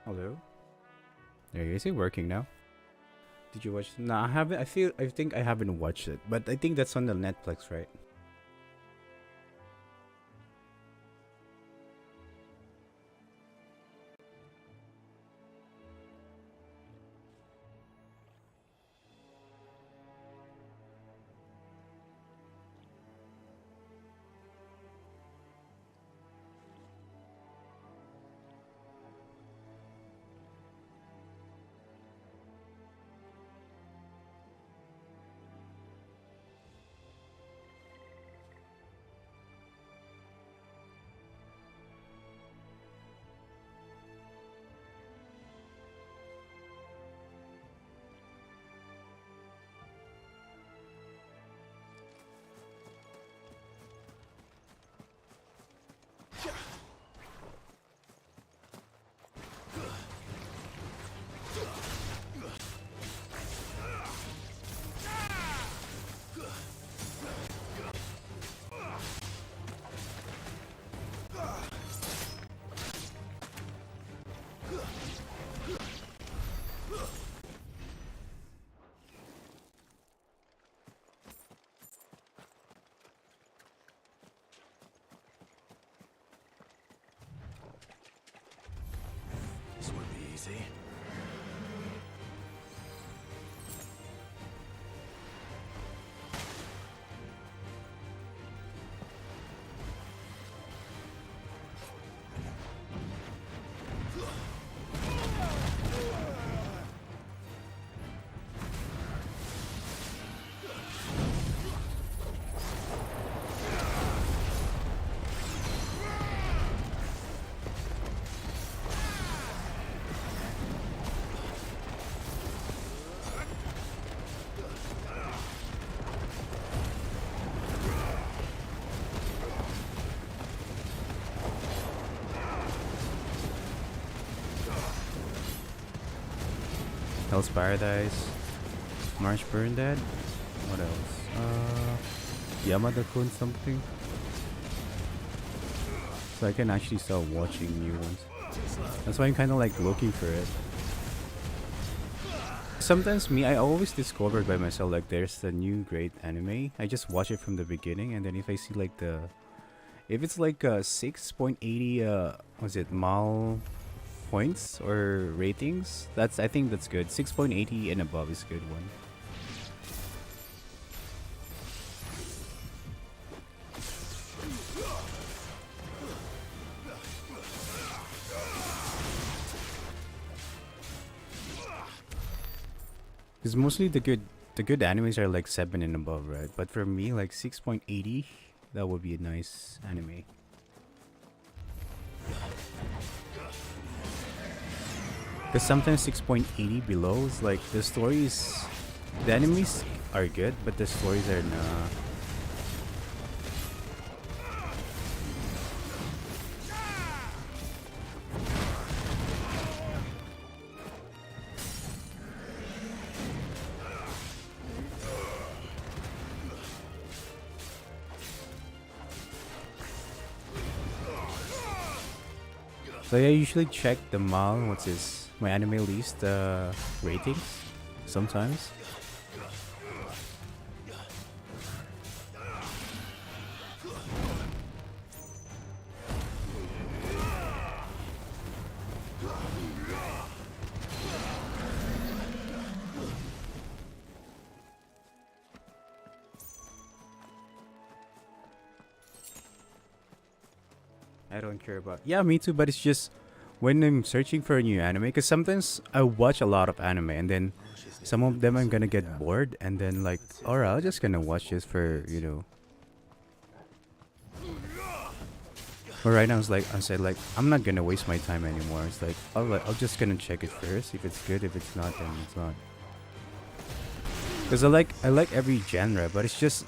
Hello? There, is it working now? Did you watch? Nah, I haven't. I think I haven't watched it, but I think that's on the Netflix, right? easy. Hell's Paradise, March Burn Dead. What else? Yamada-kun something. So I can actually start watching new ones. That's why I'm kind of like looking for it. Sometimes I always discover by myself like there's a new great anime. I just watch it from the beginning, and then if I see like if it's like 6.80 was it mal points or ratings, I think that's good. 6.80 and above is a good one. Because mostly the good animes are like 7 and above, right? But for me, like 6.80, that would be a nice anime. Because sometimes 6.80 below is like the stories, the enemies are good, but the stories are not. So yeah, I usually check the my anime list ratings sometimes. I don't care about. Yeah, me too. But it's just when I'm searching for a new anime, because sometimes I watch a lot of anime, and then some of them I'm gonna get bored, and then like, alright, I'm just gonna watch this for But right now, I said like, I'm not gonna waste my time anymore. It's like, I'll just gonna check it first. If it's good, if it's not, then it's not. Because I like every genre, but it's just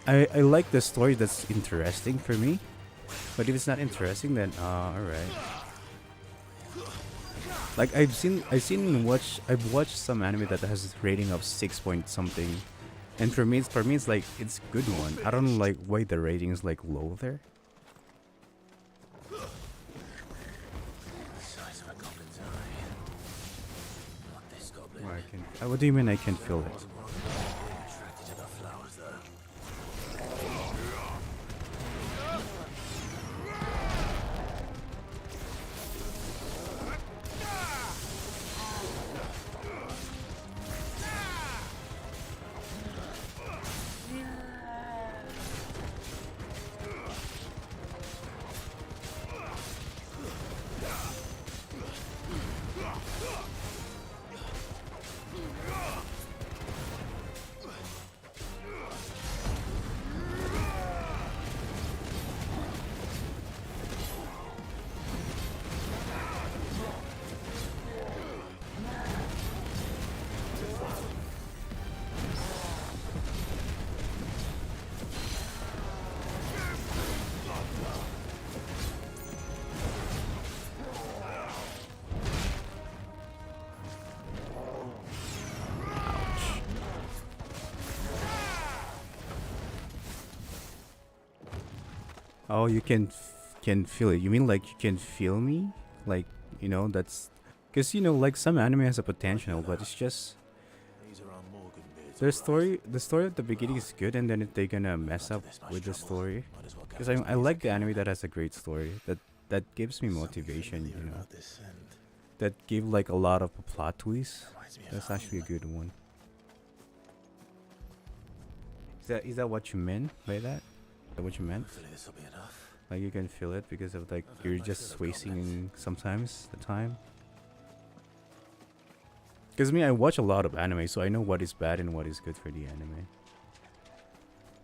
I like the story that's interesting for me. But if it's not interesting, then alright. Like I've watched some anime that has a rating of 6 point something, and for me it's like it's good one. I don't know like why the rating is like low there. What do you mean I can feel it? Oh, you can feel it. You mean like you can feel me? Like, that's... Because, like some anime has a potential, but it's just... The story at the beginning is good, and then they're gonna mess up with the story. Because I like the anime that has a great story. That gives me motivation, that gave like a lot of plot twists. That's actually a good one. Is that what you meant by that? Is that what you meant? Hopefully this will be enough. Like you can feel it because of like you're just wasting sometimes the time. Because me, I watch a lot of anime, so I know what is bad and what is good for the anime.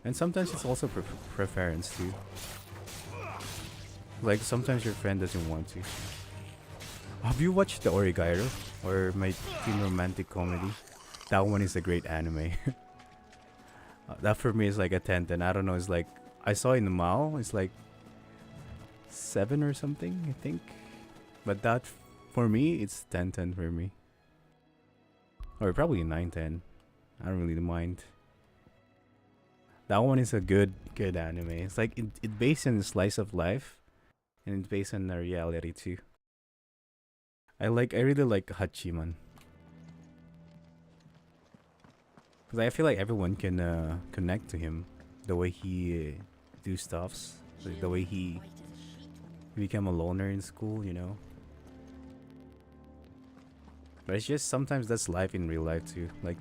And sometimes it's also preference too. Like sometimes your friend doesn't want to. Have you watched the Origairo or my teen romantic comedy? That one is a great anime. That for me is like a 10, and I don't know. It's like I saw in the mall. It's like 7 or something, I think. But that for me, it's 10/10 for me. Or probably 9/10. I don't really mind. That one is a good anime. It's like it's based on a slice of life, and it's based on a reality too. I really like Hachiman. Because I feel like everyone can connect to him. The way he do stuffs. Like the way he became a loner in school, you know. But it's just sometimes that's life in real life too. Like,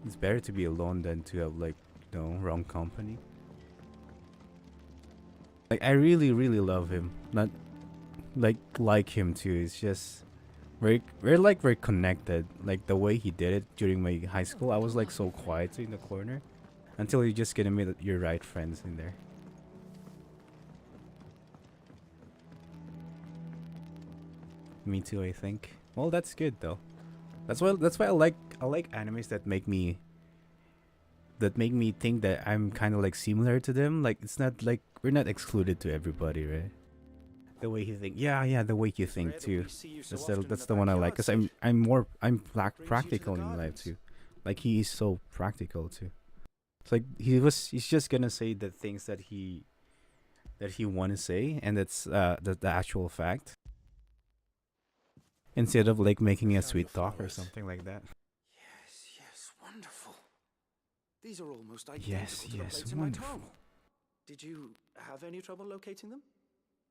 it's better to be alone than to have like, you know, wrong company. Like, I really love him. Not like him too. It's just we're connected. Like the way he did it during my high school, I was like so quiet in the corner until you just get to meet your right friends in there. Me too, I think. Well, that's good though. That's why I like animes that make me think that I'm kind of like similar to them. Like it's not like we're not excluded to everybody, right? The way you think, yeah, the way you think too. That's the one I like, cause I'm practical in life too. Like he is so practical too. It's like he's just gonna say the things that he want to say, and that's the actual fact. Instead of like making a sweet talk or something like that. Yes, wonderful. These are almost identical Yes, to the plates in my wonderful. tome. Did you have any trouble locating them?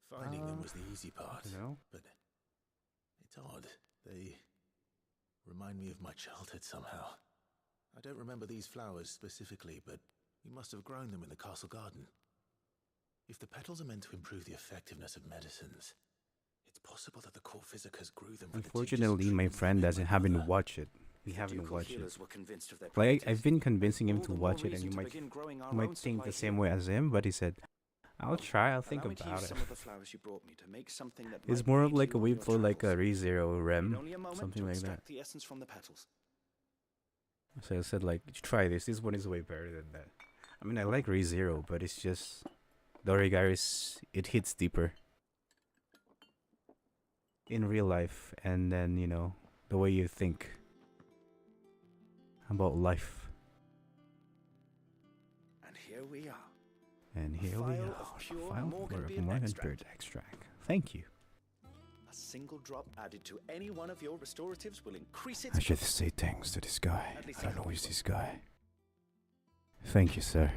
Finding them was the easy part. No. But it's odd. They remind me of my childhood somehow. I don't remember these flowers specifically, but we must have grown them in the castle garden. If the petals are meant to improve the effectiveness of medicines, it's possible that the core physicers grew them. Unfortunately, my friend haven't watched it. We haven't watched it. Like I've been convincing him to watch it, and you might think the same way as him, but he said, "I'll try. I'll think about it." It's more of like a way for like a ReZero Rem, something like that. So I said like, try this. This one is way better than that. I mean, I like ReZero, but it's just the Origaris. It hits deeper in real life, and then you know the way you think about life. And here we are. And here we are. A file for a Morganbeard extract. Thank you. A single drop added to any one of your restoratives will increase its. I should say thanks to this guy. I don't know who's this guy. Thank you, sir.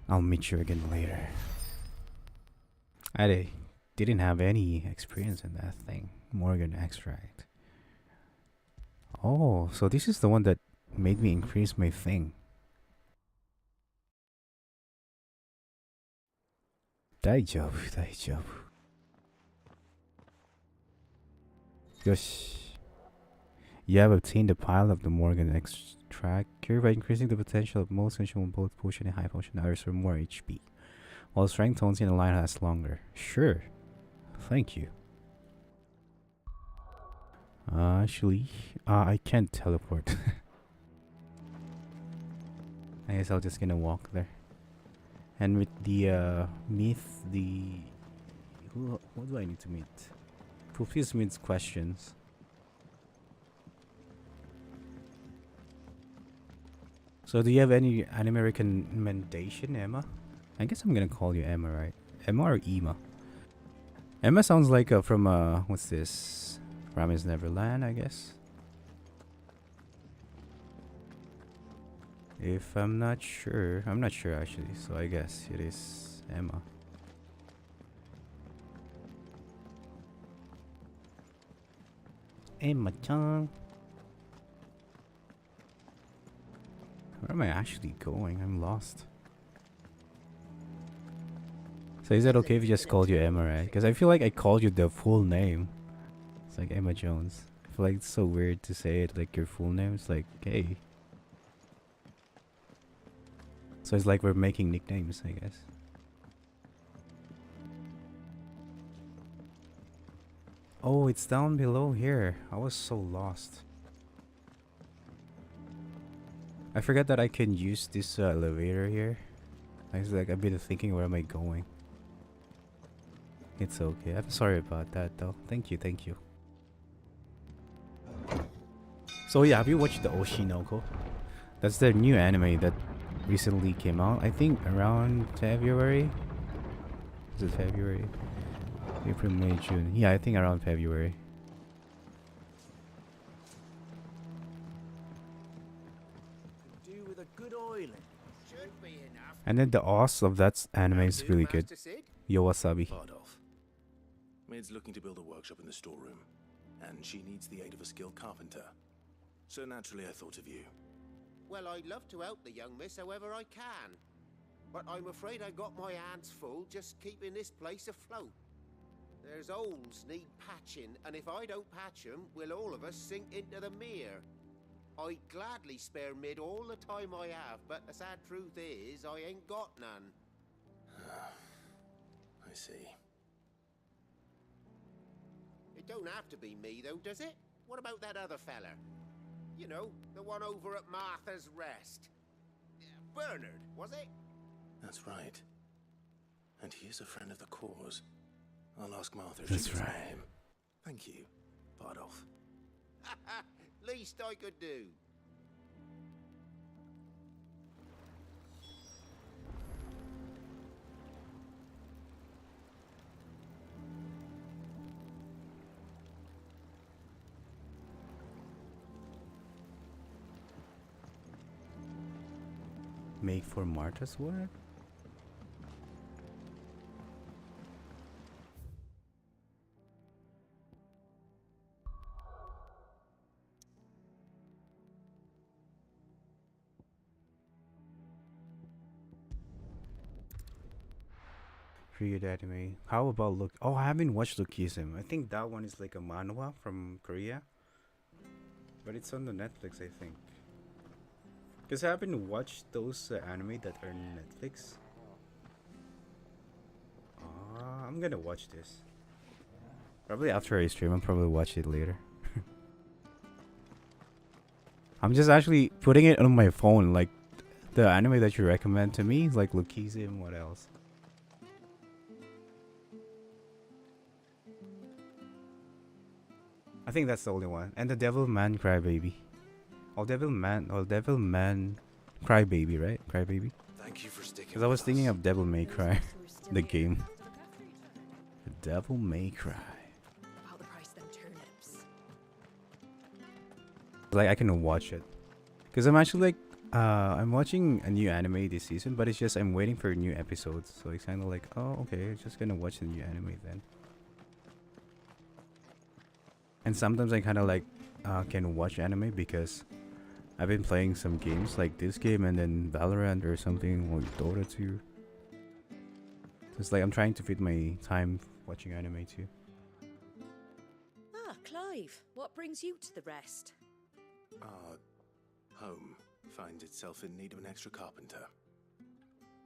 I'll meet you again later. I didn't have any experience in that thing. Morgan extract. Oh, so this is the one that made me increase my thing. Daijoubu. Yosh. You have obtained a pile of the Morgan extract. Cure by increasing the potential of most essential in both potion and high potion hours for more HP. While strength tones in the line lasts longer. Sure. Thank you. Actually, I can't teleport. I guess I'll just gonna walk there. And with the myth, what do I need to meet? Fulfills Myth's questions. So do you have any anime recommendation, Emma? I guess I'm gonna call you Emma, right? Emma or Ema? Emma sounds like from what's this? Promised Neverland, I guess. If I'm not sure actually, so I guess it is Emma. Emma-chan. Where am I actually going? I'm lost. So is it okay if I just called you Emma, right? Because I feel like I called you the full name. It's like Emma Jones. I feel like it's so weird to say it like your full name. It's like, hey. So it's like we're making nicknames, I guess. Oh, it's down below here. I was so lost. I forgot that I can use this elevator here. I was like, I've been thinking, where am I going? It's okay. I'm sorry about that though. Thank you, thank you. So yeah, have you watched the Oshinoko? That's the new anime that recently came out. I think around February. Is it February? April, May, June. Yeah, I think around February. Do with a good oiling. Should be enough. And then the OS of that anime is really good. Yo Wasabi. Bardolph. Maid's looking to build a workshop in the storeroom, and she needs the aid of a skilled carpenter. So naturally I thought of you. Well, I'd love to help the young miss however I can. But I'm afraid I got my hands full just keeping this place afloat. There's holes need patching, and if I don't patch 'em, we'll all of us sink into the mere. I'd gladly spare Mid all the time I have, but the sad truth is, I ain't got none. I see. It don't have to be me, though, does it? What about that other fella? You know, the one over at Martha's Rest. Bernard, was it? That's right. And he is a friend of the cause. I'll ask Martha if That's she can right. him. Thank you, Bardolph. Least I could do. Make for Martha's work? Pretty good anime. How about look? Oh, I haven't watched Lookism. I think that one is like a manhwa from Korea, but it's on the Netflix, I think. Because I haven't watched those anime that are on Netflix. I'm gonna watch this. Probably after I stream, I'll probably watch it later. I'm just actually putting it on my phone, like the anime that you recommend to me, like Lookism. What else? I think that's the only one. And the Devilman Crybaby. Oh, Devilman Crybaby, right? Crybaby. Thank you for sticking. Because I was thinking of Devil May Cry, the game. The Devil May Cry. About the price of them turnips. Like I can watch it. Because I'm actually like, I'm watching a new anime this season, but it's just I'm waiting for new episodes. So it's kind of like, oh, okay, I'm just gonna watch the new anime then. And sometimes I kind of like can watch anime because I've been playing some games like this game and then Valorant or something, or Dota 2. It's like I'm trying to fit my time watching anime too. Ah, Clive, what brings you to the rest? Our home finds itself in need of an extra carpenter.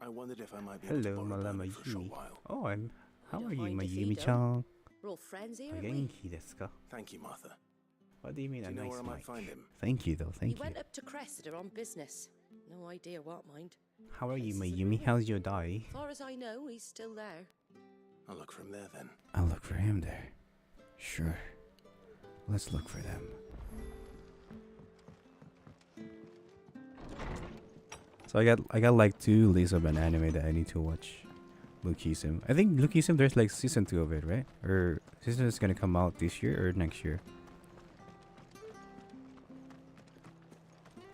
I wondered if I might be able to Hello, borrow Mala Bernard for a short Mayumi. while. Oh, how are you, mind if he Mayumi-chan? We're all friends here, aren't we? Genki desu ka? Thank you, Martha. What do you mean Do a you know nice where I might mic? find him? Thank you though, He thank you. went up to Cressida on business. No idea what, mind. How are you, Places are Mayumi? ruined. How's your day? As far as I know, he's still there. I'll look for him there then. I'll look for him there. Sure. Let's look for them. So I got like 2 lists of an anime that I need to watch. Lookism. I think Lookism there's like season 2 of it, right? Or season is gonna come out this year or next year?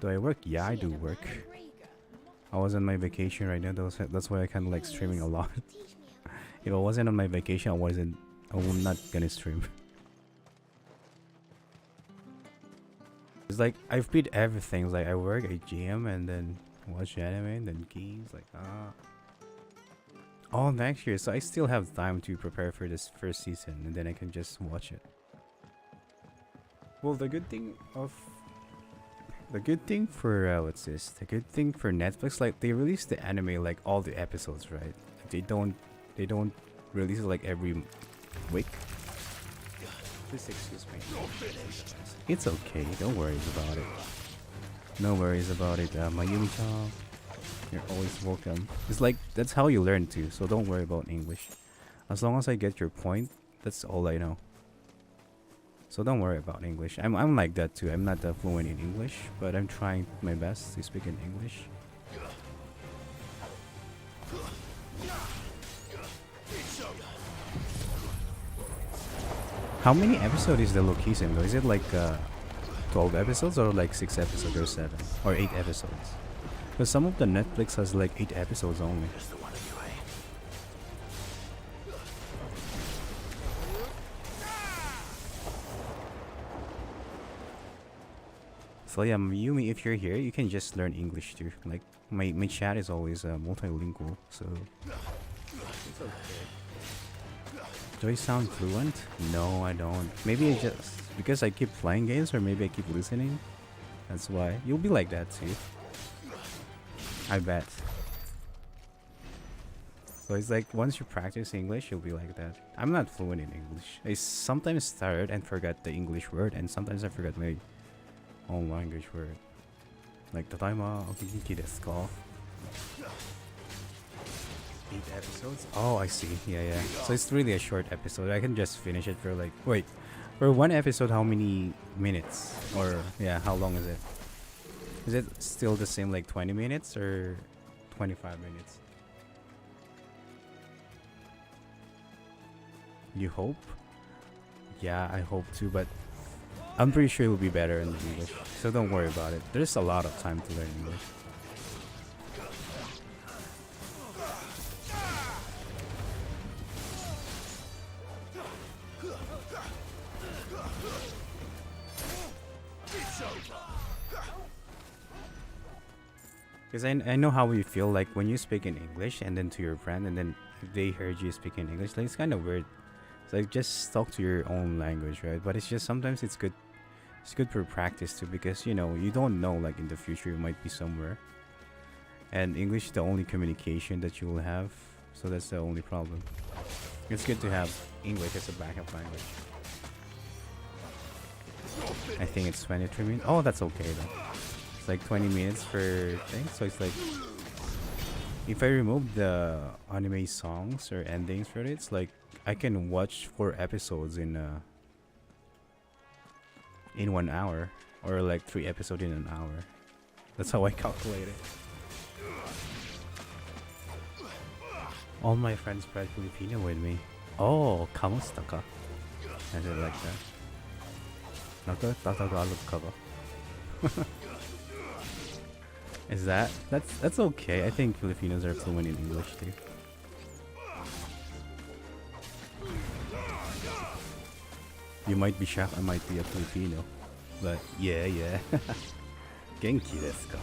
Do I work? Yeah, I do work. I was on my vacation right now. That's why I kind of like streaming a lot. If I wasn't on my vacation, I'm not gonna stream. It's like I've played everything. It's like I work, I gym, and then watch anime, and then games. Like all next year, so I still have time to prepare for this first season, and then I can just watch it. Well, the good thing for what's this? The good thing for Netflix, like they release the anime like all the episodes, right? Like, they don't release it like every week. Please excuse me. It's okay. Don't worry about it. No worries about it, Mayumi-chan. You're always welcome. It's like that's how you learn too. So don't worry about English. As long as I get your point, that's all I know. So don't worry about English. I'm like that too. I'm not that fluent in English, but I'm trying my best to speak in English. How many episodes is the location though? Is it like 12 episodes or like 6 episodes or 7 or 8 episodes? Because some of the Netflix has like 8 episodes only. So yeah, Yumi, if you're here, you can just learn English too. Like my chat is always multilingual, so it's okay. Do I sound fluent? No, I don't. Maybe I just because I keep playing games, or maybe I keep listening. That's why. You'll be like that too. I bet. So it's like once you practice English, you'll be like that. I'm not fluent in English. I sometimes start and forget the English word, and sometimes I forget my own language word. Like tadaima ogenki desu ka? 8 episodes? Oh, I see. Yeah. So it's really a short episode. I can just finish it for like for one episode, how many minutes? Or yeah, how long is it? Is it still the same like 20 minutes or 25 minutes? You hope? Yeah, I hope too, but I'm pretty sure it will be better in English. So don't worry about it. There's a lot of time to learn English. Because I know how you feel like when you speak in English and then to your friend, and then if they heard you speak in English, like it's kind of weird. It's like just talk to your own language, right? But it's just sometimes it's good for practice too, because you know you don't know, like in the future you might be somewhere, and English is the only communication that you will have, so that's the only problem. It's good to have English as a backup language. I think it's 23 minutes. Oh, that's okay though. It's like 20 minutes for things, so it's like if I remove the anime songs or endings for it, it's like I can watch 4 episodes in 1 hour, or like 3 episodes in an hour. That's how I calculate it. All my friends spread Filipino with me. Oh, kamusta ka? I said like that. Nagtatagalog ka ba? Is that's okay. I think Filipinos are fluent in English too. You might be shocked I might be a Filipino, but yeah. Genki desu ka?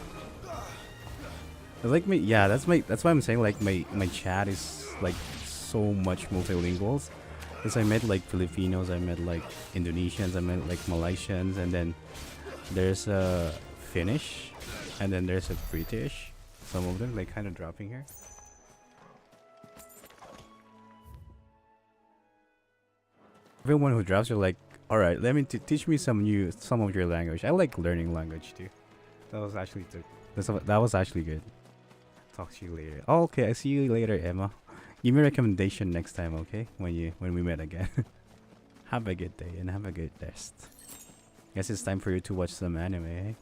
Like me, yeah. That's why I'm saying like my chat is like so much multilinguals. Because I met like Filipinos, I met like Indonesians, I met like Malaysians, and then there's a Finnish, and then there's a British. Some of them like kind of dropping here. Everyone who drops, you're like, all right, let me teach me some of your language. I like learning language too. That was actually good. Talk to you later. Oh, okay, I see you later, Emma. Give me a recommendation next time, okay? When we met again. Have a good day and have a good rest. Guess it's time for you to watch some anime, eh?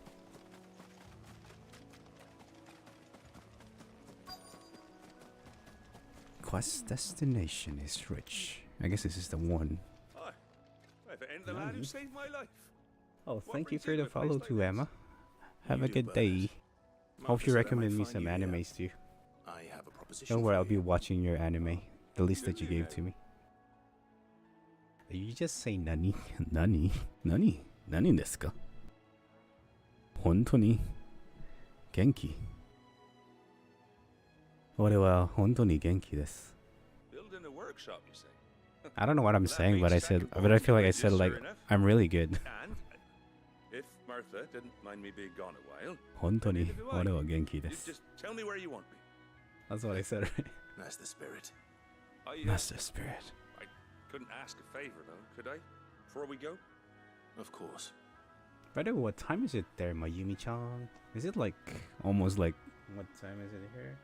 Quest destination is rich. I guess this is the one. Hi. I've ended the lad who saved my life. Oh, thank you for the follow too, Emma. Have a good day. Hope you recommend me some animes too. I have a proposition. Don't worry, I'll be watching your anime. The list that you gave to me. You just say nani? Nani? Nani? Nani desu ka? Hontoni Genki. 俺は本当に元気です。 Building a workshop, you say? I don't know what I'm saying, but I feel like I said like I'm really good. And if Martha didn't mind me being gone a while, 本当に俺は元気で you す。 just tell me where you want me. That's what I said, right? That's the spirit. That's the spirit. I couldn't ask a favor though, could I? Before we go? Of course. By the way, what time is it there, Mayumi-chan? Is it like almost like what time is it here?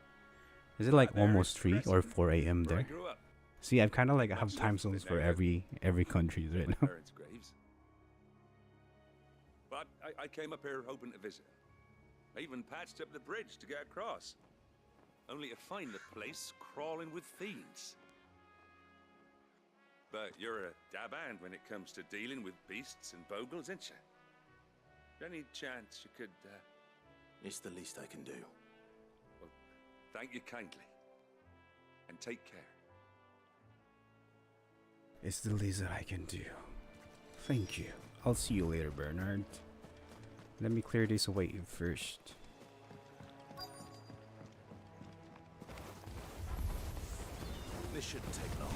Is it like almost 3 or 4 a.m. there? See, I've kind of like have time zones for every country right now. Parents' graves. But I came up here hoping to visit. I even patched up the bridge to get across, only to find the place crawling with fiends. But you're a dab hand when it comes to dealing with beasts and bogles, ain't you? Any chance you could? It's the least I can do. Well, thank you kindly, and take care. It's the least that I can do. Thank you. I'll see you later, Bernard. Let me clear this away first. This shouldn't take long.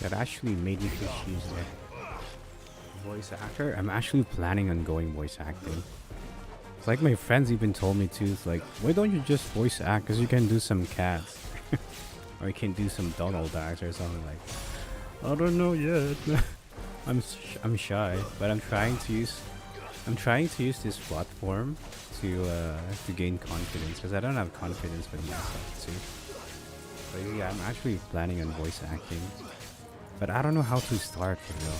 That actually made me confused there. Voice actor? I'm actually planning on going voice acting. It's like my friends even told me too. It's like, why don't you just voice act? Because you can do some cats. Or you can do some Donald Ducks or something like that. I don't know yet. I'm shy, but I'm trying to use this platform to gain confidence, because I don't have confidence with myself too. But yeah, I'm actually planning on voice acting. But I don't know how to start for real.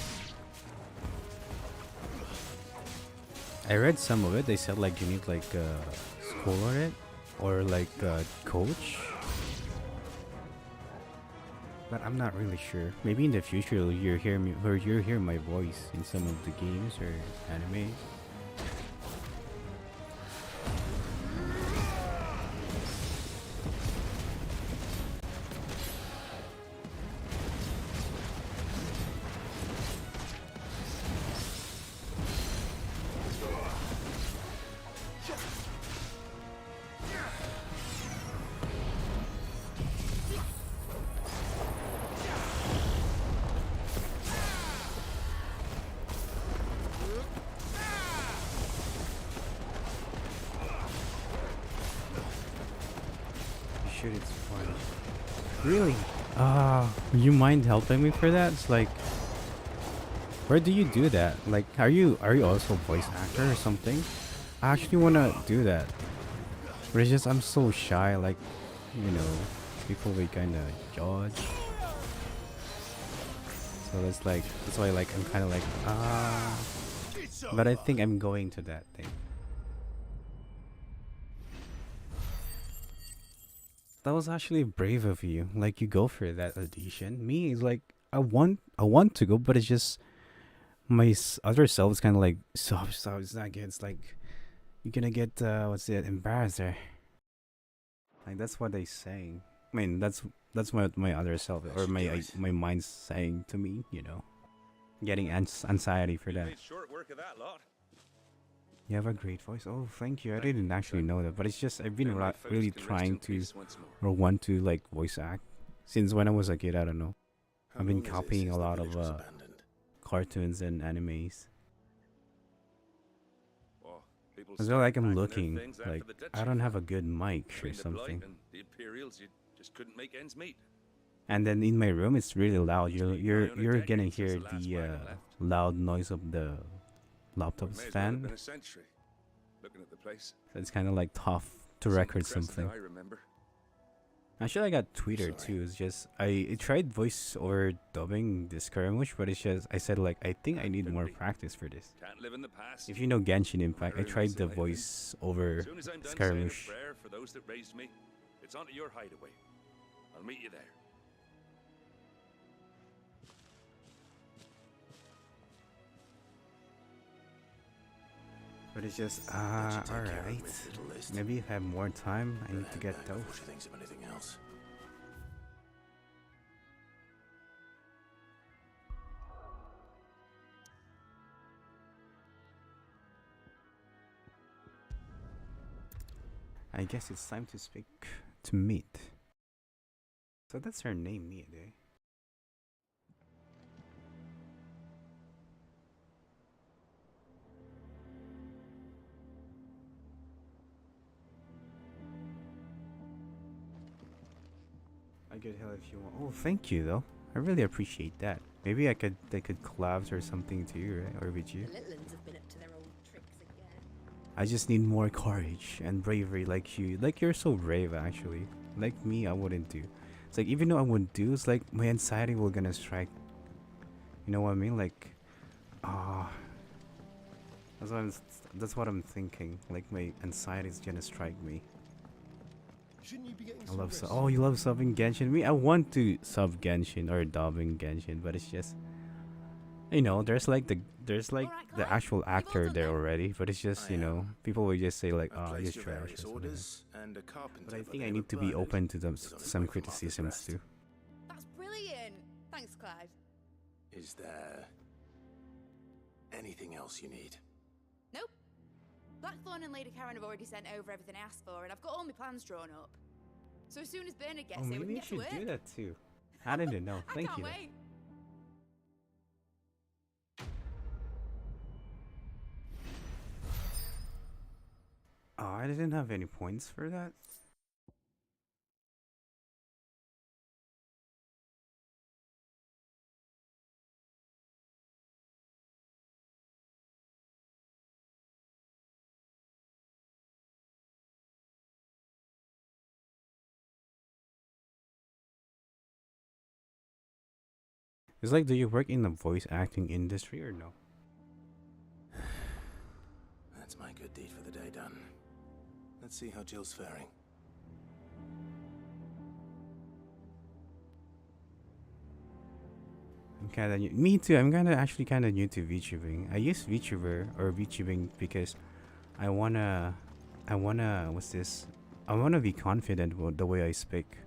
I read some of it. They said like you need like school on it or like a coach. But I'm not really sure. Maybe in the future you'll hear me or you'll hear my voice in some of the games or anime. Shit, it's fun. Really? You mind helping me for that? It's like, where do you do that? Like, are you also a voice actor or something? I actually wanna do that, but it's just I'm so shy. Like, you know, people will kind of judge. So it's like that's why like I'm kind of like but I think I'm going to that thing. That was actually brave of you. Like you go for that audition. Me is like I want to go, but it's just my other self is kind of like stop. It's not good. It's like you're gonna get what's it, embarrassed there. Like that's what they saying. I mean that's what my other self or my mind's saying to me. You know, getting anxiety for that. Short work of that lot. You have a great voice. Oh, thank you. I didn't actually know that, but it's just I've been really trying to or want to like voice act since when I was a kid. I don't know. I've been copying a lot of cartoons and animes. As well, like I'm looking like I don't have a good mic or something. The Imperials, you just couldn't make ends meet. And then in my room, it's really loud. You're gonna hear the loud noise of the laptop's fan. Looking at the place. So it's kind of like tough to record something. I remember. Actually, I got Twitter too. It's just I tried voice over dubbing this Skirmish, but it's just I said like I think I need more practice for this. Can't live in the past. If you know Genshin Impact, I tried the As voice over soon as I'm done saying a Skirmish. prayer for those that raised me, it's onto your hideaway. I'll meet you there. But it's just alright. Maybe if I have more time, I need to get those. She thinks of anything else. I guess it's time to speak to Meat. So that's her name, Meat, eh? I could help if you want. Oh, thank you though. I really appreciate that. Maybe they could collabs or something too, right? Or with you. The Litlins have been up to their old tricks again. I just need more courage and bravery like you. Like you're so brave actually. Like me, I wouldn't do. It's like even though I wouldn't do, it's like my anxiety will gonna strike. You know what I mean? Like, that's what I'm thinking. Like my anxiety is gonna strike me. Shouldn't you be getting I love oh, you love subbing Genshin? Me, I want to sub Genshin or dubbing Genshin, but it's just, you know, there's like the actual actor there already, but it's just, you know, people will just say like, oh, he's trash. But I think I need to be open to some criticisms too. That's brilliant. Thanks, Clive. Is there anything else you need? Nope. Blackthorn and Lady Karen have already sent over everything I asked for, and I've got all my plans drawn up. So as soon as Bernard gets Oh, here, we maybe can you get to should work. do that too. I didn't know. I Thank can't you. wait. Oh, I didn't have any points for that. It's like, do you work in the voice acting industry or no? That's my good deed for the day done. Let's see how Jill's faring. I'm kind of me too. I'm actually kind of new to VTubing. I use VTuber or VTubing because I wanna what's this? I wanna be confident with the way I speak.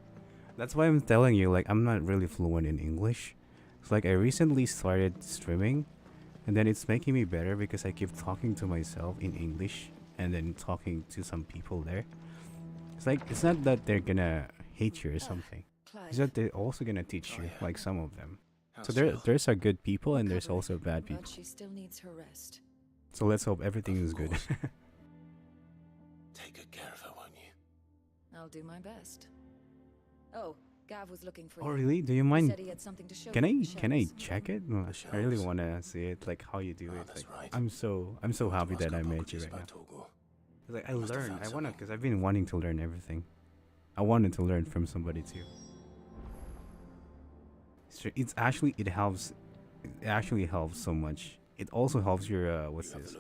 That's why I'm telling you, like, I'm not really fluent in English. It's like I recently started streaming, and then it's making me better because I keep talking to myself in English and then talking to some people there. It's like, it's not that they're gonna hate you or something. It's that they're also gonna teach you, like some of them. So there's are good people and there's also bad people. But she still needs her rest. So let's hope everything is good. Take good care of her, won't you? I'll do my best. Oh, Gav was looking for Oh you. really? Do you He mind? said he had something to show Can you. I check it? No, I really wanna see it, like how you do it. Like, I'm so happy that I met you right now. It's like I learned. I wanna, cause I've been wanting to learn everything. I wanted to learn from somebody too. So it actually helps so much. It also helps your what's this?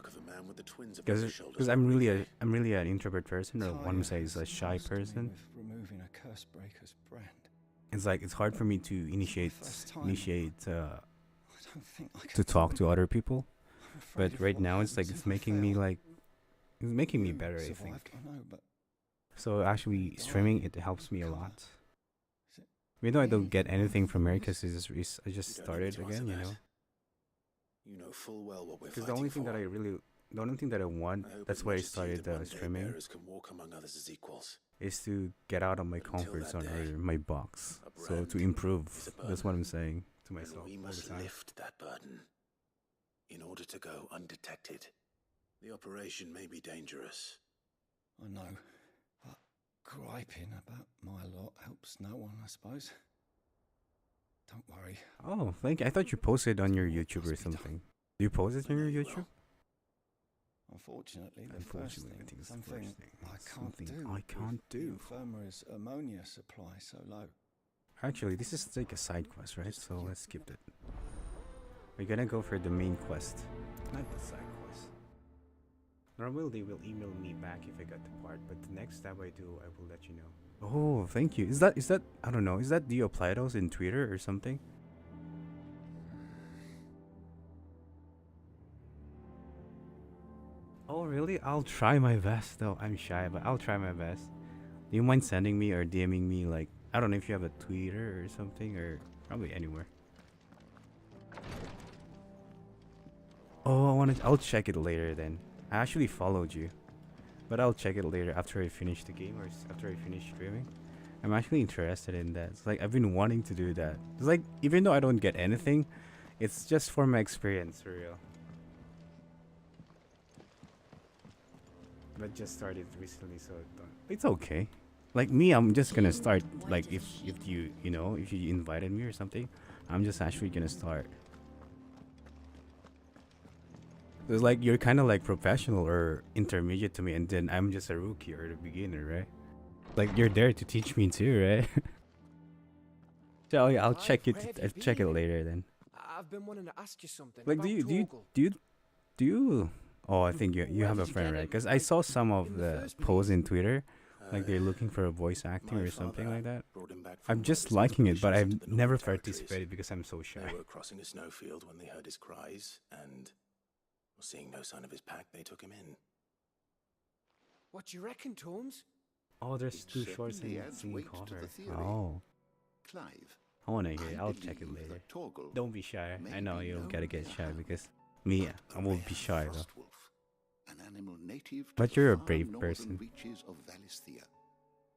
Because I'm really an introvert person, or one would say is a shy person. Removing a curse breaker's brand. It's like it's hard for me to initiate to talk to other people. But right now it's like it's making me better, I think. So actually streaming, it helps me a lot. Even though I don't get anything from here because I just started again, you know. You know full well what we're Because fighting for. the only thing that I want, that's why I started streaming, can walk among others as equals. is to get out of my comfort zone or my box. So to improve. That's what I'm saying to myself We all the must time. lift that burden in order to go undetected. The operation may be dangerous. I know, but griping about my lot helps no one, I suppose. Don't worry. Oh, thank you. I thought you posted on your YouTube or something. Do you post it on your YouTube? Unfortunately, the Unfortunately, first thing, I think it's the something first thing. I It's can't something do. I can't with the do. infirmary's ammonia supply so low. Actually, this is like a side quest, right? So let's skip it. We're gonna go for the main quest, not the side quest. Normally they will email me back if I got the part, but the next time I do, I will let you know. Oh, thank you. Is that I don't know. Is that, do you apply those in Twitter or something? Oh really? I'll try my best though. I'm shy, but I'll try my best. Do you mind sending me or DMing me, like, I don't know if you have a Twitter or something, or probably anywhere. Oh, I'll check it later then. I actually followed you, but I'll check it later after I finish the game or after I finish streaming. I'm actually interested in that. It's like I've been wanting to do that. It's like, even though I don't get anything, it's just for my experience, for real. But just started recently, so it's okay. Like me, I'm just gonna start. Like if you know, if you invited me or something, I'm just actually gonna start. It's like you're kind of like professional or intermediate to me, and then I'm just a rookie or a beginner, right? Like you're there to teach me too, right? So yeah, I'll check it. I'll check it later then. I've been wanting to ask you something. Like, about do you? Oh, I think you have a friend, right? Because I saw some of the posts in Twitter, like they're looking for a voice acting or something like that. I'm just liking it, but I've never participated because I'm so shy. They were crossing a snowfield when they heard his cries, and seeing no sign of his pack, they took him in. What do you reckon, Torms? Oh, there's two shorts in the same cover. Oh. Clive, I wanna hear it. I'll check it later. Don't be shy. I know you don't gotta get shy because me, I won't be shy though. an animal native to But the you're a far brave northern person. reaches of Valisthea.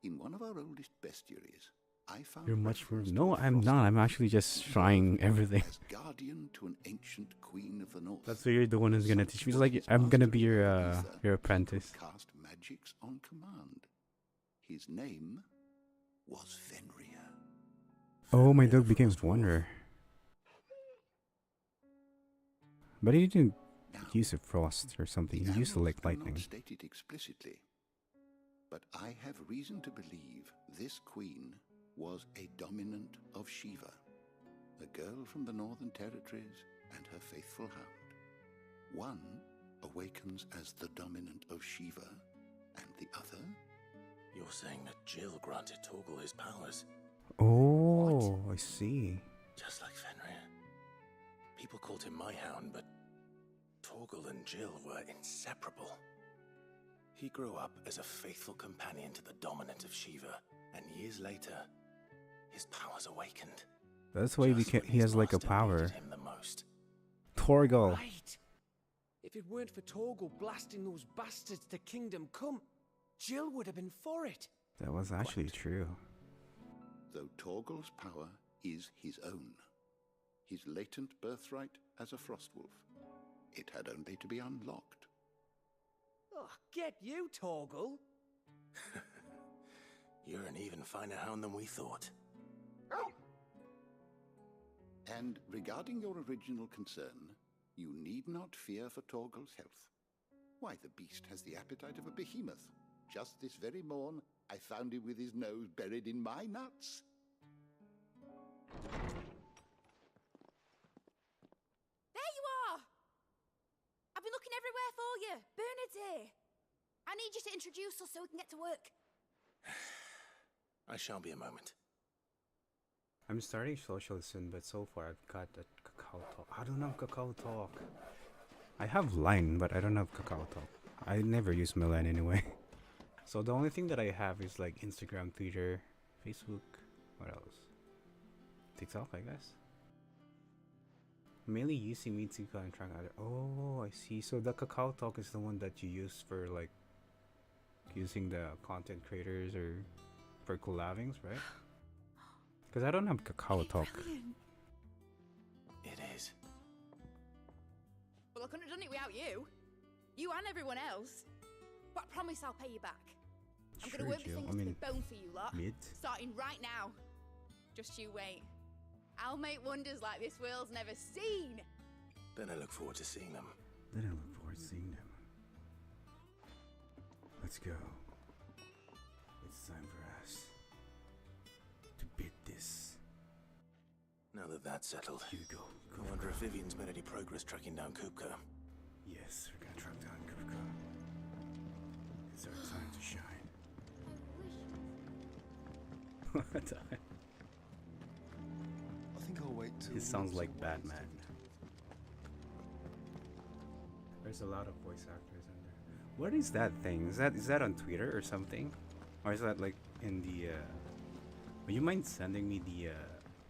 In one of our oldest bestiaries, I found You're much reference rude. to No, a I'm frost not. I'm actually just trying everything. as guardian to an ancient queen of the north. That's why you're the one who's gonna teach me. It's like I'm gonna be your apprentice. Cast magics on command. His name was Fenrir. Oh, my dog became Wanderer. But he didn't use a frost or something. He used like lightning. Not state it explicitly, but I have reason to believe this queen was a dominant of Shiva, a girl from the Northern Territories and her faithful hound. One awakens as the dominant of Shiva, and the other... You're saying that Jill granted Torgal his powers? Oh, I see. Just like Fenrir. People called him my hound, but Torgal and Jill were inseparable. He grew up as a faithful companion to the dominant of Shiva, and years later, his powers awakened. That's why he has like a power. Him the most. Torgal. Right. If it weren't for Torgal blasting those bastards to Kingdom Come, Jill would have been for it. That was actually true. Though Torgal's power is his own, his latent birthright as a Frostwolf, it had only to be unlocked. Oh, get you, Torgal. You're an even finer hound than we thought. And regarding your original concern, you need not fear for Torgal's health. Why, the beast has the appetite of a behemoth. Just this very morn, I found him with his nose buried in my nuts. There you are! I've been looking everywhere for you. Bernard's here. I need you to introduce us so we can get to work. I shall be a moment. I'm starting social soon, but so far I've got that Kakao Talk. I don't have Kakao Talk. I have Line, but I don't have Kakao Talk. I never use my Line anyway. So the only thing that I have is like Instagram, Twitter, Facebook. What else? TikTok, I guess. Mainly using Mitsuka and trying other. Oh, I see. So the Kakao Talk is the one that you use for like using the content creators or for collabings, right? Because I don't have Kakao Talk. It is. Well, I couldn't have done it without you. You and everyone else. But I promise I'll pay you back. I'm going to work the things to the bone for you lot. Starting right now. Just you wait. I'll make wonders like this world's never seen. Then I look forward to seeing them. Let's go. It's time for us to beat this. Now that that's settled, Hugo. I wonder if Vivian's made any progress tracking down Kupka. Yes, we're gonna track down Kupka. It's our time to shine. I think I'll wait till. It sounds like Batman. There's a lot of voice actors in there. What is that thing? Is that on Twitter or something? Or is that like in the would you mind sending me the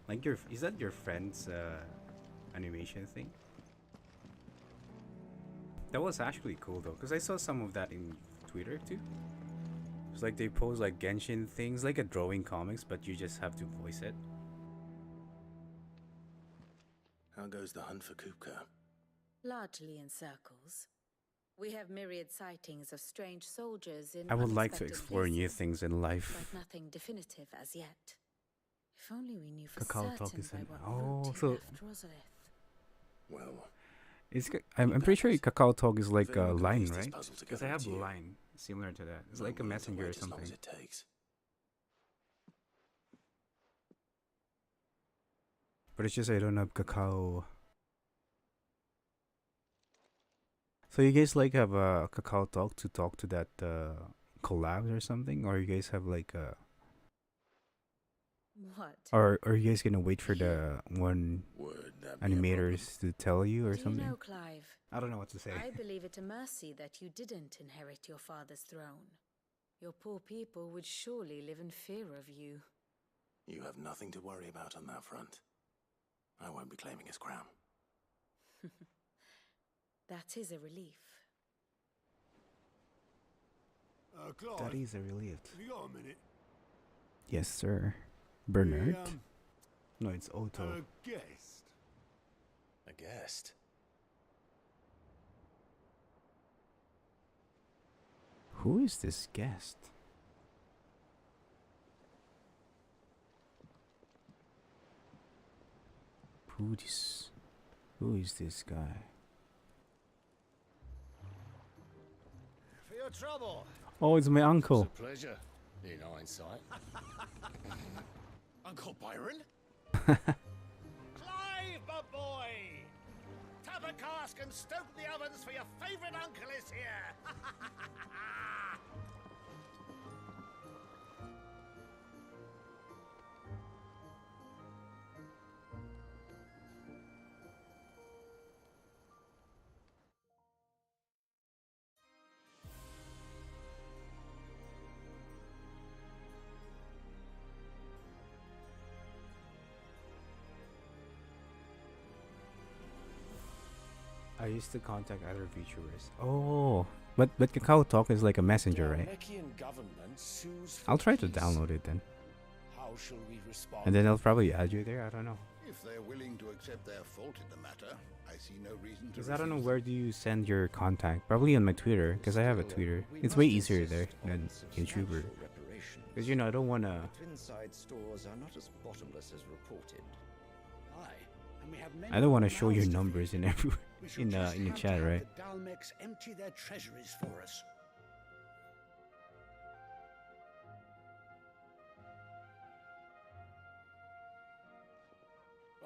like is that your friend's animation thing? That was actually cool though, because I saw some of that in Twitter too. It's like they pose like Genshin things, like a drawing comics, but you just have to voice it. How goes the hunt for Kupka? Largely in circles. We have myriad sightings of strange soldiers in I would like to unexpected explore places, new things in life. but nothing definitive as yet. If only we knew for Cacao certain Talk is by in. what Oh, route he so left Rosalith. Well, I'm pretty sure Cacao Talk is like a Everyone can line, piece this right? puzzle Because together, I have it's a you. line similar to that. It's I'm like a willing to messenger or wait as long something. as it takes. But it's just I don't have Cacao. So you guys like have a Cacao Talk to talk to that collabs or something, or you guys have like a. What? Or are you guys gonna wait for the one Would that be a animators to tell you or Do something? you know, Clive? I don't know what to say. I believe it a mercy that you didn't inherit your father's throne. Your poor people would surely live in fear of you. You have nothing to worry about on that front. I won't be claiming his crown. That is a relief. Clive, That is a relief. have you got a minute? Yes, sir. Bernard. We, No, it's Otto. have a guest. A guest? Who is this guest? Who is this guy? For your trouble. Oh, it's my uncle. It's a pleasure, in hindsight. Uncle Byron? Clive, my boy! Tap a cask and stoke the ovens for your favorite uncle is here! I used to contact other VTubers. Oh, but Cacao Talk is like a messenger, right? I'll try to download it then. How shall we respond? And then I'll probably add you there. I don't know. If they're willing to accept their fault in the matter, I see no reason to. Because I don't know where do you send your contact. Probably on my Twitter, because I have a Twitter. It's way easier there than YouTuber. Because I don't want to. Twinside stores are not as bottomless as reported. I don't want to show your numbers in everywhere in the chat, right? The Dalmex empty their treasuries for us.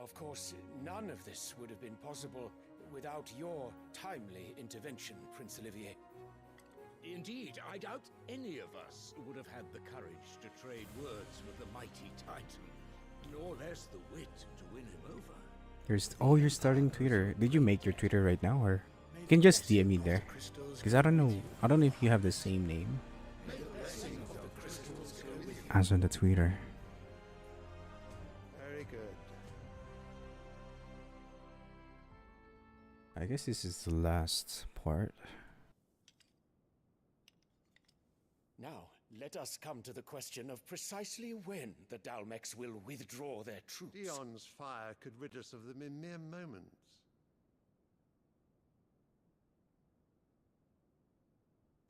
Of course, none of this would have been possible without your timely intervention, Prince Olivier. Indeed, I doubt any of us would have had the courage to trade words with the mighty Titan, nor less the wit to win him over. You're starting Twitter. Did you make your Twitter right now, or you can just DM me there? Because I don't know if you have the same name as on the Twitter. Very good. I guess this is the last part. Now, let us come to the question of precisely when the Dalmex will withdraw their troops. Dion's fire could rid us of them in mere moments.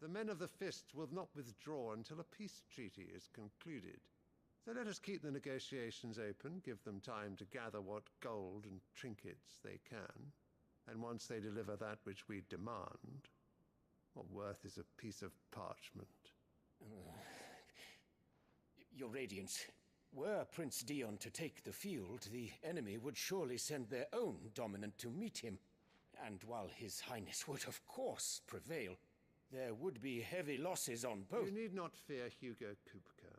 The men of the Fists will not withdraw until a peace treaty is concluded. So let us keep the negotiations open, give them time to gather what gold and trinkets they can, and once they deliver that which we demand, What worth is a piece of parchment? Your Radiance, were Prince Dion to take the field, the enemy would surely send their own dominant to meet him. And while His Highness would of course prevail, there would be heavy losses on both. You need not fear Hugo Kupka.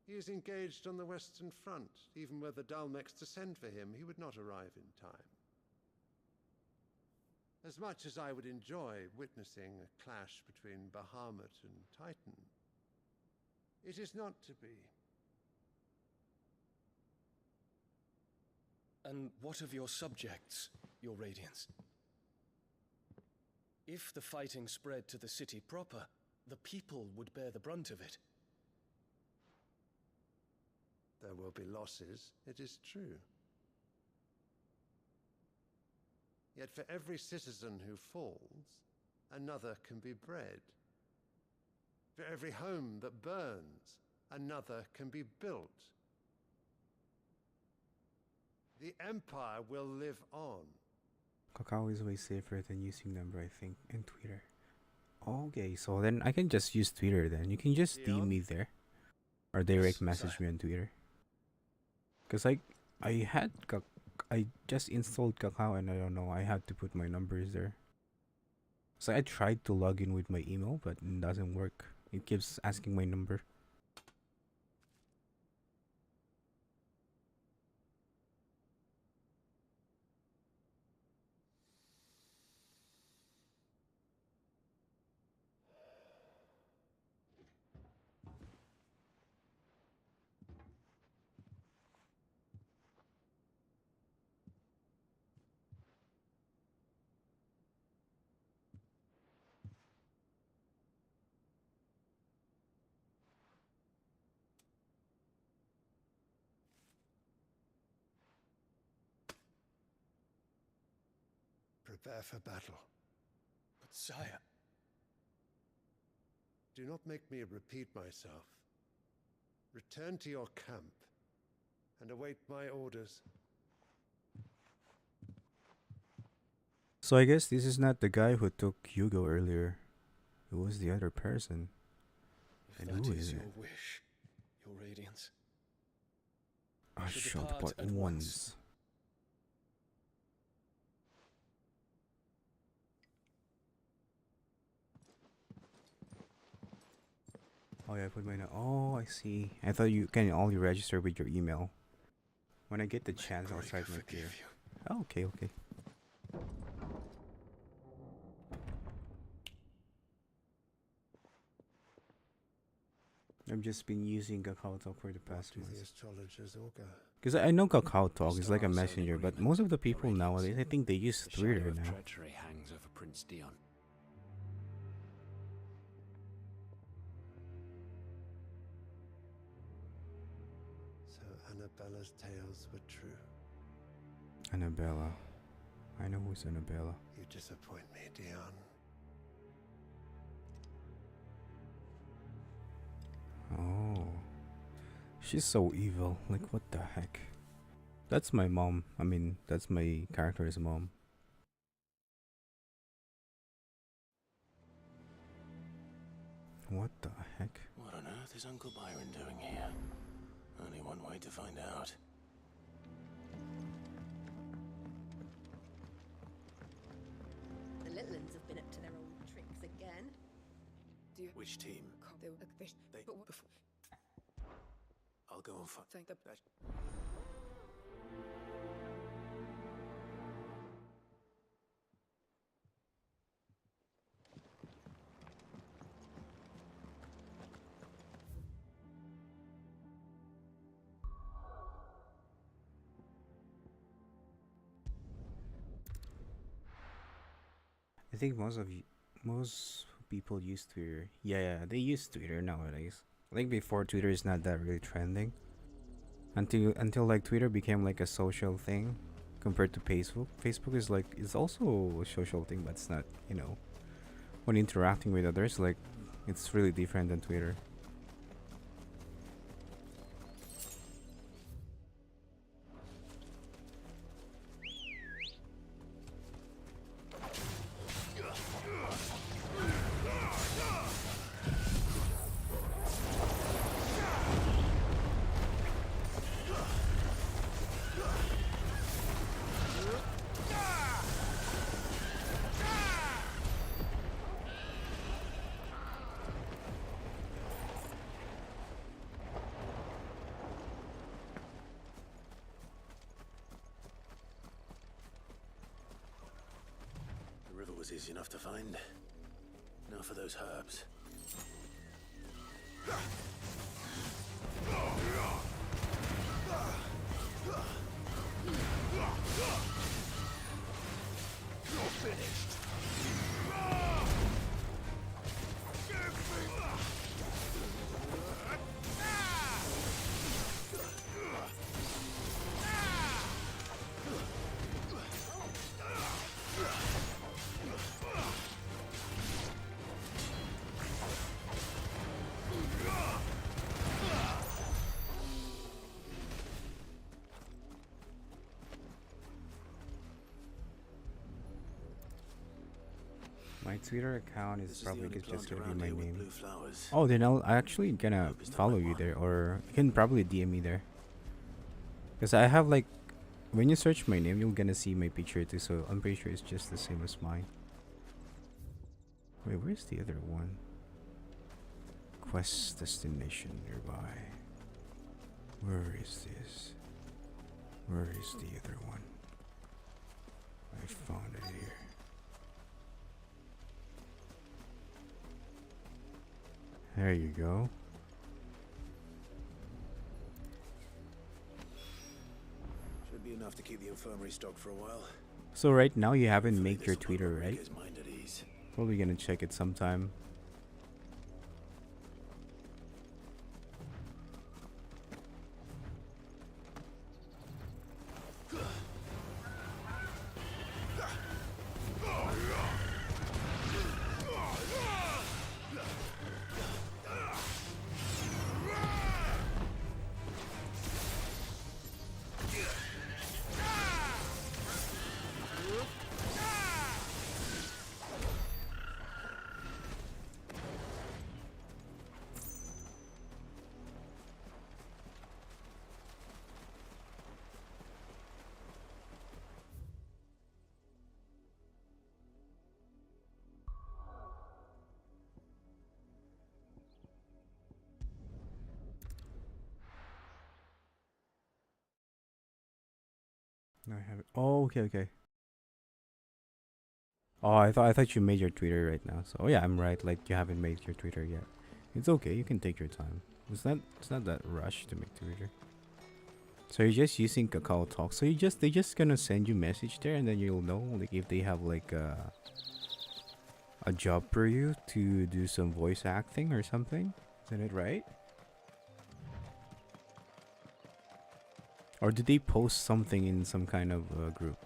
He is engaged on the Western Front. Even were the Dalmex to send for him, he would not arrive in time. As much as I would enjoy witnessing a clash between Bahamut and Titan, it is not to be. And what of your subjects, Your Radiance? If the fighting spread to the city proper, the people would bear the brunt of it. There will be losses, it is true. Yet for every citizen who falls, another can be bred. For every home that burns, another can be built. The Empire will live on. Kakao is way safer than using number, I think, and Twitter. Okay, so then I can just use Twitter then. You can just DM me there. Or direct message me on Twitter. Because I just installed Kakao and I don't know, I had to put my numbers there. So I tried to log in with my email, but it doesn't work. It keeps asking my number. Prepare for battle. But sire... Do not make me repeat myself. Return to your camp and await my orders. So I guess this is not the guy who took Hugo earlier. It was the other person. And who is your wish, Your Radiance? I shall depart at once. Oh yeah, I put my oh, I see. I thought you can only register with your email. When I get the chance, I'll try to make it. Oh, okay, okay. I've just been using Kakao Talk for the past months. Because I know Kakao Talk is like a messenger, but most of the people nowadays, I think they use Twitter now. Treachery hangs over Prince Dion. So Annabella's tales were true. Annabella. I know who's Annabella. You disappoint me, Dion. Oh. She's so evil. Like, what the heck? That's my mom. I mean, that's my character's mom. What the heck? What on earth is Uncle Byron doing here? Only one way to find out. The little ones have been up to their old tricks again. Which team? I'll go and find the... I think most people use Twitter. Yeah, they use Twitter nowadays. I think before Twitter is not that really trending. Until like Twitter became like a social thing compared to Facebook. Facebook is also a social thing, but it's not, you know, when interacting with others, like it's really different than Twitter. was easy enough to find. Now for those herbs. You're finished. My Twitter account is probably just gonna be my name. Oh, then I'm actually gonna follow you there, or you can probably DM me there. Cause I have like, when you search my name, you're gonna see my picture too. So I'm pretty sure it's just the same as mine. Wait, where's the other one? Quest destination nearby. Where is this? Where is the other one? I found it here. There you go. Should be enough to keep the infirmary stocked for a while. So right now you haven't made your Twitter, right? Probably gonna check it sometime. No, I haven't. Oh, okay, okay. Oh, I thought you made your Twitter right now. So, oh yeah, I'm right. Like you haven't made your Twitter yet. It's okay. You can take your time. It's not that rush to make Twitter. So you're just using Kakao Talk. So they just gonna send you message there, and then you'll know like if they have like a job for you to do some voice acting or something. Isn't it right? Or did they post something in some kind of group?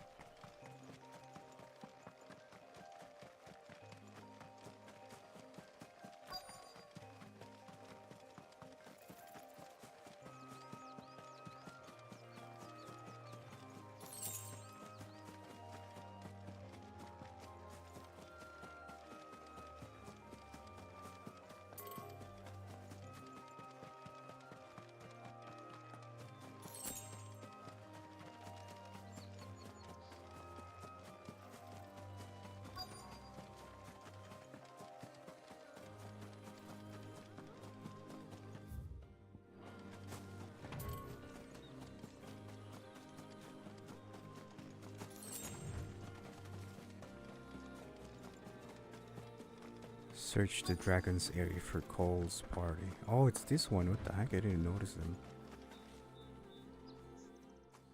Search the dragon's area for Cole's party. Oh, it's this one. What the heck? I didn't notice them.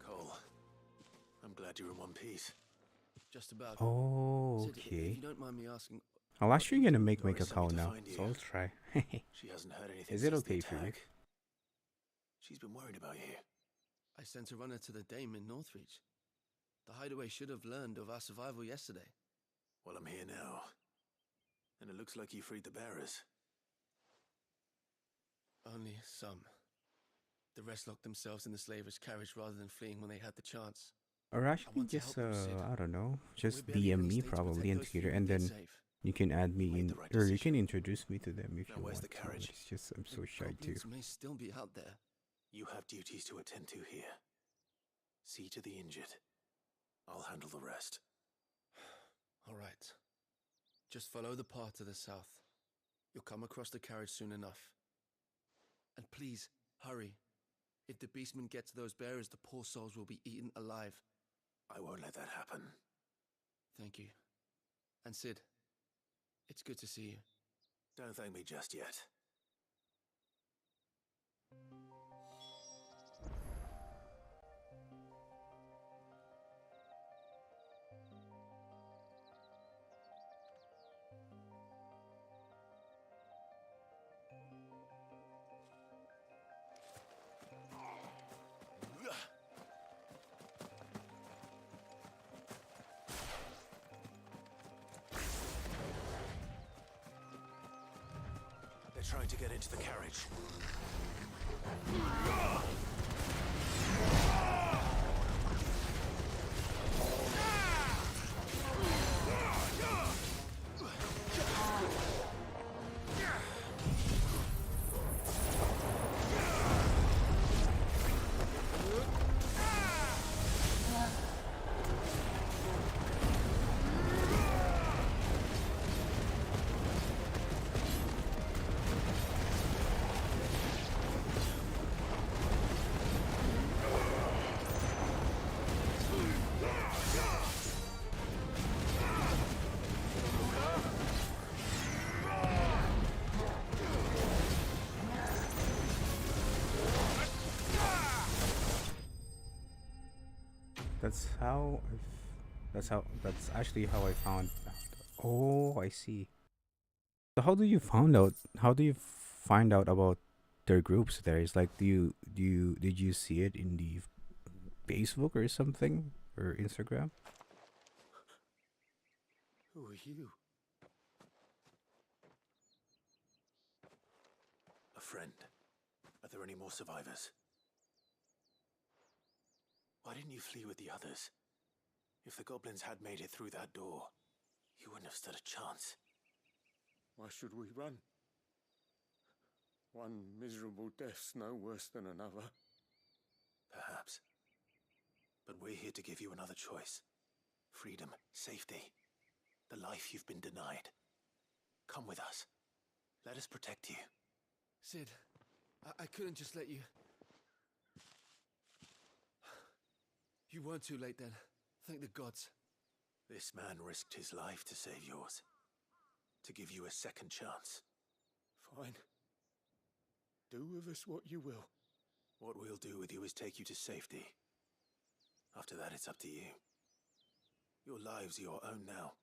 Cole, I'm glad you're in one piece. Just about. Oh, Sid, okay. if you don't mind me asking, I'll actually gonna make my cacao now, so I'll try. She hasn't heard anything. Is it since the okay for you? attack. She's been worried about you. I sent a runner to the Dame in Northreach. The hideaway should have learned of our survival yesterday. Well, I'm here now. And it looks like you freed the bearers. Only some. The rest locked themselves in the slaver's carriage rather than fleeing when they had the chance. Or actually just I don't know, just DM me probably in Twitter, and then you can add me in, or you can introduce me to them if you want. The carriage? It's just I'm so shy too. May still be out there. You have duties to attend to here. See to the injured. I'll handle the rest. All right. Just follow the path to the south. You'll come across the carriage soon enough. And please, hurry. If the beastmen get to those bearers, the poor souls will be eaten alive. I won't let that happen. Thank you. And Sid, it's good to see you. Don't thank me just yet. They're trying to get into the carriage. That's actually how I found out. Oh, I see. So how do you find out about their groups there? It's like, did you see it in the Facebook or something, or Instagram? Who are you? A friend. Are there any more survivors? Why didn't you flee with the others? If the goblins had made it through that door, you wouldn't have stood a chance. Why should we run? One miserable death's no worse than another. Perhaps. But we're here to give you another choice. Freedom, safety, the life you've been denied. Come with us. Let us protect you. Sid, I couldn't just let you... You weren't too late then. Thank the gods. This man risked his life to save yours. To give you a second chance. Fine. Do with us what you will. What we'll do with you is take you to safety. After that, it's up to you. Your lives are your own now.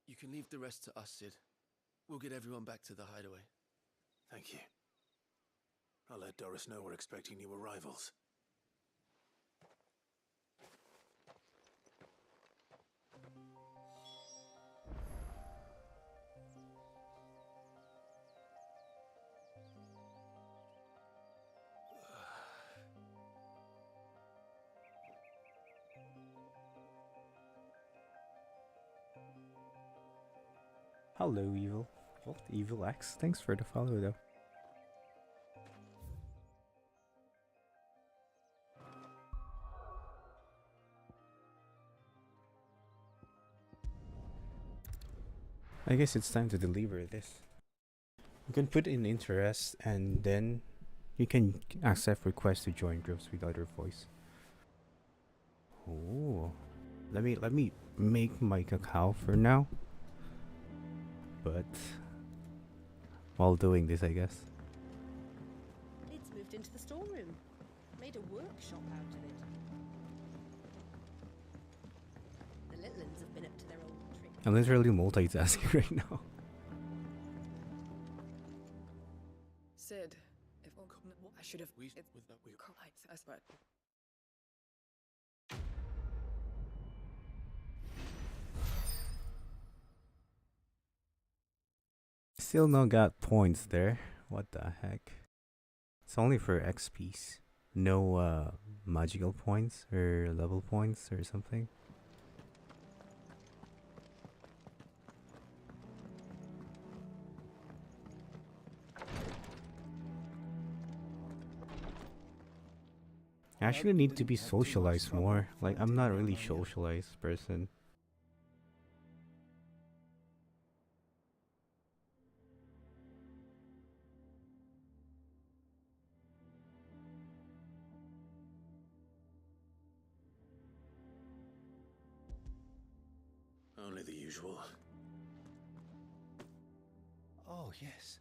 You can leave the rest to us, Sid. We'll get everyone back to the hideaway. Thank you. I'll let Doris know we're expecting new arrivals. Hello, Evil. What? Evil X? Thanks for the follow, though. I guess it's time to deliver this. You can put in interest, and then you can accept requests to join groups with other voice. Oh, let me make my cacao for now. But while doing this, I guess. Lid's moved into the storeroom. Made a workshop out of it. The Litlins have been up to their old tricks. I'm literally multitasking right now. Sid, if I should have. I swear. Still no got points there. What the heck? It's only for XPs. No magical points or level points or something. I actually need to be socialized more. Like, I'm not really socialized person. Only the usual. Oh, yes.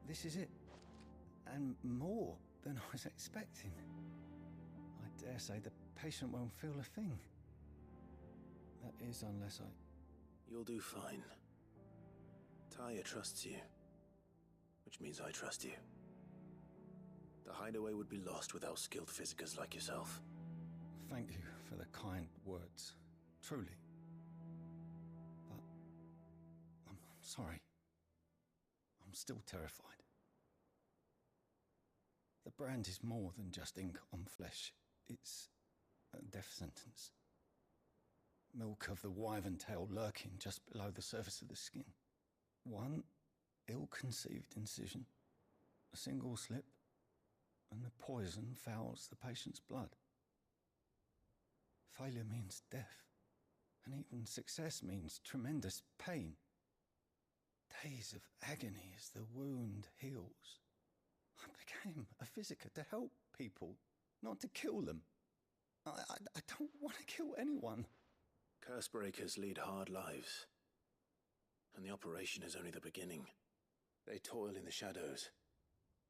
This is it. And more than I was expecting. I dare say the patient won't feel a thing. That is, unless I... You'll do fine. Taya trusts you. Which means I trust you. The hideaway would be lost without skilled physicers like yourself. Thank you for the kind words. Truly. But... I'm sorry. I'm still terrified. The brand is more than just ink on flesh. It's a death sentence. Milk of the wyvern tail lurking just below the surface of the skin. One ill-conceived incision, a single slip, and the poison fouls the patient's blood. Failure means death, and even success means tremendous pain. Days of agony as the wound heals. I became a physiker to help people, not to kill them. I don't want to kill anyone. Curse breakers lead hard lives. And the operation is only the beginning. They toil in the shadows,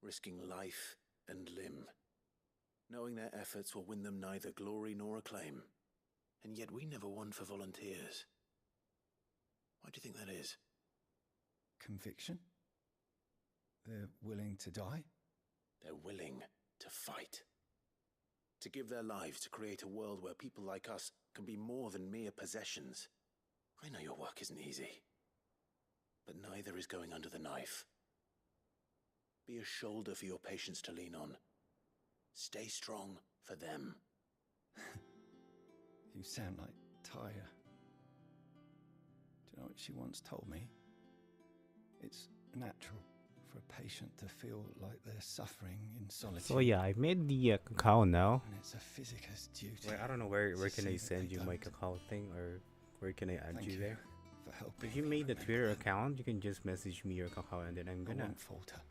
risking life and limb, knowing their efforts will win them neither glory nor acclaim. And yet we never won for volunteers. Why do you think that is? Conviction? They're willing to die? They're willing to fight. To give their lives to create a world where people like us can be more than mere possessions. I know your work isn't easy. But neither is going under the knife. Be a shoulder for your patients to lean on. Stay strong for them. You sound like Taya. Do you know what she once told me? It's natural for a patient to feel like they're suffering in solitude. So yeah, I made the cacao now. And it's a physic's duty. Wait, I don't know where can I send you my cacao thing, or where can I add you there? If you made the Twitter account, you can just message me your cacao and then I'm gonna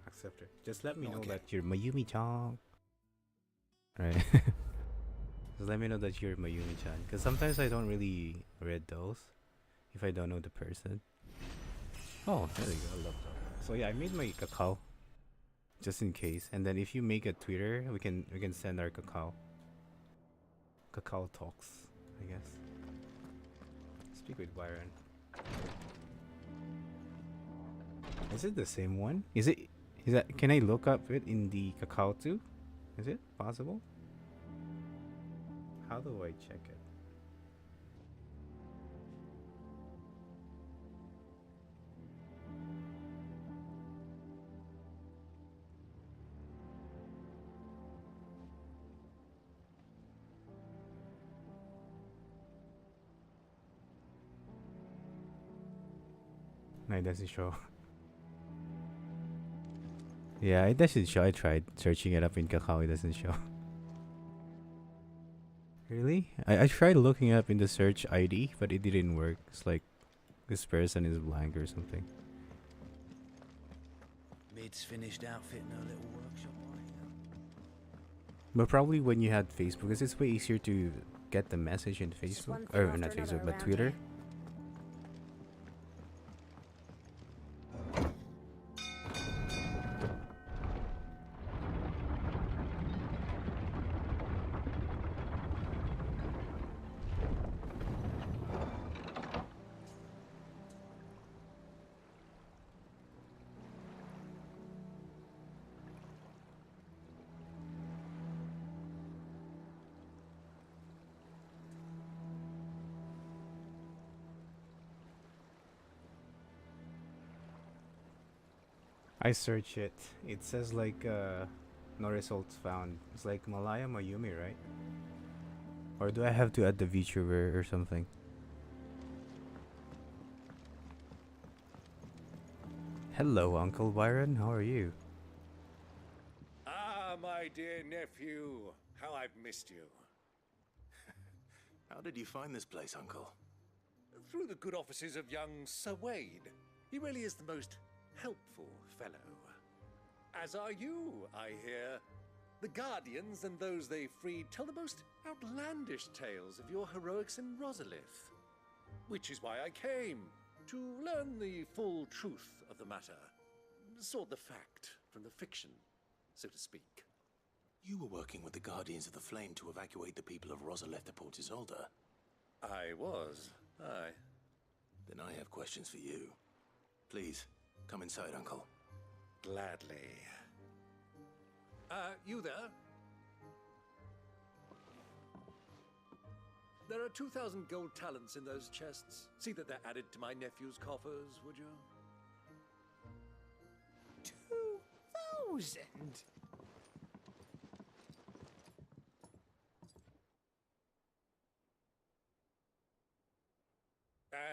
accept it. Just let me know that you're Mayumi-chan. Right. Just let me know that you're Mayumi-chan. Because sometimes I don't really read those if I don't know the person. Oh, there we go. I love that. So yeah, I made my cacao just in case. And then if you make a Twitter, we can send our cacao. Cacao talks, I guess. Speak with Byron. Is it the same one? Is that can I look up it in the cacao too? Is it possible? How do I check it? No, it doesn't show. Yeah, it doesn't show. I tried searching it up in Kakao, it doesn't show. Really? I tried looking up in the search ID, but it didn't work. It's like this person is blank or something. Mid's finished outfitting her little workshop. But probably when you had Facebook, because it's way easier to get the message in Facebook, or not Facebook, but Twitter. I search it. It says like no results found. It's like Malaya Mayumi, right? Or do I have to add the VTuber or something? Hello, Uncle Byron. How are you? Ah, my dear nephew. How I've missed you. How did you find this place, Uncle? Through the good offices of young Sir Wade. He really is the most helpful fellow. As are you, I hear. The Guardians and those they freed tell the most outlandish tales of your heroics in Rosalith. Which is why I came. to learn the full truth of the matter. Sort the fact from the fiction, so to speak. You were working with the Guardians of the Flame to evacuate the people of Rosalith to Port Isolde. I was, aye. Then I have questions for you. Please, come inside, Uncle. Gladly. You there? There are 2,000 gold talents in those chests. See that they're added to my nephew's coffers, would you? 2,000?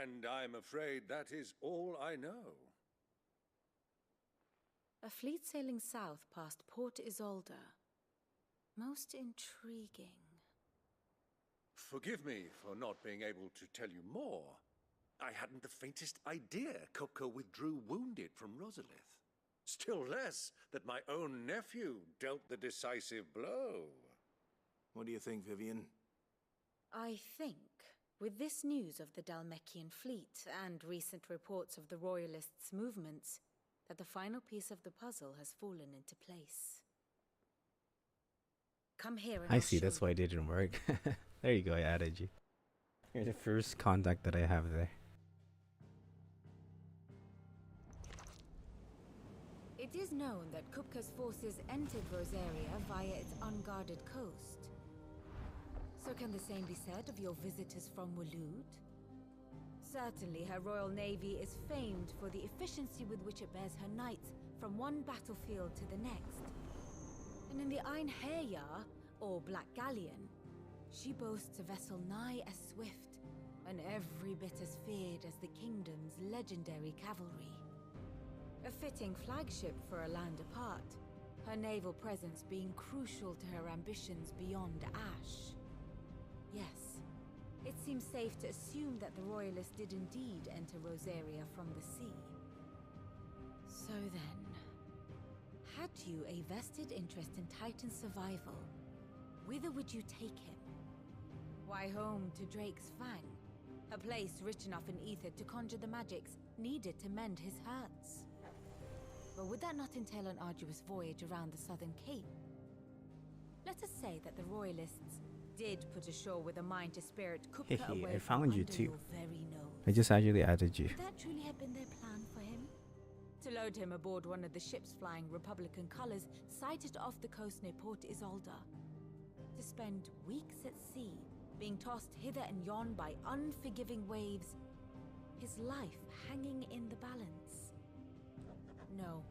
And I'm afraid that is all I know. A fleet sailing south past Port Isolde. Most intriguing. Forgive me for not being able to tell you more. I hadn't the faintest idea Kupka withdrew wounded from Rosalith. Still less that my own nephew dealt the decisive blow. What do you think, Vivian? I think, with this news of the Dalmekian fleet and recent reports of the Royalists' movements, that the final piece of the puzzle has fallen into place. Come here and I see, that's why it didn't work. There you go, I added you. You're the first contact that I have there. It is known that Kupka's forces entered Rosaria via its unguarded coast. So can the same be said of your visitors from Waloed? Certainly her Royal Navy is famed for the efficiency with which it bears her knights from one battlefield to the next. And in the Einherjar, or Black Galleon, she boasts a vessel nigh as swift and every bit as feared as the kingdom's legendary cavalry. A fitting flagship for a land apart, her naval presence being crucial to her ambitions beyond Ash. Yes, it seems safe to assume that the Royalists did indeed enter Rosaria from the sea. So then, had you a vested interest in Titan's survival, whither would you take him? Why, home to Drake's Fang, a place rich enough in ether to conjure the magics needed to mend his hurts. But would that not entail an arduous voyage around the southern cape? Let us say that the Royalists did put ashore with a mind to spirit Kupka away I found you too. your very nose. I just actually added you. Would that truly have been their plan for him? To load him aboard one of the ships flying Republican colors sighted off the coast near Port Isolde. To spend weeks at sea, being tossed hither and yon by unforgiving waves, his life hanging in the balance. No.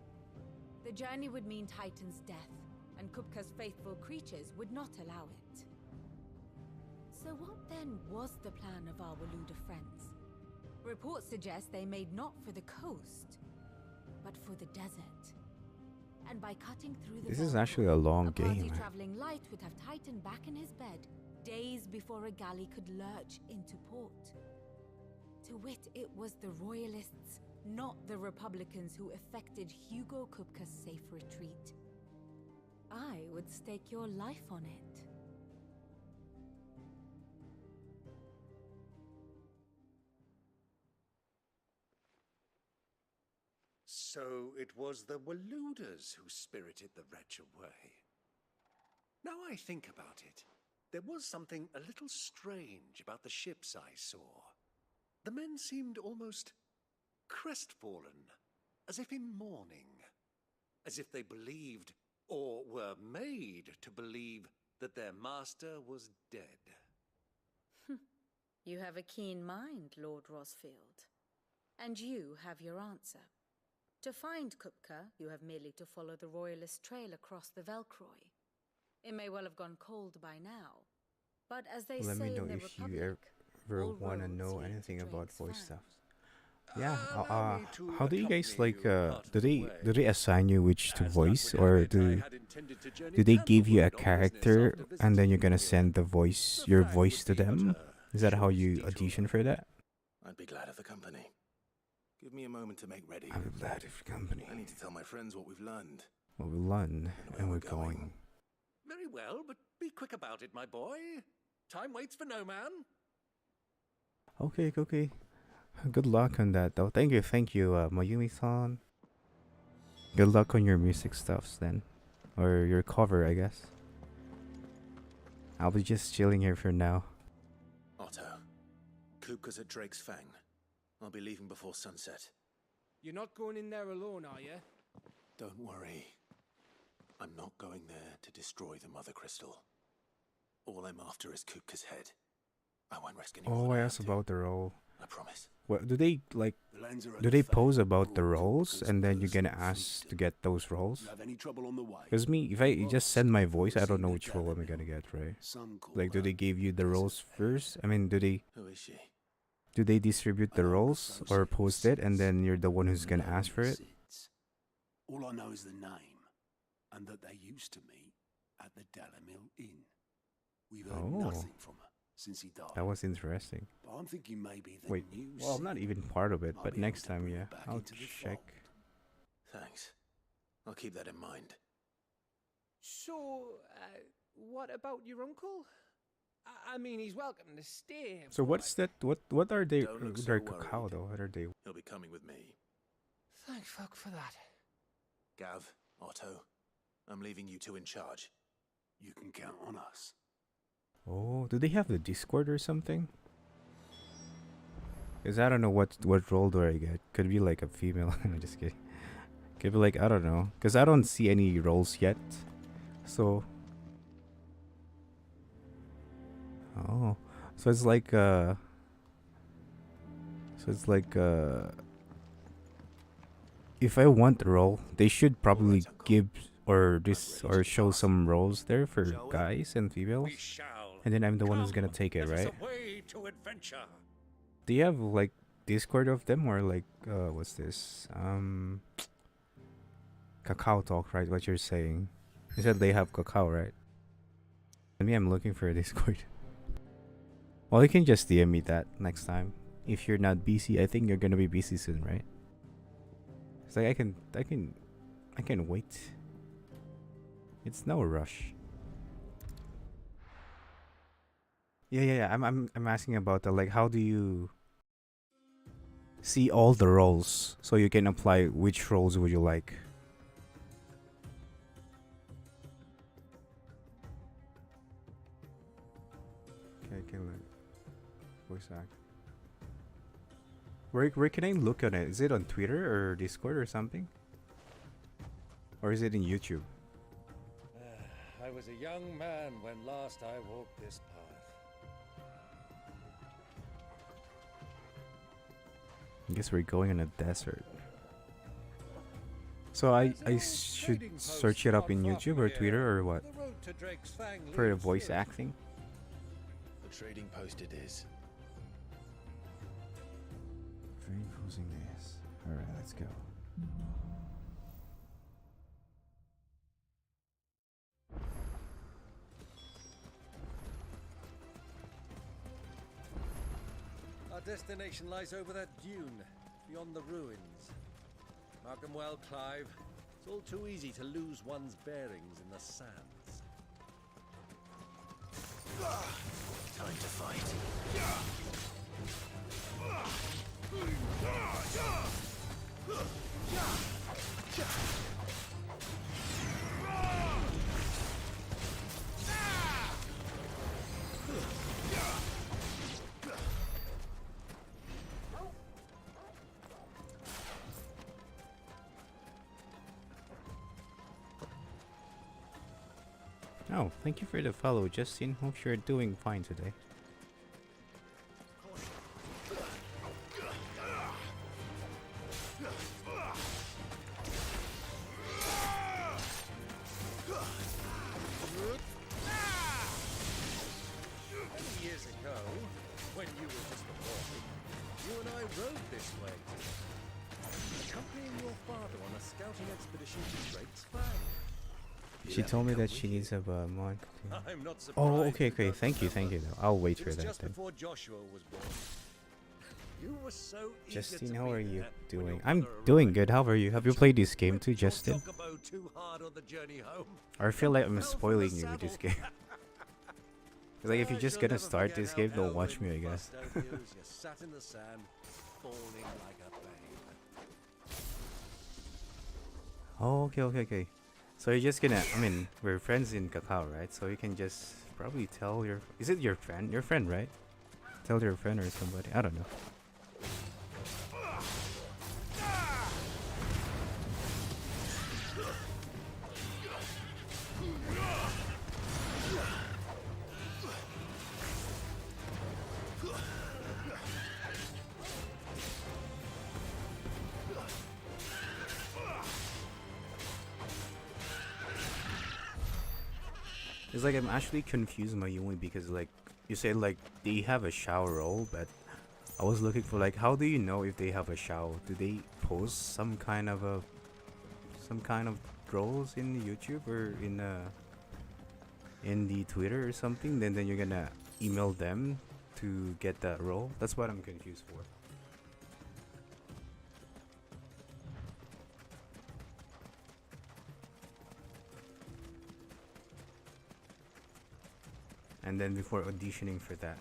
The journey would mean Titan's death, and Kupka's faithful creatures would not allow it. So what then was the plan of our Waluda friends? Reports suggest they made not for the coast, but for the desert. And by cutting through the This is actually a long game. party traveling light would have Titan back in his bed days before a galley could lurch into port. To wit, it was the Royalists, not the Republicans, who effected Hugo Kupka's safe retreat. I would stake your life on it. So it was the Waluders who spirited the wretch away. Now I think about it, there was something a little strange about the ships I saw. The men seemed almost crestfallen, as if in mourning, as if they believed, or were made to believe, that their master was dead. You have a keen mind, Lord Rosfield. And you have your answer. To find Kupka, you have merely to follow the Royalist trail across the Velcroy. It may well have gone cold by now, but as they Let say me know in the if you Republic, ever all want to roads know lead to anything about Drake's voice Fang. stuff. Yeah, Allow me to how do you guys accompany like you part do of the they way. assign you which to As luck voice, would or have it, I do had intended to journey they give you a Envtuber on business character after and then you're visiting gonna here. send the voice, The your fang voice would to be but them? a Is that how short you detour. audition for that? I'd be glad of the company. Give me a moment to make ready. I'm glad of your company. I need to tell my friends what we've learned. Well, we learn where and we're we're going. Very well, but be quick about it, my boy. Time waits for no man. Okay. Good luck on that, though. Thank you, Mayumi-san. Good luck on your music stuffs then, or your cover, I guess. I'll be just chilling here for now. Otto, Kupka's at Drake's Fang. I'll be leaving before sunset. You're not going in there alone, are you? Don't worry. I'm not going there to destroy the Mother Crystal. All I'm after is Kupka's head. I won't risk any more. Oh, I asked about the role. I promise. What do they like? Do they pose about the roles and then you're gonna ask to get those roles? Because me, if I just send my voice, I don't know which role I'm gonna get, right? Like, do they give you the roles first? I mean, do they? Who is she? Do they distribute the roles or post it, and then you're the one who's gonna ask for it? All I know is the name, and that they used to meet at the Dalamil Inn. We've heard nothing from her since he died. That was interesting. But I'm thinking maybe the Wait, new well, I'm not even part of it, but next time, yeah, I'll into the check. Thanks. I'll keep that in mind. So, what about your uncle? I mean, he's welcome to stay. So what's that? What are they? Don't look so They're worried. cacao though. What are they? He'll be coming with me. Thank fuck for that. Gav, Otto, I'm leaving you two in charge. You can count on us. Oh, do they have the Discord or something? Cause I don't know what role do I get. Could be like a female. I'm just kidding. Could be like, I don't know. Cause I don't see any roles yet. So. Oh, so it's like if I want the role, they should probably give or show some roles there for guys and females, and then I'm the one who's gonna take it, right? Do you have like Discord of them or like what's this Kakao Talk, right? What you're saying? You said they have Kakao, right? I mean, I'm looking for a Discord. Well, you can just DM me that next time. If you're not busy, I think you're gonna be busy soon, right? It's like I can wait. It's no rush. Yeah. I'm asking about the like, how do you see all the roles so you can apply which roles would you like? Okay, can look. Voice act. Where can I look on it? Is it on Twitter or Discord or something? Or is it in YouTube? I was a young man when last I walked this path. I guess we're going in a desert. So I should search it up in YouTube or Twitter or what? For the voice acting? The trading post it is. Very posing this. Alright, let's go. Our destination lies over that dune, beyond the ruins. Mark 'em well, Clive. It's all too easy to lose one's bearings in the sands. Time to fight. Oh, thank you for the follow, Justin. Hope you're doing fine today. Many years ago, when you were just a boy, you and I rode this way, accompanying your father on a scouting expedition to Drake's Fang. She told me that she needs a mod. I'm not Oh, surprised okay. Thank you though. I'll wait for that just then. before Joshua was born. You were so eager Justin, to how be are you there when doing? your I'm mother doing arrived. good. How are you? Have you played this game too, Justin? Chocobo too hard on the journey home. Or I feel like I'm Fell from spoiling the you with this saddle. game. Cause like if you're just Shall gonna never start forget this how game, don't Elwyn watch me, I guess. fussed over you as you sat in the sand, fawning like a babe. Oh, okay. So you're just gonna, I mean, we're friends in Kakao, right? So you can just probably tell your, is it your friend? Your friend, right? Tell your friend or somebody, I don't know. It's like I'm actually confused, Mayumi, because like you said like they have a shower role, but I was looking for like how do you know if they have a shower? Do they post some kind of roles in YouTube or in the Twitter or something? Then you're gonna email them to get that role. That's what I'm confused for. And then before auditioning for that.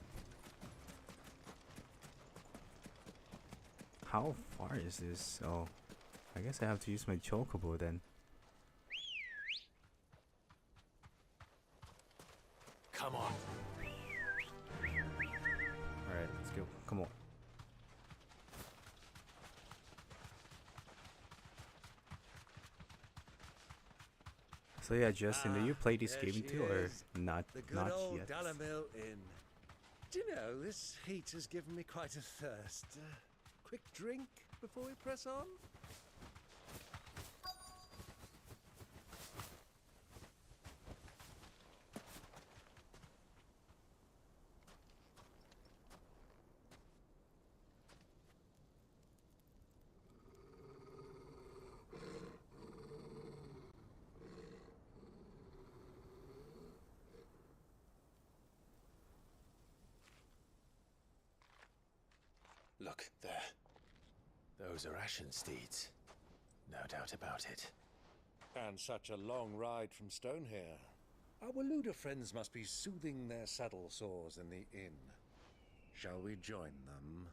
How far is this? Oh, I guess I have to use my chocobo then. Come on. Alright, let's go. Come on. So yeah, Justin, do you play this game too, or not? Not yet. Dalamil Inn. Do you know, this heat has given me quite a thirst. Quick drink before we press on? Look, there. Those are Ashen steeds. No doubt about it. And such a long ride from Stonehair. Our Luda friends must be soothing their saddle sores in the inn. Shall we join them?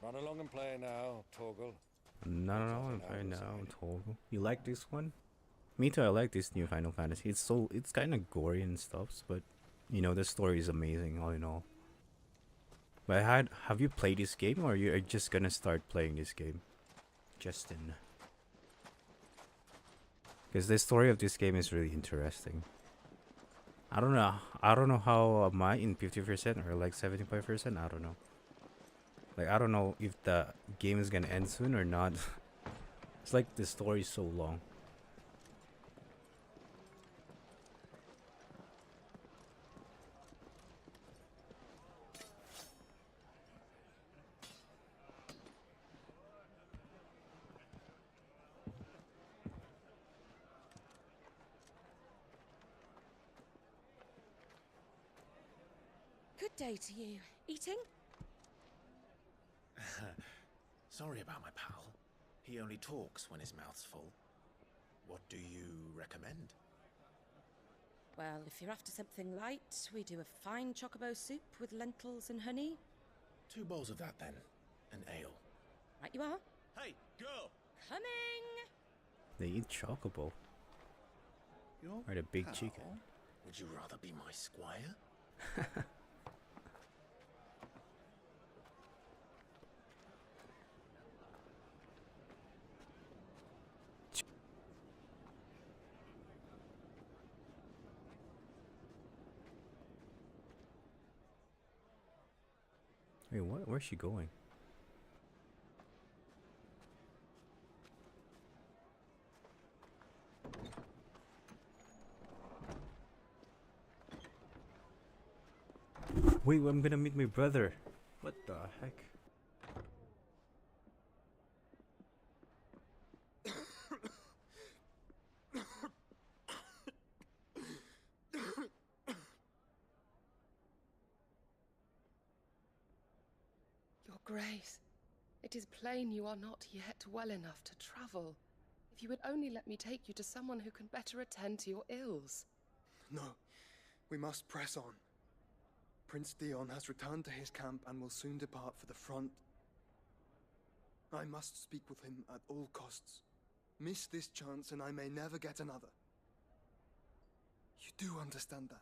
Run along and play now, Torgal. No, I'm playing now, Torgal. You like this one? Me too, I like this new Final Fantasy. It's kind of gory and stuff, but you know, the story is amazing all in all. But have you played this game, or you are just gonna start playing this game, Justin? Because the story of this game is really interesting. I don't know how am I in 50% or like 75%. I don't know. Like I don't know if the game is gonna end soon or not. It's like the story is so long. Good day to you. Eating? Sorry about my pal. He only talks when his mouth's full. What do you recommend? Well, if you're after something light, we do a fine chocobo soup with lentils and honey. 2 bowls of that then. An ale. Right you are. Hey, girl! Coming! They eat chocobo. Or the big chicken. Would you rather be my squire? Wait, what? Where's she going? Wait, I'm gonna meet my brother. What the heck? Your Grace, it is plain you are not yet well enough to travel. If you would only let me take you to someone who can better attend to your ills. No, we must press on. Prince Dion has returned to his camp and will soon depart for the front. I must speak with him at all costs. Miss this chance and I may never get another. You do understand that?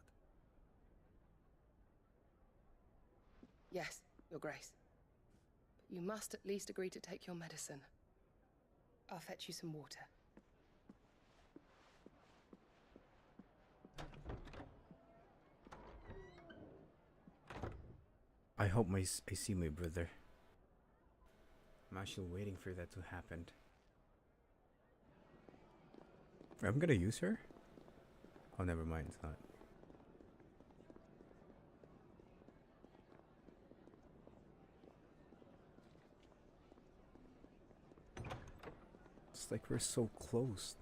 Yes, Your Grace. But you must at least agree to take your medicine. I'll fetch you some water. I hope I see my brother. I'm actually waiting for that to happen. I'm gonna use her? Oh, never mind, it's not. It's like we're so close.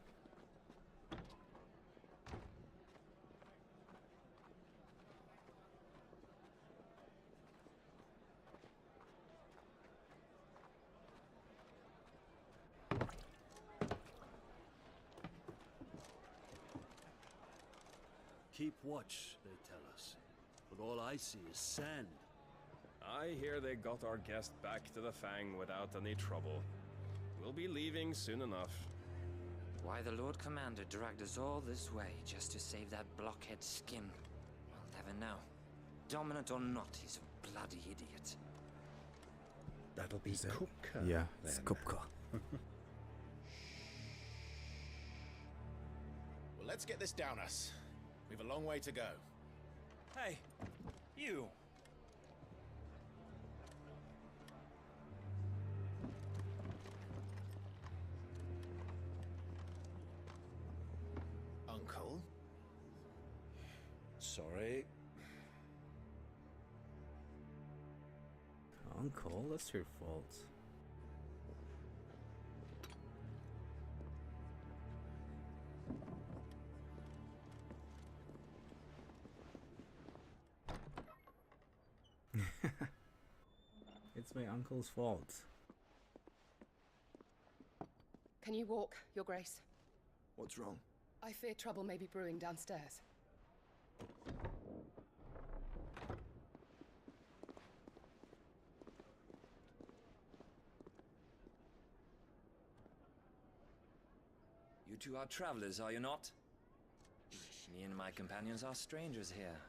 Keep watch, they tell us. But all I see is sand. I hear they got our guest back to the Fang without any trouble. We'll be leaving soon enough. Why the Lord Commander dragged us all this way just to save that blockhead skin, we'll never know. Dominant or not, he's a bloody idiot. That'll be Kupka. Yeah, it's Kupka. Well, let's get this down us. We've a long way to go. Hey, you! Uncle? Sorry. Uncle, that's your fault. It's my uncle's fault. Can you walk, Your Grace? What's wrong? I fear trouble may be brewing downstairs. You two are travelers, are you not? Me and my companions are strangers here.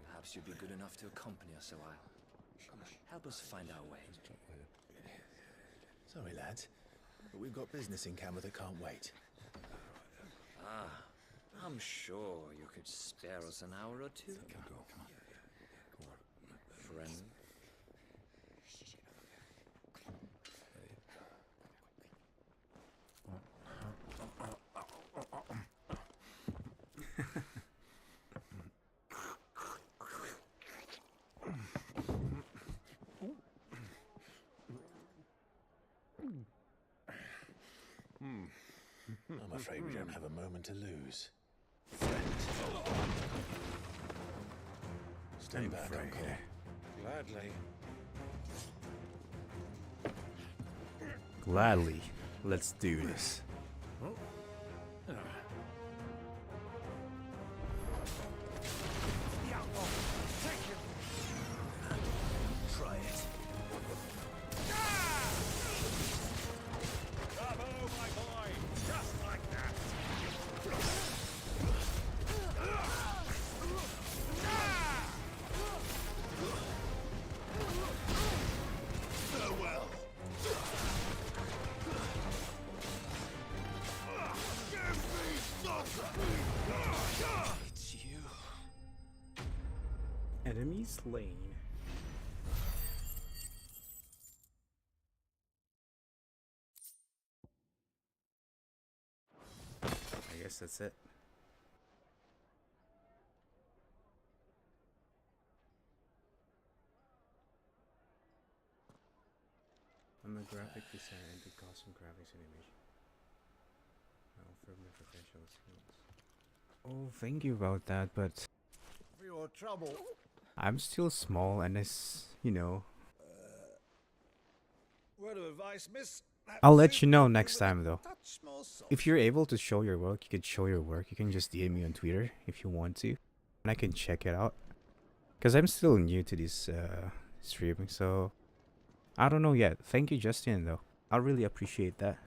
Perhaps you'd be good enough to accompany us a while. Help us find our way. Sorry, lads, but we've got business in camera that can't wait. Ah, I'm sure you could spare us an hour or two. Friend. I'm afraid we don't have a moment to lose. Stay back, Uncle. Gladly. Gladly. Let's do this. Try it. Bravo, my boy! Just like that! Farewell. It's you. Enemy slain. I guess that's it. I'm a graphic designer into custom graphics animation. I offer my professional skills. Oh, thank you about that, but For your trouble. I'm still small and it's, you know. Word of advice, miss. I'll let you know next time though. If you're able to show your work, you can show your work. You can just DM me on Twitter if you want to. And I can check it out. Because I'm still new to this streaming, so I don't know yet. Thank you, Justin, though. I really appreciate that.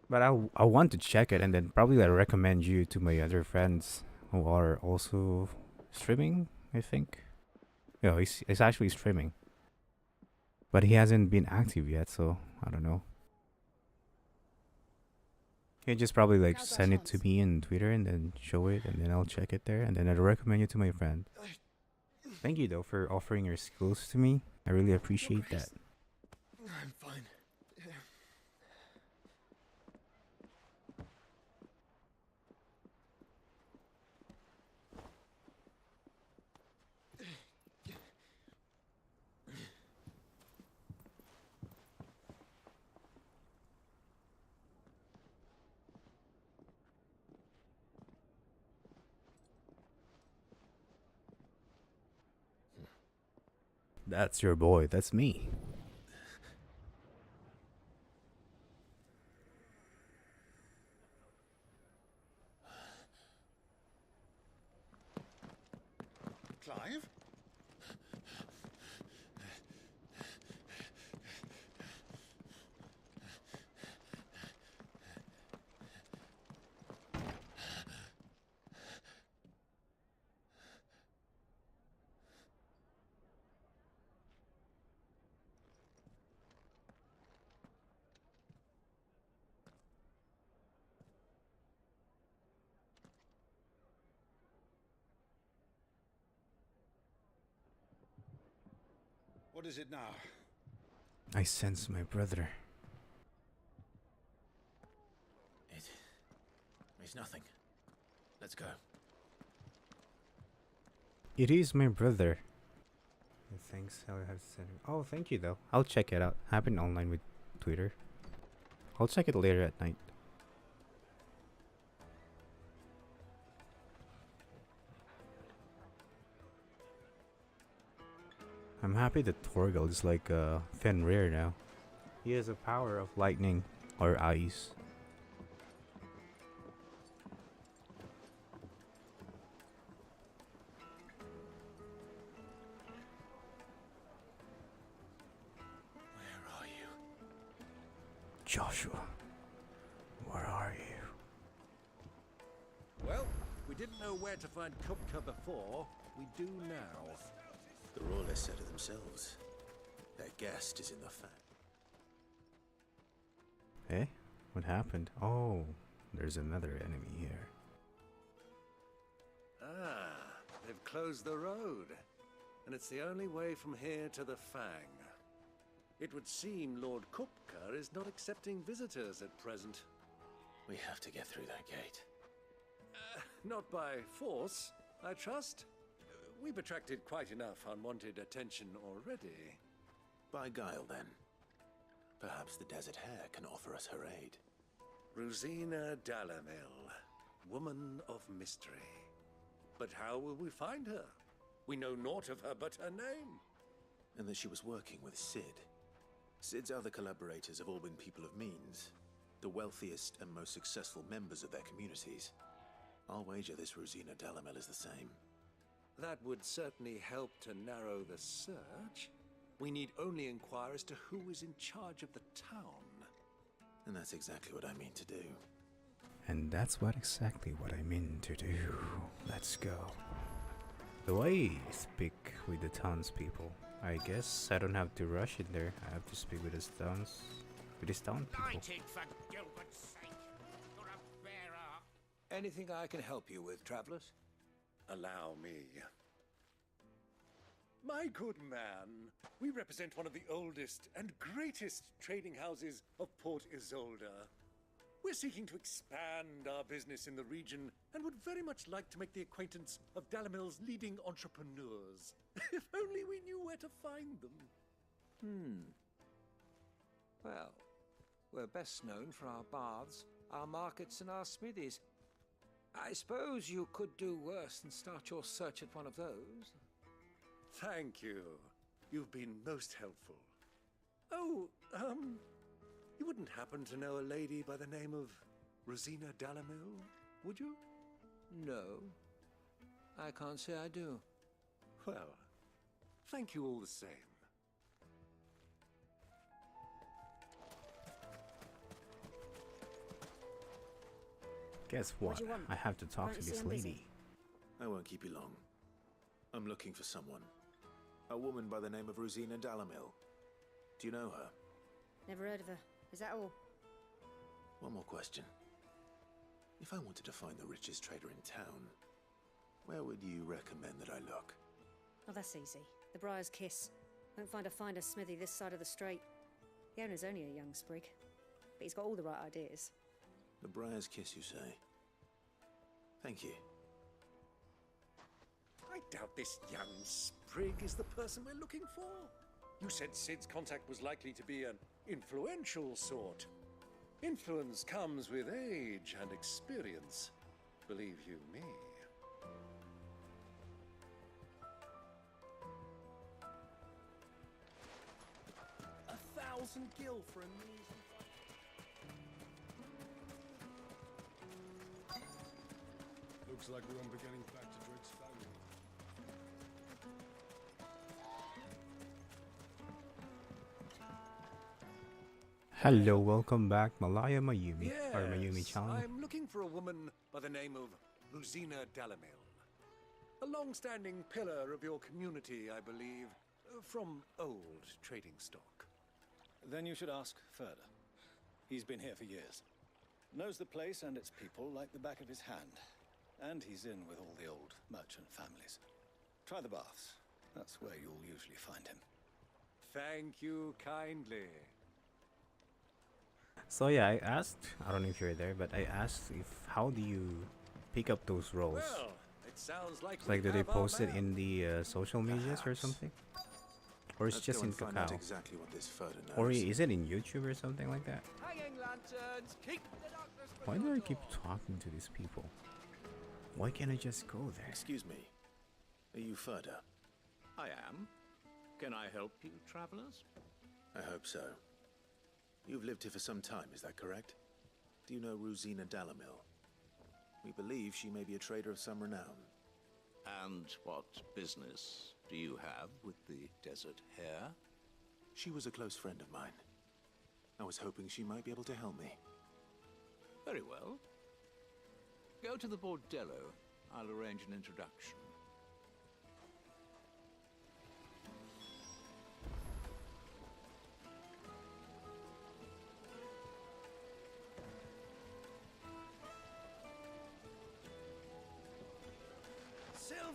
But I want to check it and then probably I recommend you to my other friends who are also streaming, I think. Yeah, he's actually streaming. But he hasn't been active yet, so I don't know. He just probably like send it to me in Twitter and then show it and then I'll check it there and then I'll recommend you to my friend. Thank you though for offering your skills to me. I really appreciate that. I'm fine. That's your boy. That's me. Clive? What is it now? I sense my brother. It's nothing. Let's go. It is my brother. Thanks. I'll have to send. Oh, thank you though. I'll check it out. Happened online with Twitter. I'll check it later at night. I'm happy that Torgal is like Fenrir now. He has a power of lightning or ice. Where are you? Joshua, where are you? Well, we didn't know where to find Kupka before. We do now. The Rawless said it themselves. Their guest is in the fang. Eh? What happened? Oh, there's another enemy here. Ah, they've closed the road. And it's the only way from here to the Fang. It would seem Lord Kupka is not accepting visitors at present. We have to get through that gate. Not by force, I trust. We've attracted quite enough unwanted attention already. By guile, then. Perhaps the Desert Hare can offer us her aid. Rosina Dalamil, woman of mystery. But how will we find her? We know naught of her but her name. And that she was working with Sid. Sid's other collaborators have all been people of means. The wealthiest and most successful members of their communities. I'll wager this Rosina Dalamil is the same. That would certainly help to narrow the search. We need only inquire as to who is in charge of the town. And that's exactly what I mean to do. And that's exactly what I mean to do. Let's go. Do I speak with the townspeople? I guess I don't have to rush in there. I have to speak with his town people. For Gilbert's sake, you're a bearer. Anything I can help you with, travelers? Allow me. My good man, we represent one of the oldest and greatest trading houses of Port Isolde. We're seeking to expand our business in the region and would very much like to make the acquaintance of Dalamil's leading entrepreneurs. If only we knew where to find them. Well, we're best known for our baths, our markets, and our smithies. I suppose you could do worse than start your search at one of those. Thank you. You've been most helpful. Oh, you wouldn't happen to know a lady by the name of Rosina Dalamil, would you? No. I can't say I do. Well, thank you all the same. Guess what? I have to talk to this lady. I won't keep you long. I'm looking for someone. A woman by the name of Rosina Dalamil. Do you know her? Never heard of her. Is that all? One more question. If I wanted to find the richest trader in town, where would you recommend that I look? Oh, that's easy. The Briar's Kiss. Won't find a finer smithy this side of the strait. The owner's only a young sprig, but he's got all the right ideas. The Briar's Kiss, you say? Thank you. I doubt this young sprig is the person we're looking for. You said Sid's contact was likely to be an influential sort. Influence comes with age and experience, believe you me. $1,000 gil for a measly... Looks like we won't be getting back to Drake's family. Hello, welcome back, Malaya Mayumi, or Mayumi Yes, Chan. I'm looking for a woman by the name of Rosina Dalamil. A long-standing pillar of your community, I believe, from old trading stock. Then you should ask further. He's been here for years. Knows the place and its people like the back of his hand. And he's in with all the old merchant families. Try the baths. That's where you'll usually find him. Thank you kindly. So yeah, I asked, I don't know if you're there, but I asked if how do you pick up those roles? Well, it sounds like It's like, do they post it in the social medias or something? Or it's Let's just go in and find Kakao? out exactly what this photo knows. Or is it in YouTube or something like that? Hanging lanterns, keep the darkness from Why do I keep talking to these people? Why can't I just go there? Excuse me. Are you Ferda? I am. Can I help you, travelers? I hope so. You've lived here for some time, is that correct? Do you know Rosina Dalamil? We believe she may be a trader of some renown. And what business do you have with the desert hare? She was a close friend of mine. I was hoping she might be able to help me. Very well. Go to the bordello. I'll arrange an introduction.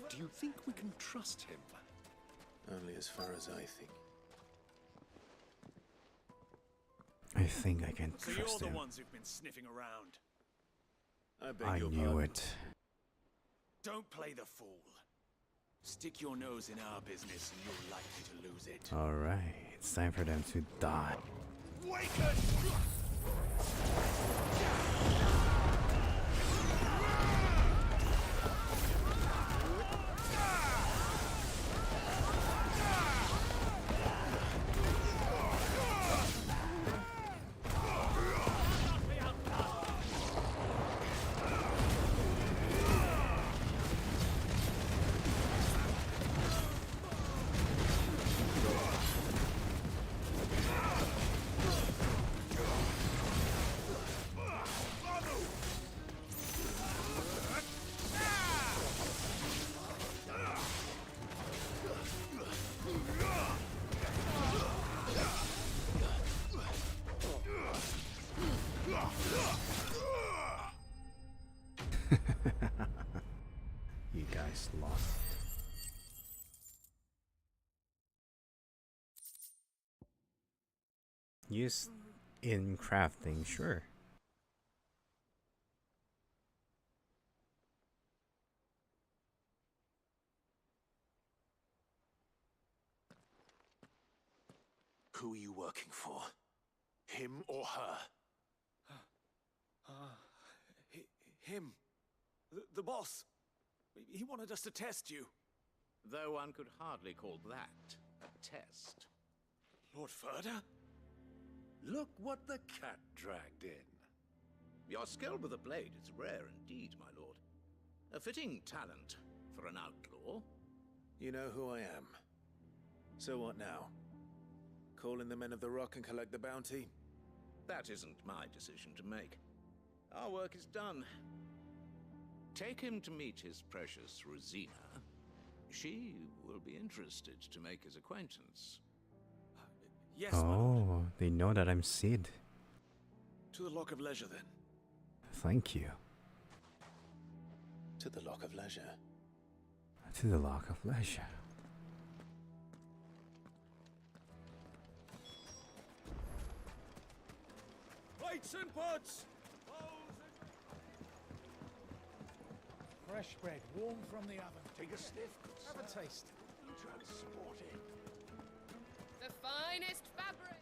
Do you think we can trust him? Only as far as I think. I think I can So trust you're him. the ones who've been sniffing around. I beg I your knew pardon. it. Don't play the fool. Stick your nose in our business and you're likely to lose it. Alright, it's time for them to die. Waken! You guys lost. Used in crafting, sure. Who are you working for? Him or her? Him. The boss. He wanted us to test you. Though one could hardly call that a test. Lord Ferda? Look what the cat dragged in. Your skill with the blade is rare indeed, my lord. A fitting talent for an outlaw. You know who I am. So what now? Call in the Men of the Rock and collect the bounty? That isn't my decision to make. Our work is done. Take him to meet his precious Rosina. She will be interested to make his acquaintance. Yes, Oh, they know that I'm Sid. To the Lock of Leisure, then. Thank you. To the Lock of Leisure. To the Lock of Leisure. Plates and pots! Fresh bread, warm from the oven. Take a sniff. Have a taste. Transported. The finest fabric!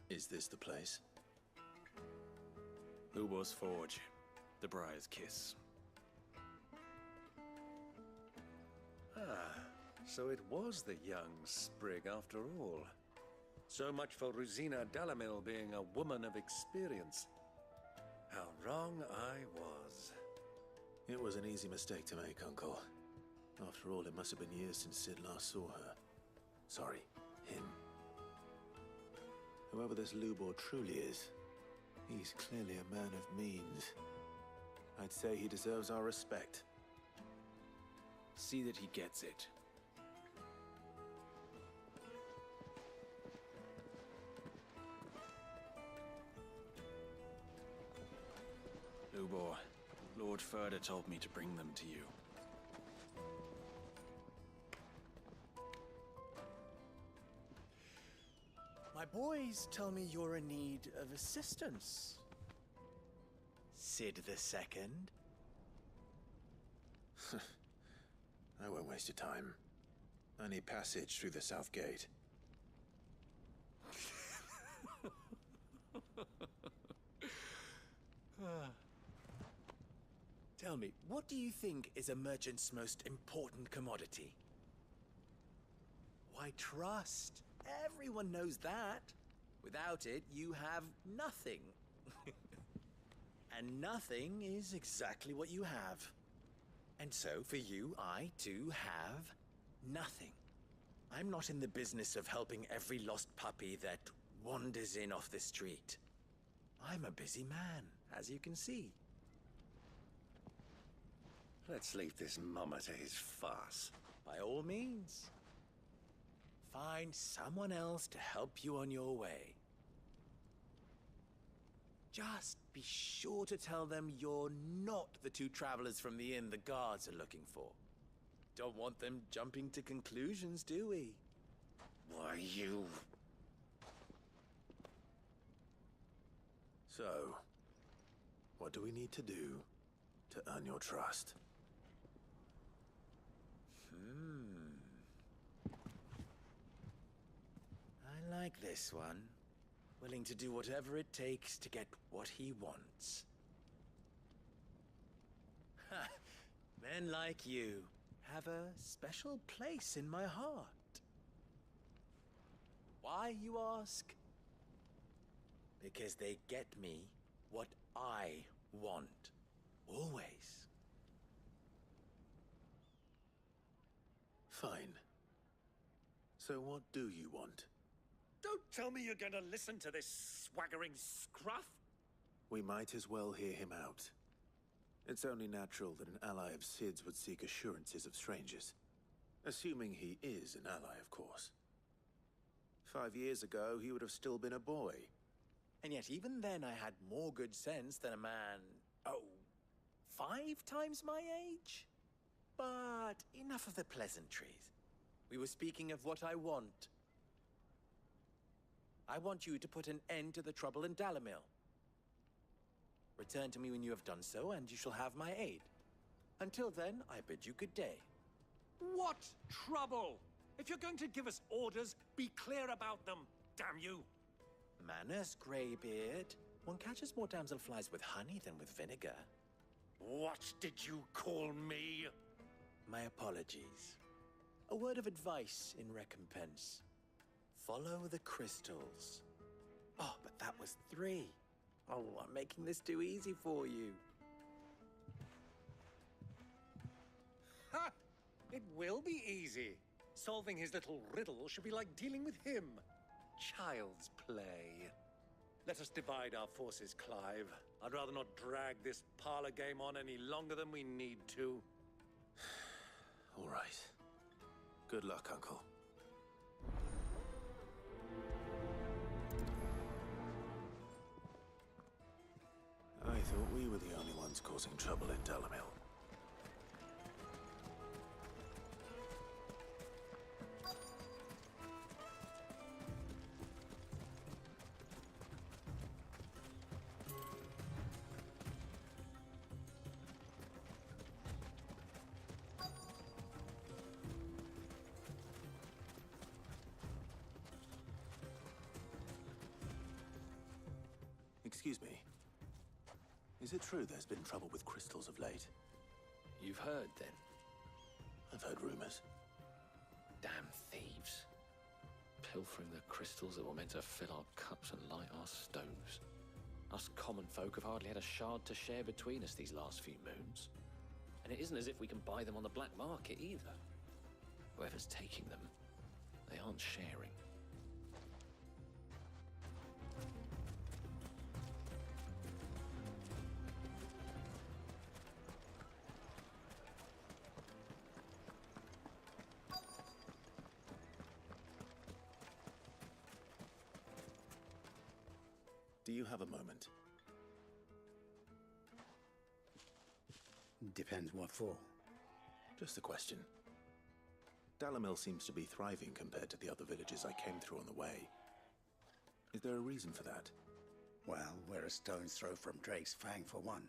Is this the place? Lubor's Forge. The Briar's Kiss. Ah, so it was the young sprig after all. So much for Rosina Dalamil being a woman of experience. How wrong I was. It was an easy mistake to make, Uncle. After all, it must have been years since Sid last saw her. Sorry, him. Whoever this Lubor truly is, he's clearly a man of means. I'd say he deserves our respect. See that he gets it. Lubor, Lord Furder told me to bring them to you. My boys tell me you're in need of assistance. Sid the Second. I won't waste your time. I need passage through the south gate. Tell me, what do you think is a merchant's most important commodity? Why, trust. Everyone knows that. Without it, you have nothing. And nothing is exactly what you have. And so, for you, I, too, have nothing. I'm not in the business of helping every lost puppy that wanders in off the street. I'm a busy man, as you can see. Let's leave this mama to his farce. By all means. Find someone else to help you on your way. Just be sure to tell them you're not the two travelers from the inn the guards are looking for. Don't want them jumping to conclusions, do we? Why, you... So, what do we need to do to earn your trust? I like this one. Willing to do whatever it takes to get what he wants. Ha! Men like you have a special place in my heart. Why, you ask? Because they get me what I want. Always. Fine. So what do you want? Don't tell me you're going to listen to this swaggering scruff! We might as well hear him out. It's only natural that an ally of Sid's would seek assurances of strangers. Assuming he is an ally, of course. 5 years ago, he would have still been a boy. And yet even then I had more good sense than a man, 5 times my age? But enough of the pleasantries. We were speaking of what I want. I want you to put an end to the trouble in Dalamil. Return to me when you have done so, and you shall have my aid. Until then, I bid you good day. What trouble? If you're going to give us orders, be clear about them, damn you! Manners, Greybeard. One catches more damselflies with honey than with vinegar. What did you call me? My apologies. A word of advice in recompense. Follow the crystals. Oh, but that was 3. Oh, I'm making this too easy for you. Ha! It will be easy. Solving his little riddle should be like dealing with him. Child's play. Let us divide our forces, Clive. I'd rather not drag this parlor game on any longer than we need to. All right. Good luck, Uncle. I thought we were the only ones causing trouble in Dalamil. Excuse me. Is it true there's been trouble with crystals of late? You've heard, then? I've heard rumors. Damn thieves. Pilfering the crystals that were meant to fill our cups and light our stoves. Us common folk have hardly had a shard to share between us these last few moons. And it isn't as if we can buy them on the black market either. Whoever's taking them, they aren't sharing. Do you have a moment? Depends what for. Just a question. Dalamil seems to be thriving compared to the other villages I came through on the way. Is there a reason for that? Well, we're a stone's throw from Drake's Fang for one.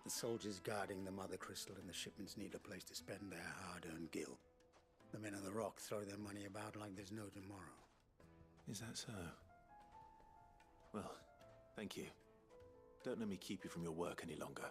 The soldiers guarding the Mother Crystal and the shipments need a place to spend their hard-earned gil. The men of the Rock throw their money about like there's no tomorrow. Is that so? Well, thank you. Don't let me keep you from your work any longer.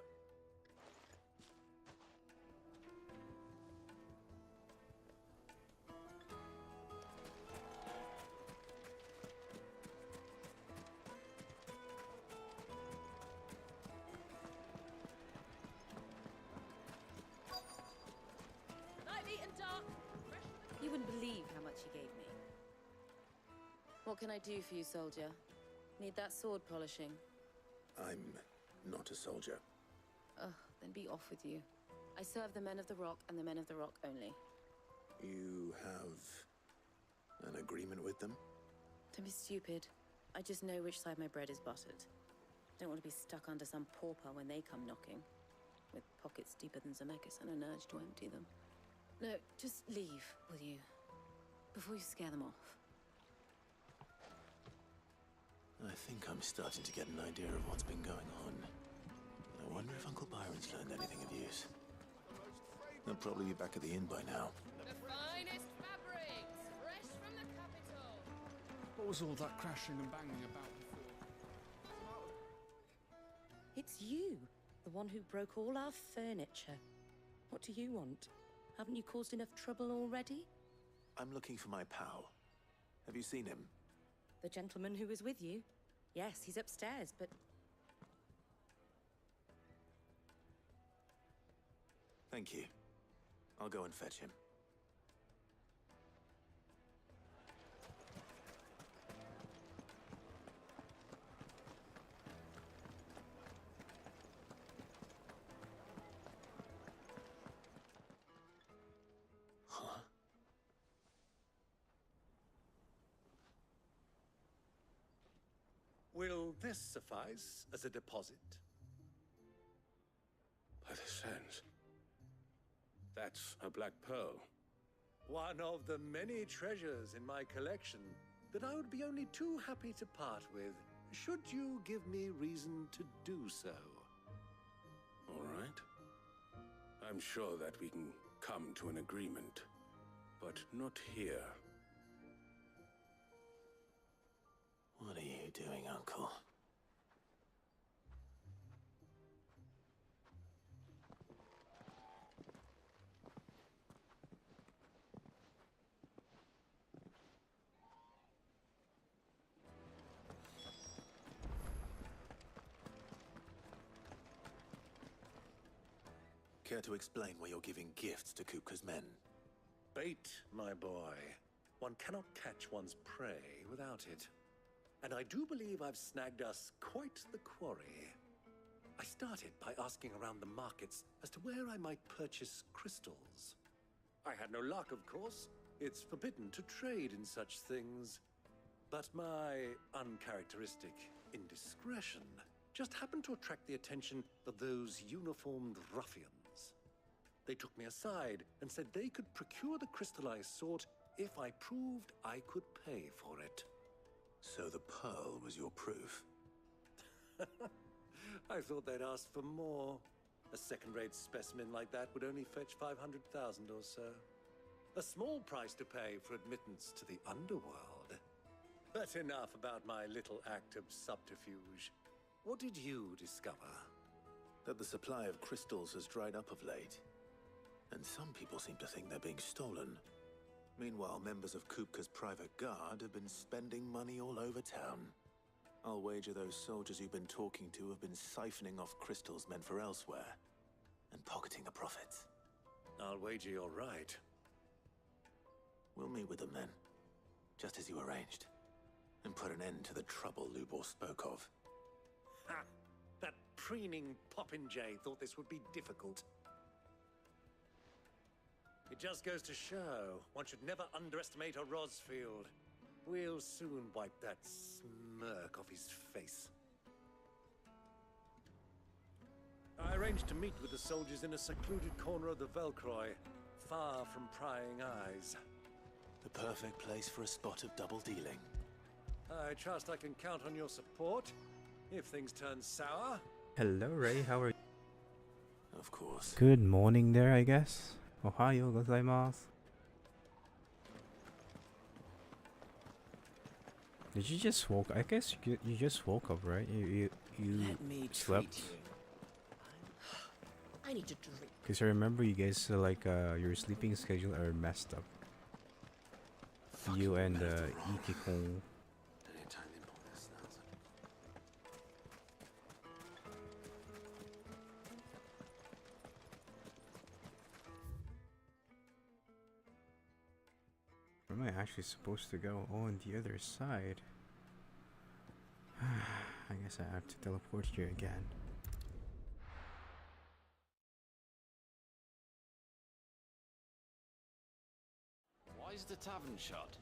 I've eaten dark. You wouldn't believe how much he gave me. What can I do for you, soldier? Need that sword polishing? I'm not a soldier. Ugh, then be off with you. I serve the men of the Rock and the men of the Rock only. You have an agreement with them? Don't be stupid. I just know which side my bread is buttered. Don't want to be stuck under some pauper when they come knocking. With pockets deeper than Zemeckis and an urge to empty them. No, just leave, will you? Before you scare them off. I think I'm starting to get an idea of what's been going on. I wonder if Uncle Byron's learned anything of use. They'll probably be back at the inn by now. The finest fabrics, fresh from the capital. What was all that crashing and banging about before? It's you, the one who broke all our furniture. What do you want? Haven't you caused enough trouble already? I'm looking for my pal. Have you seen him? The gentleman who was with you? Yes, he's upstairs, but... Thank you. I'll go and fetch him. Will this suffice as a deposit? By the sands. That's a black pearl. One of the many treasures in my collection that I would be only too happy to part with, should you give me reason to do so. All right. I'm sure that we can come to an agreement, but not here. What are you doing, Uncle? Care to explain why you're giving gifts to Kupka's men? Bait, my boy. One cannot catch one's prey without it. And I do believe I've snagged us quite the quarry. I started by asking around the markets as to where I might purchase crystals. I had no luck, of course. It's forbidden to trade in such things. But my uncharacteristic indiscretion just happened to attract the attention of those uniformed ruffians. They took me aside and said they could procure the crystal I sought if I proved I could pay for it. So the pearl was your proof? I thought they'd ask for more. A second-rate specimen like that would only fetch 500,000 or so. A small price to pay for admittance to the underworld. But enough about my little act of subterfuge. What did you discover? That the supply of crystals has dried up of late. And some people seem to think they're being stolen. Meanwhile, members of Kupka's private guard have been spending money all over town. I'll wager those soldiers you've been talking to have been siphoning off crystals meant for elsewhere, and pocketing the profits. I'll wager you're right. We'll meet with them then, just as you arranged, and put an end to the trouble Lubor spoke of. Ha! That preening popinjay thought this would be difficult. It just goes to show one should never underestimate a Rosfield. We'll soon wipe that smirk off his face. I arranged to meet with the soldiers in a secluded corner of the Velcroy, far from prying eyes. The perfect place for a spot of double dealing. I trust I can count on your support if things turn sour. Hello, Ray. How are you? Of course. Good morning there, I guess. Ohayo gozaimasu. Did you just woke? I guess you just woke up, right? You Let me slept. treat you. I need to drink. Because I remember you guys your sleeping schedule are messed up. You and Ikikong. Where am I actually supposed to go? Oh, on the other side. I guess I have to teleport here again. Why is the tavern shut?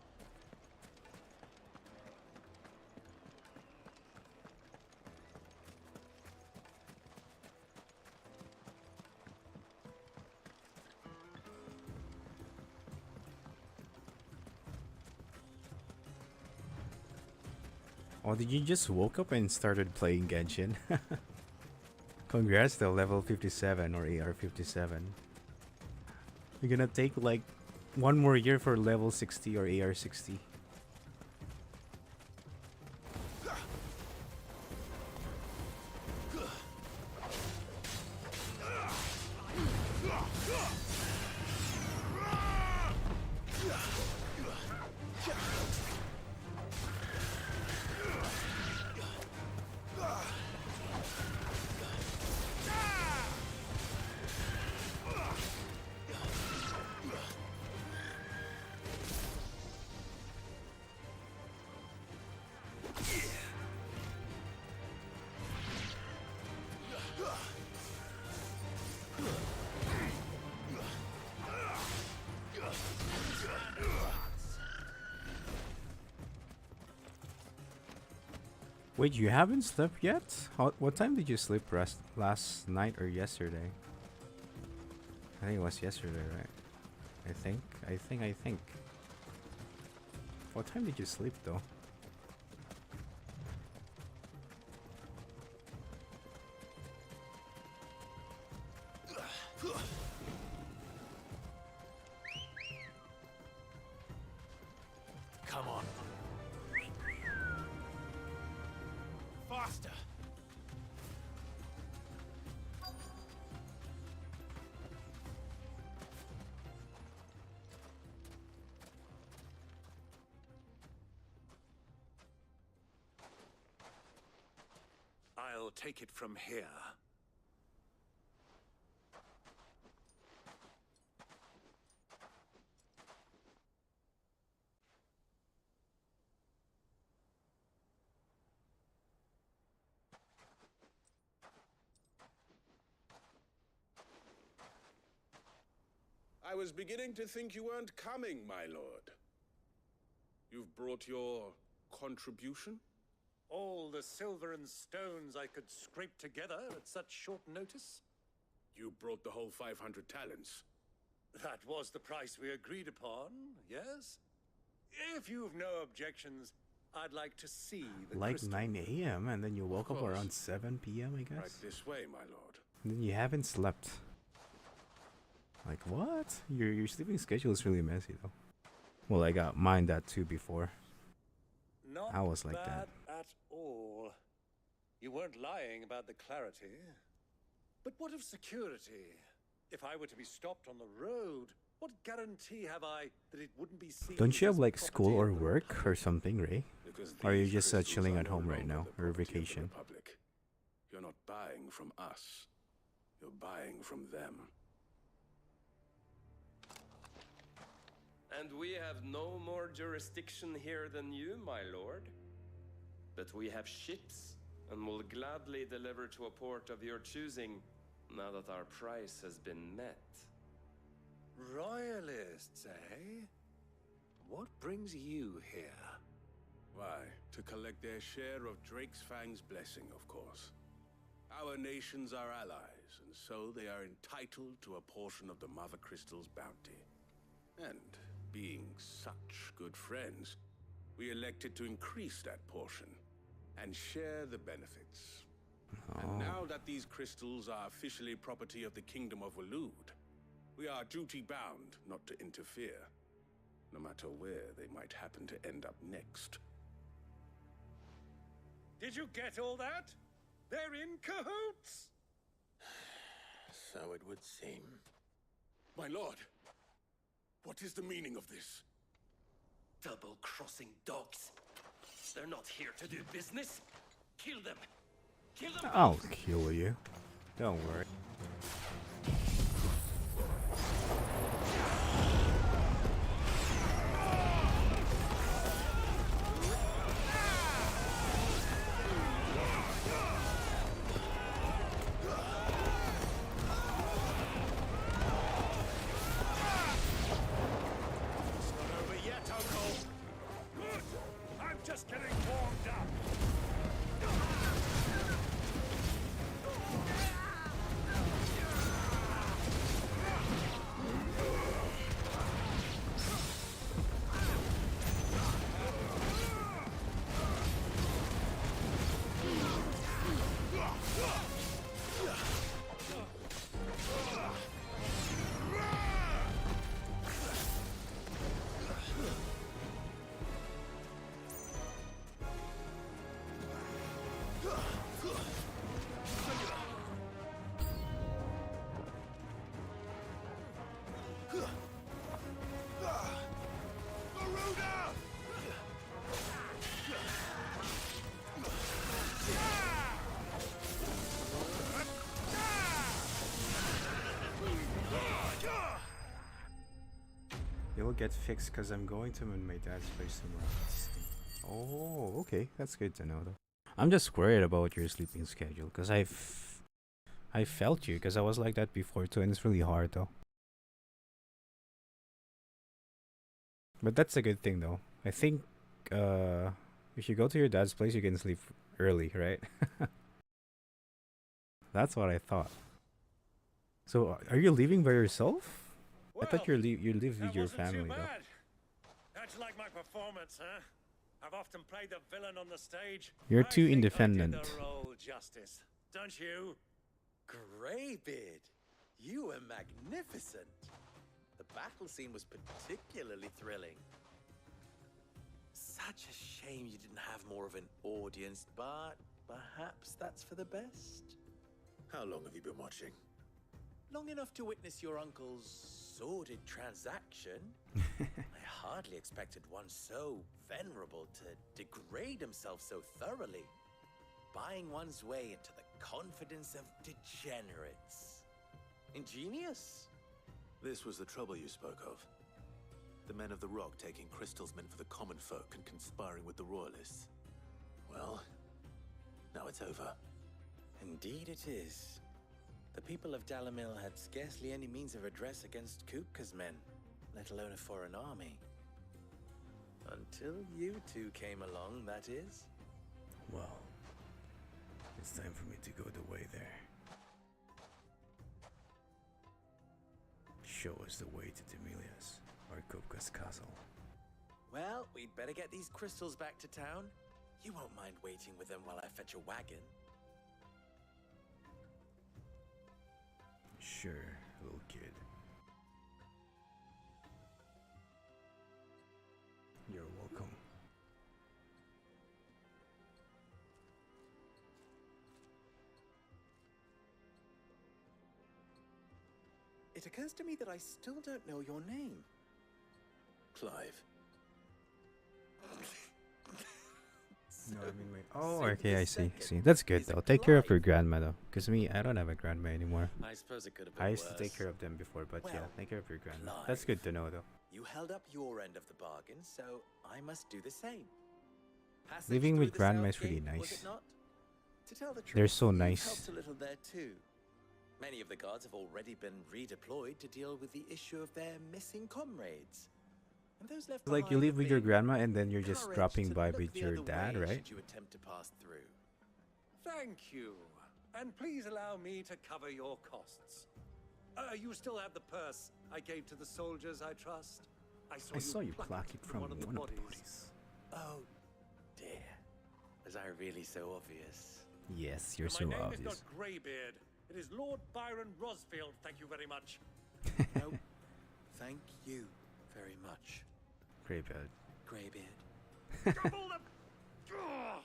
Oh, did you just woke up and started playing Genshin? Congrats to level 57 or AR 57. You're gonna take like one more year for level 60 or AR 60. Wait, you haven't slept yet? What time did you sleep last night or yesterday? I think it was yesterday, right? I think. What time did you sleep though? Come on. Faster! I'll take it from here. I was beginning to think you weren't coming, my lord. You've brought your contribution? All the silver and stones I could scrape together at such short notice? You brought the whole 500 talents. That was the price we agreed upon, yes? If you've no objections, I'd like to see the Like crystal. 9 a.m. and then you woke up around 7 p.m. I guess. Right this way, my lord. And then you haven't slept. Like what? Your sleeping schedule is really messy though. Well, I got mine that too before. Not I was like bad that. at all. You weren't lying about the clarity. But what of security? If I were to be stopped on the road, what guarantee have I that it wouldn't be seen? Don't you have as like property school or of the work or something, Ray? Because Or are you these just crystals chilling are at no home right longer now the or property of the vacation? Republic. You're not buying from us. You're buying from them. And we have no more jurisdiction here than you, my lord. But we have ships, and will gladly deliver to a port of your choosing, now that our price has been met. Royalists, eh? What brings you here? Why, to collect their share of Drake's Fang's blessing, of course. Our nations are allies, and so they are entitled to a portion of the Mother Crystal's bounty. And being such good friends, we elected to increase that portion and share the benefits. And now that these crystals are officially property of the Kingdom of Waloed, we are duty-bound not to interfere, no matter where they might happen to end up next. Did you get all that? They're in cahoots! So it would seem. My lord, what is the meaning of this? Double-crossing dogs. They're not here to do business. Kill them. Kill them. I'll kill you. Don't worry. Just getting warmed up. It will get fixed because I'm going to my dad's place tomorrow. Oh, okay. That's good to know though. I'm just worried about your sleeping schedule because I felt you because I was like that before too, and it's really hard though. But that's a good thing though. I think if you go to your dad's place, you can sleep early, right? That's what I thought. So, are you leaving by yourself? I thought you live with your family though. How'd you like my performance, huh? I've often played the villain on the stage. You're I too think independent. I did the role justice, don't you? Greybeard, you were magnificent. The battle scene was particularly thrilling. Such a shame you didn't have more of an audience, but perhaps that's for the best. How long have you been watching? Long enough to witness your uncle's sordid transaction. I hardly expected one so venerable to degrade himself so thoroughly. Buying one's way into the confidence of degenerates. Ingenious. This was the trouble you spoke of. The men of the Rock taking crystals meant for the common folk and conspiring with the Royalists. Well, now it's over. Indeed it is. The people of Dalamil had scarcely any means of redress against Kupka's men, let alone a foreign army. Until you two came along, that is. Well, it's time for me to go the way there. Show us the way to Demilius, or Kupka's castle. Well, we'd better get these crystals back to town. You won't mind waiting with them while I fetch a wagon. Sure, little kid. You're welcome. It occurs to me that I still don't know your name. Clive. No, I mean, wait. Oh, okay, I see. That's good though. Take care of your grandma though, cause me, I don't have a grandma anymore. I suppose it could have been I used to worse. take care of them before, but yeah, Well, take care of your grandma. Clive, That's good to know though. You held up your end of the bargain, so I must do the same. Passage Living through with the grandma south is really gate, was nice. it not? To tell the They're truth, so you've nice. helped a little there too. Many of the guards have already been redeployed to deal with the issue of their missing comrades. And those left Like you behind live have with your been grandma and then you're just encouraged dropping to by look with the your other dad, way right? should you attempt to pass through. Thank you. And please allow me to cover your costs. You still have the purse I gave to the soldiers, I trust? I saw you pluck it from one of the bodies. Oh dear. Was I really so obvious? Yes, you're My so name obvious. is not Greybeard. It is Lord Byron Rosfield, thank you very much. No, thank you very much. Greybeard. Greybeard. Gobble the... Ugh!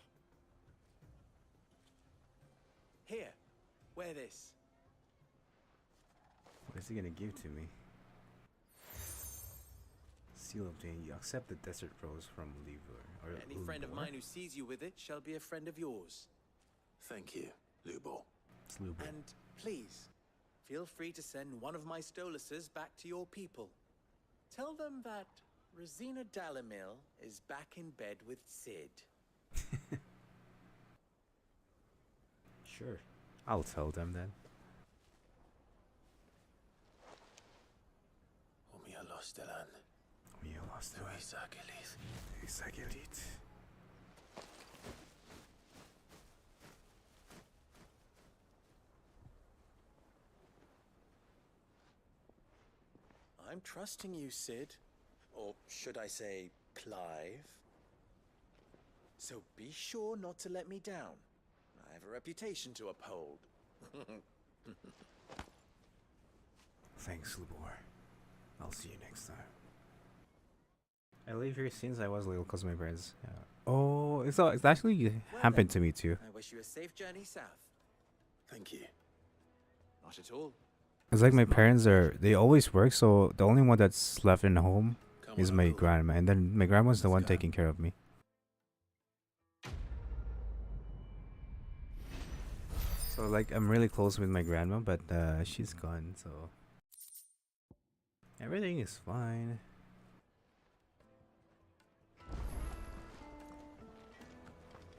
Here, wear this. What is he gonna give to me? Seal obtained. You accept the desert rose from Livor. Or Any friend of Lubor? mine who sees you with it shall be a friend of yours. Thank you, Lubor. It's Lubor. And please, feel free to send one of my Stoluses back to your people. Tell them that Rosina Dalamil is back in bed with Sid. Sure. I'll tell them then. Omia Lostelan. Omia Lostelan. Isagelis. Isagelit. I'm trusting you, Sid. Or should I say, Clive. So be sure not to let me down. I have a reputation to uphold. Thanks, Lubor. I'll see you next time. I live here since I was little because my parents. Oh, it's actually happened to me too. I wish you a safe journey south. Thank you. Not at all. It's like my parents they always work, so the only one that's left in home is my grandma, and then my grandma's the one taking care of me. So like I'm really close with my grandma, but she's gone, so everything is fine.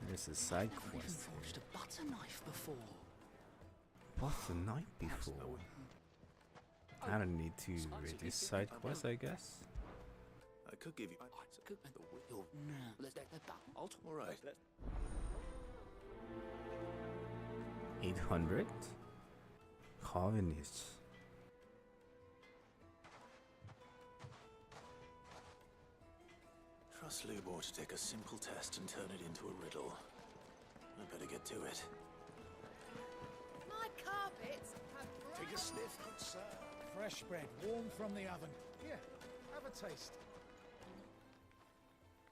There's a side quest. Forged a butter knife before. What's the night before? I don't need to read this side quest, I guess. I could give you the wheel. No, All right. 800 colonists. Trust Lubor to take a simple test and turn it into a riddle. I better get to it. My carpets have Take a sniff, good sir. Fresh bread, warm from the oven. Here, have a taste.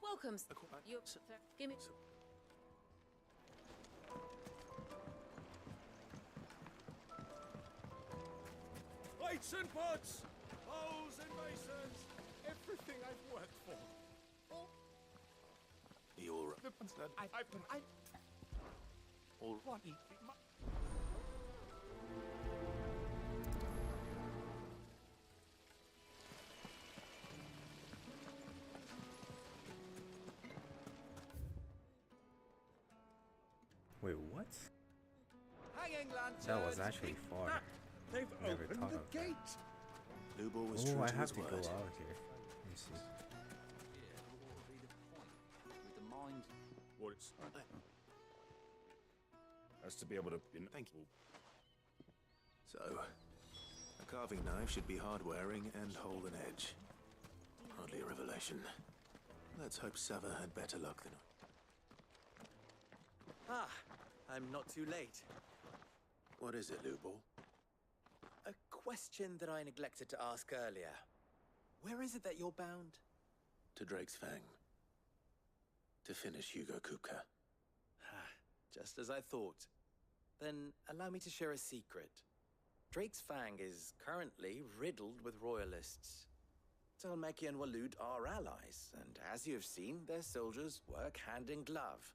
Welcome. You give me. Plates and pots, bowls and basins, everything I've worked for. You're all What? Wait, what? Hanging That was actually far. They've Never opened thought the of gate. Lubo was Oh, true I to have his to go word. out here. Let me see. With the mind. What it's as to be able to. Thank you. So, a carving knife should be hard-wearing and hold an edge. Hardly a revelation. Let's hope Sava had better luck than I. Ah, I'm not too late. What is it, Lubo? A question that I neglected to ask earlier. Where is it that you're bound? To Drake's Fang. To finish Hugo Kupka. Just as I thought. Then allow me to share a secret. Drake's Fang is currently riddled with royalists. Talmeki and Walud are allies, and as you have seen, their soldiers work hand in glove.